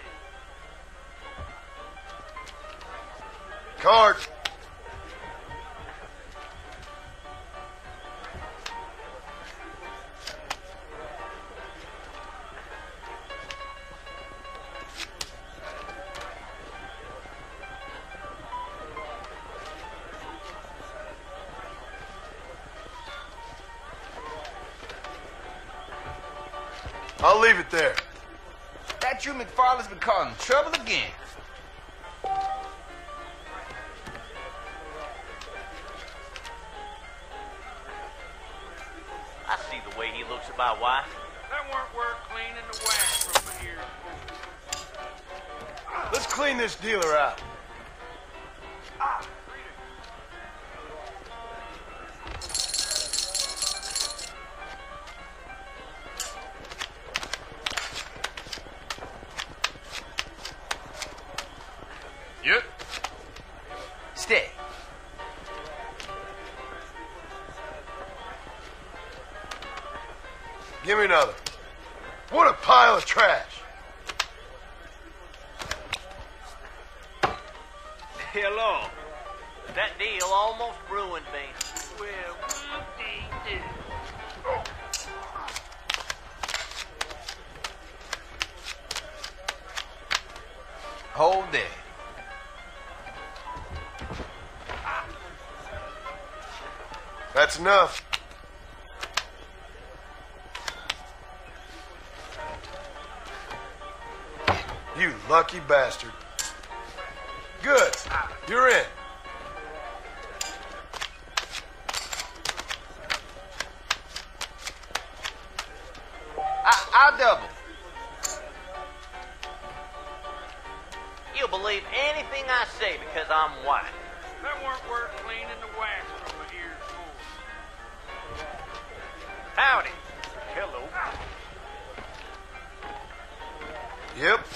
Card. I'll leave it there. That Drew McFarland's been causing trouble again. I see the way he looks at my wife. That weren't worth cleaning the wax from my ears. Let's clean this dealer out. Yep. Stay. Give me another. What a pile of trash. Hello. That deal almost ruined me. Well, whoop-dee-doo. Hold there. That's enough. You lucky bastard. Good. You're in. I'll double. You'll believe anything I say because I'm white. That weren't worth cleaning the wax from my ears for. Howdy. Hello. Yep.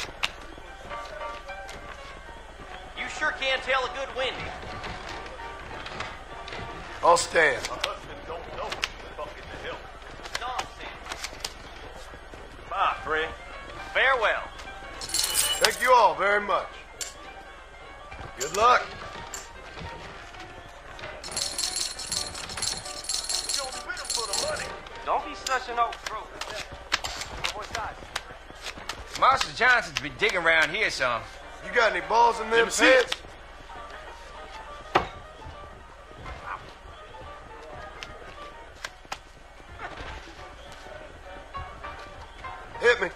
You sure can tell a good Wendy. I'll stand. My husband don't know the fuck in the hill. Nonsense. Bye, Fred. Farewell. Thank you all very much. Good luck. Don't be such an old crook. Master Johnson's been digging around here some. You got any balls in them pants? Hit me.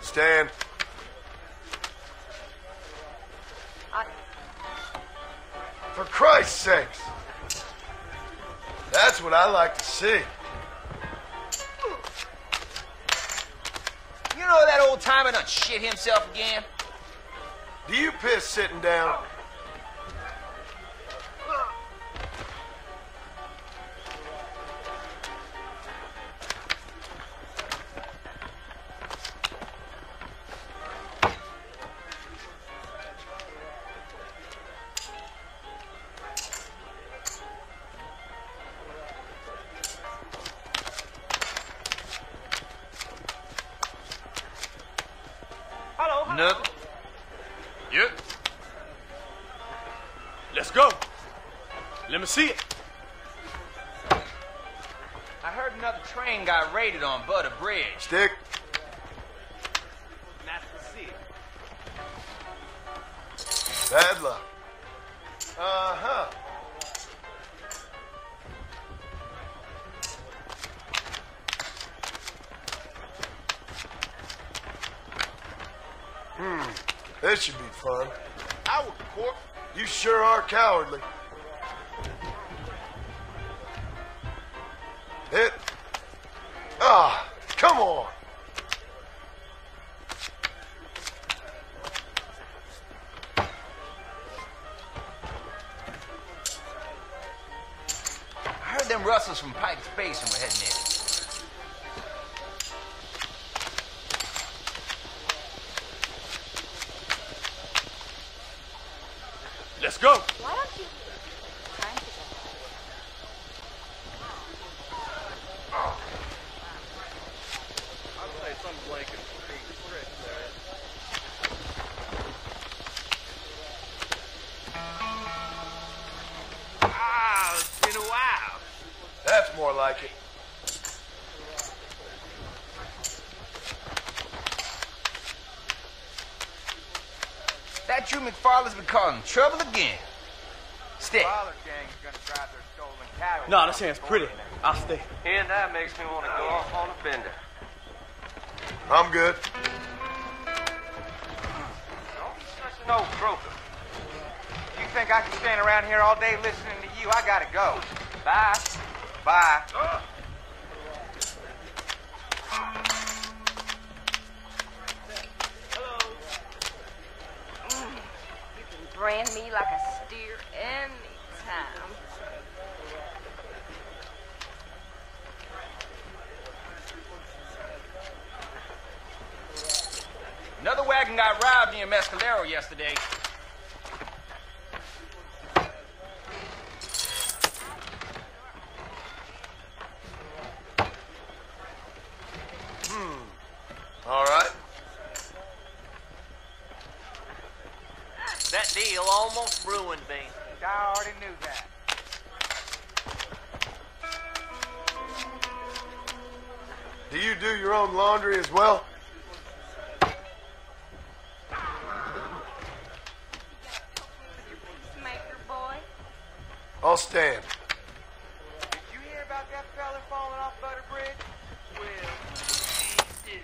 Stand. For Christ's sakes. That's what I like to see. You know that old timer done shit himself again? Do you piss sitting down? Nope. Yep. Let's go. Let me see it. I heard another train got raided on Butter Bridge. Stick. Nice to see it. Bad luck. Uh-huh. This should be fun. I would court. You sure are cowardly. Hit. Ah, come on. I heard them rustlers from Pike's Basin were heading in. Let's go. Why don't you... I'd say something like a big stretch there. Ah, it's been a while. That's more like it. That Drew McFarland's been causing trouble again. Stick. Nah, this hand's pretty. I'll stay. And that makes me want to go off on a bender. I'm good. Don't be such an old croaker. You think I can stand around here all day listening to you? I gotta go. Bye. Bye. You can brand me like a steer anytime. Another wagon got robbed near Mescalero yesterday. All right. That deal almost ruined me. I already knew that. Do you do your own laundry as well? Maker boy. I'll stand. Did you hear about that fella falling off Butter Bridge? Well, he did.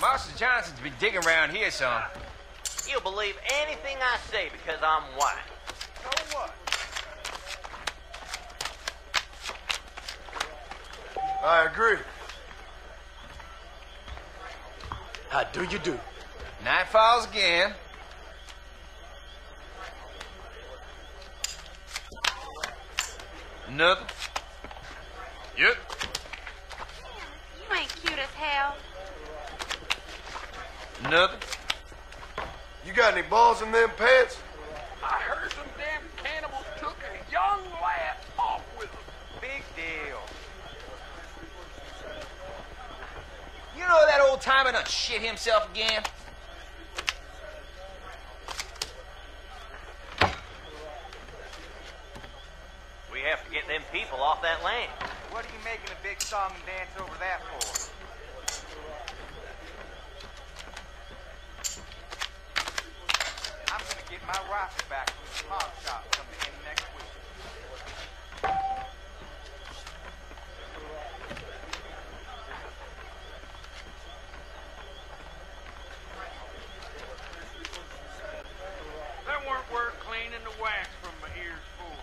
Master Johnson's been digging around here some. You'll believe anything I say because I'm white. So what? I agree. How do you do? Night falls again. Nothing. Yep. You ain't cute as hell. Nothing. You got any balls in them pants? I heard some damn cannibals took a young lad off with them. Big deal. You know that old timer done shit himself again? We have to get them people off that land. What are you making a big song and dance over that for? I'm gonna get my rifle back from the pawn shop coming in next week. That weren't worth cleaning the wax from my ears for.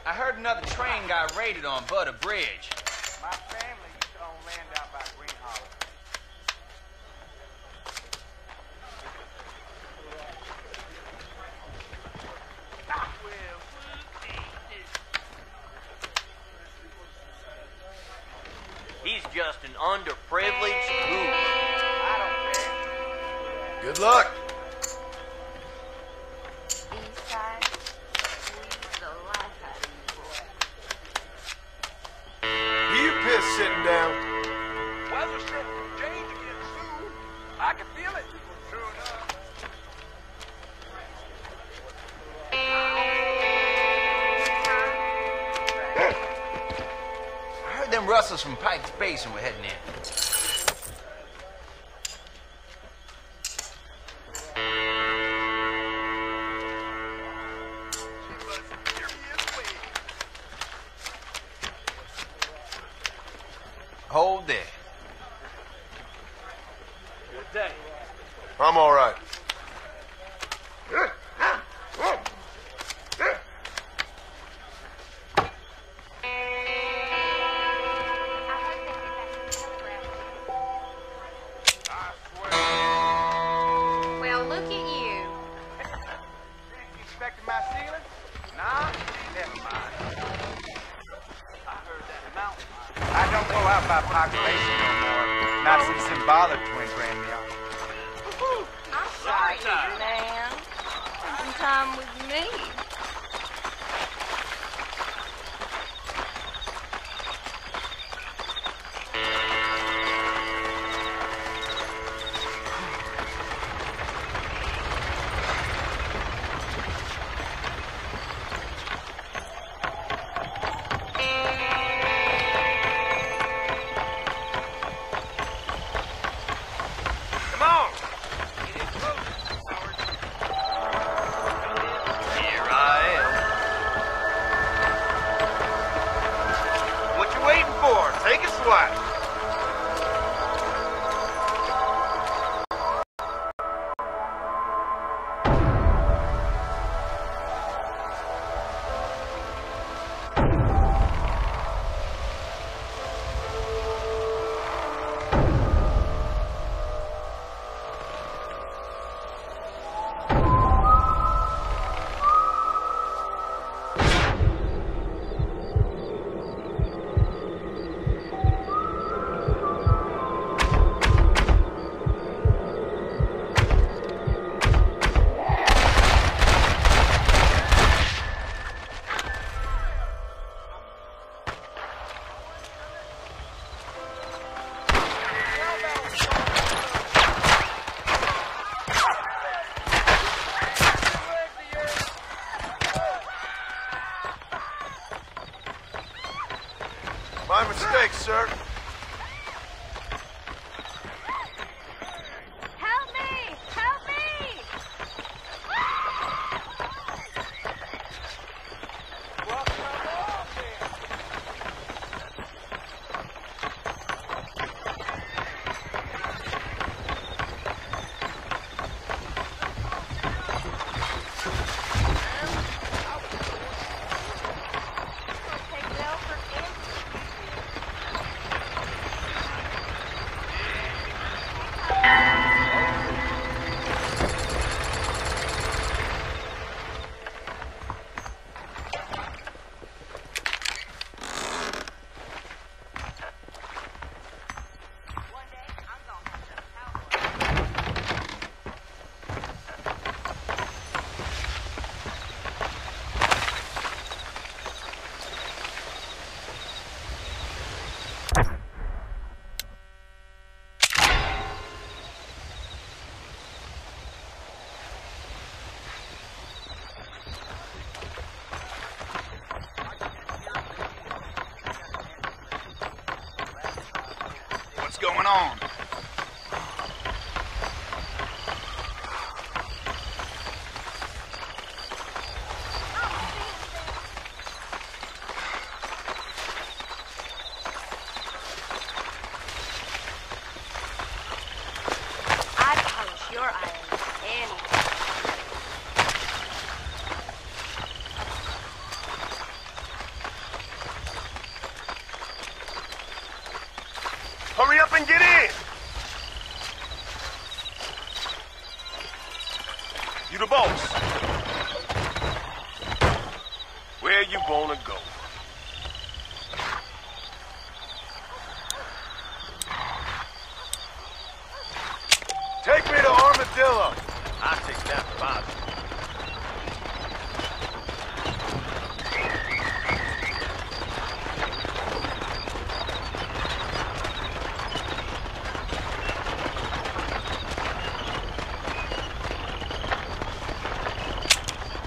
I heard another train got raided on Butter Bridge. My family used to own land out by Green Hollow. He's just an underprivileged goose. I don't care. Good luck. You pissed sitting down. Weather's set to change again soon. I can feel it. True enough. I heard them Rustlers from Pike's Basin were heading in. Hold there. Good day. I'm all right. Well, look at you. Inspecting my ceiling? Nah, never mind. I heard that mountain. I don't go out by population no more. Not since them bollard twins ran me off. I'm sorry, little lamb. Spend some time with me. Come on! Get in close, Howard. Here I am. What you waiting for? Take a swipe. My mistake, sir. Help me! Help me! What's going on? I'd polish your irons anytime. Hurry up and get in! You the boss. Where you wanna go? Take me to Armadillo. I take that for mine.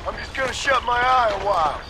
I'm just gonna shut my eye a while.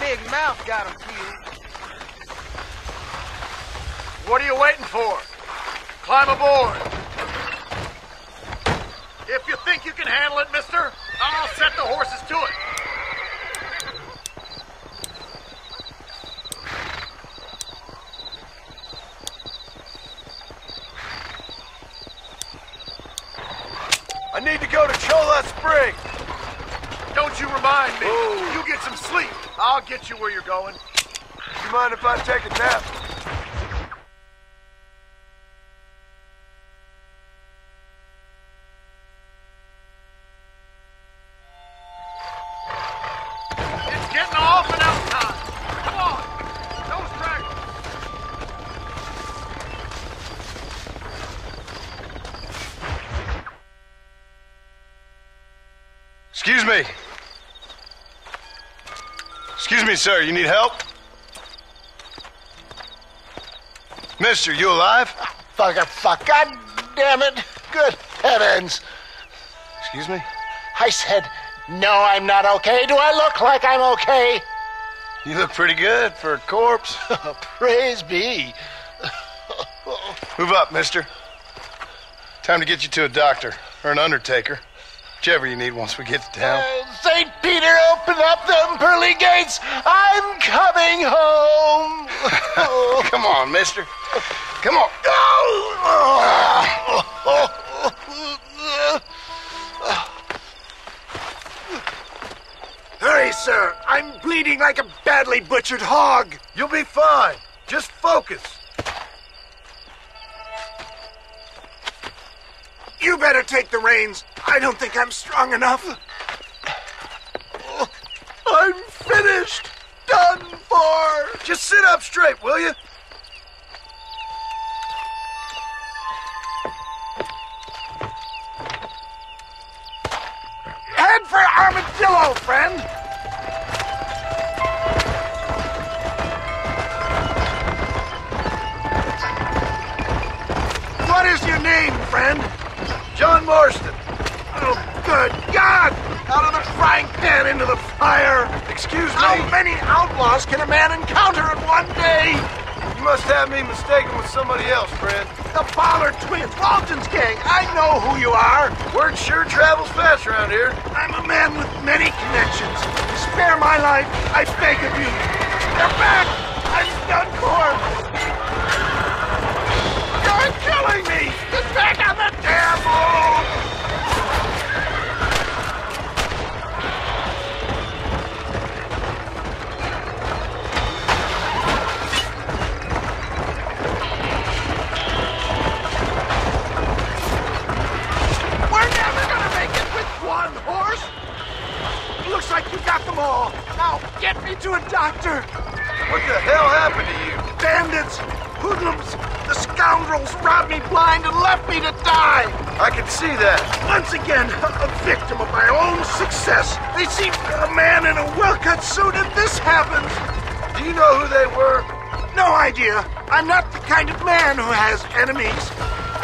big mouth got him peeled. What are you waiting for? Climb aboard. If you think you can handle it, mister, I'll set the horses to it. I need to go to Chola Spring. Don't you remind me. Whoa. You get some sleep. I'll get you where you're going. You mind if I take a nap? It's getting off and out time. Come on. No stragglers. Excuse me. Excuse me, sir. You need help? Mister, you alive? Fuck. God damn it. Good heavens. Excuse me? I said, no, I'm not okay. Do I look like I'm okay? You look pretty good for a corpse. Praise be. Move up, mister. Time to get you to a doctor or an undertaker. Whichever you need once we get to town. St. Peter, open up them pearly gates. I'm coming home. Come on, mister. Come on. Hurry, sir. I'm bleeding like a badly butchered hog. You'll be fine. Just focus. You better take the reins. I don't think I'm strong enough. I'm finished. Done for. Just sit up straight, will you? Head for Armadillo, friend. What is your name, friend? John Marston. Oh, good God! Out of the frying pan into the fire! Excuse me? How many outlaws can a man encounter in one day? You must have me mistaken with somebody else, friend. The Pollard twins, Walton's gang. I know who you are. Word sure travels fast around here. I'm a man with many connections. Spare my life, I beg of you. They're back! I'm done for! You're killing me! Get back on the damn road! We're never gonna make it with one horse! Looks like you got them all. Now, get me to a doctor! What the hell happened to you? Bandits! Hoodlums! The scoundrels robbed me blind and left me to die! I can see that. Once again, a victim of my own success. They see a man in a well-cut suit and this happens. Do you know who they were? No idea. I'm not the kind of man who has enemies.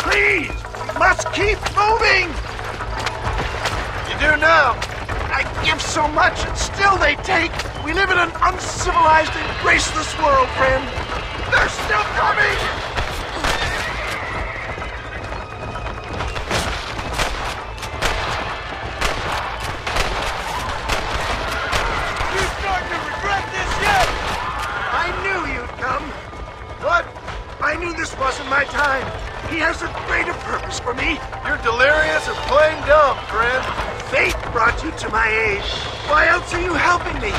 Please, we must keep moving! You do now. I give so much and still they take. We live in an uncivilized and graceless world, friend. They're still coming! You starting to regret this yet? I knew you'd come. What? I knew this wasn't my time. He has a greater purpose for me. You're delirious and plain dumb, friend. Fate brought you to my aid. Why else are you helping me?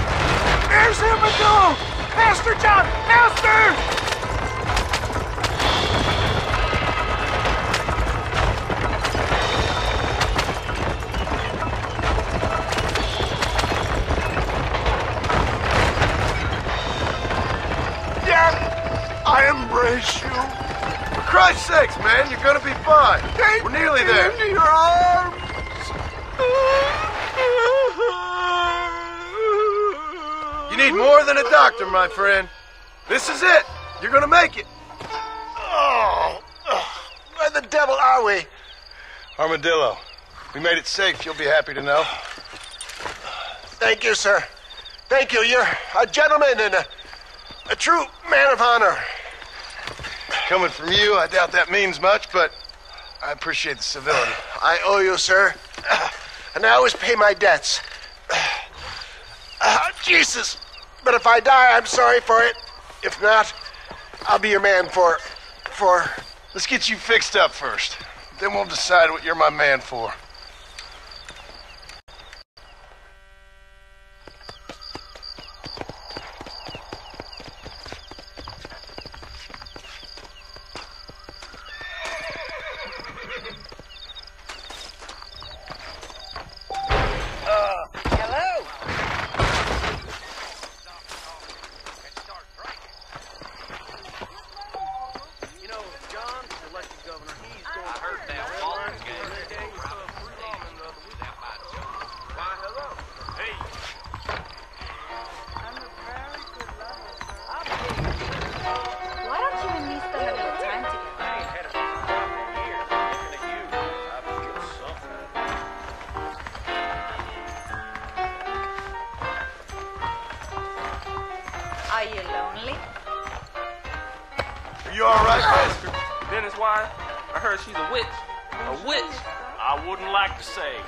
There's Armadillo! Master John! Master! I embrace you. For Christ's sakes, man, you're gonna be fine. Take We're nearly there. Into your arms. You need more than a doctor, my friend. This is it. You're gonna make it. Where the devil are we? Armadillo. We made it safe, you'll be happy to know. Thank you, sir. Thank you. You're a gentleman and a true man of honor. Coming from you, I doubt that means much, but I appreciate the civility. I owe you, sir. And I always pay my debts. Jesus. But if I die, I'm sorry for it. If not, I'll be your man for... Let's get you fixed up first. Then we'll decide what you're my man for. Hello? You know, John, elected governor, he's going to hurt that ball game. Why, hello. Hey. Why don't you and me spend a little time together? I ain't had a problem in years. Looking at you, I feel something. Are you lonely? Are you all right, Dennis, why? I heard she's a witch. A witch? I wouldn't like to say.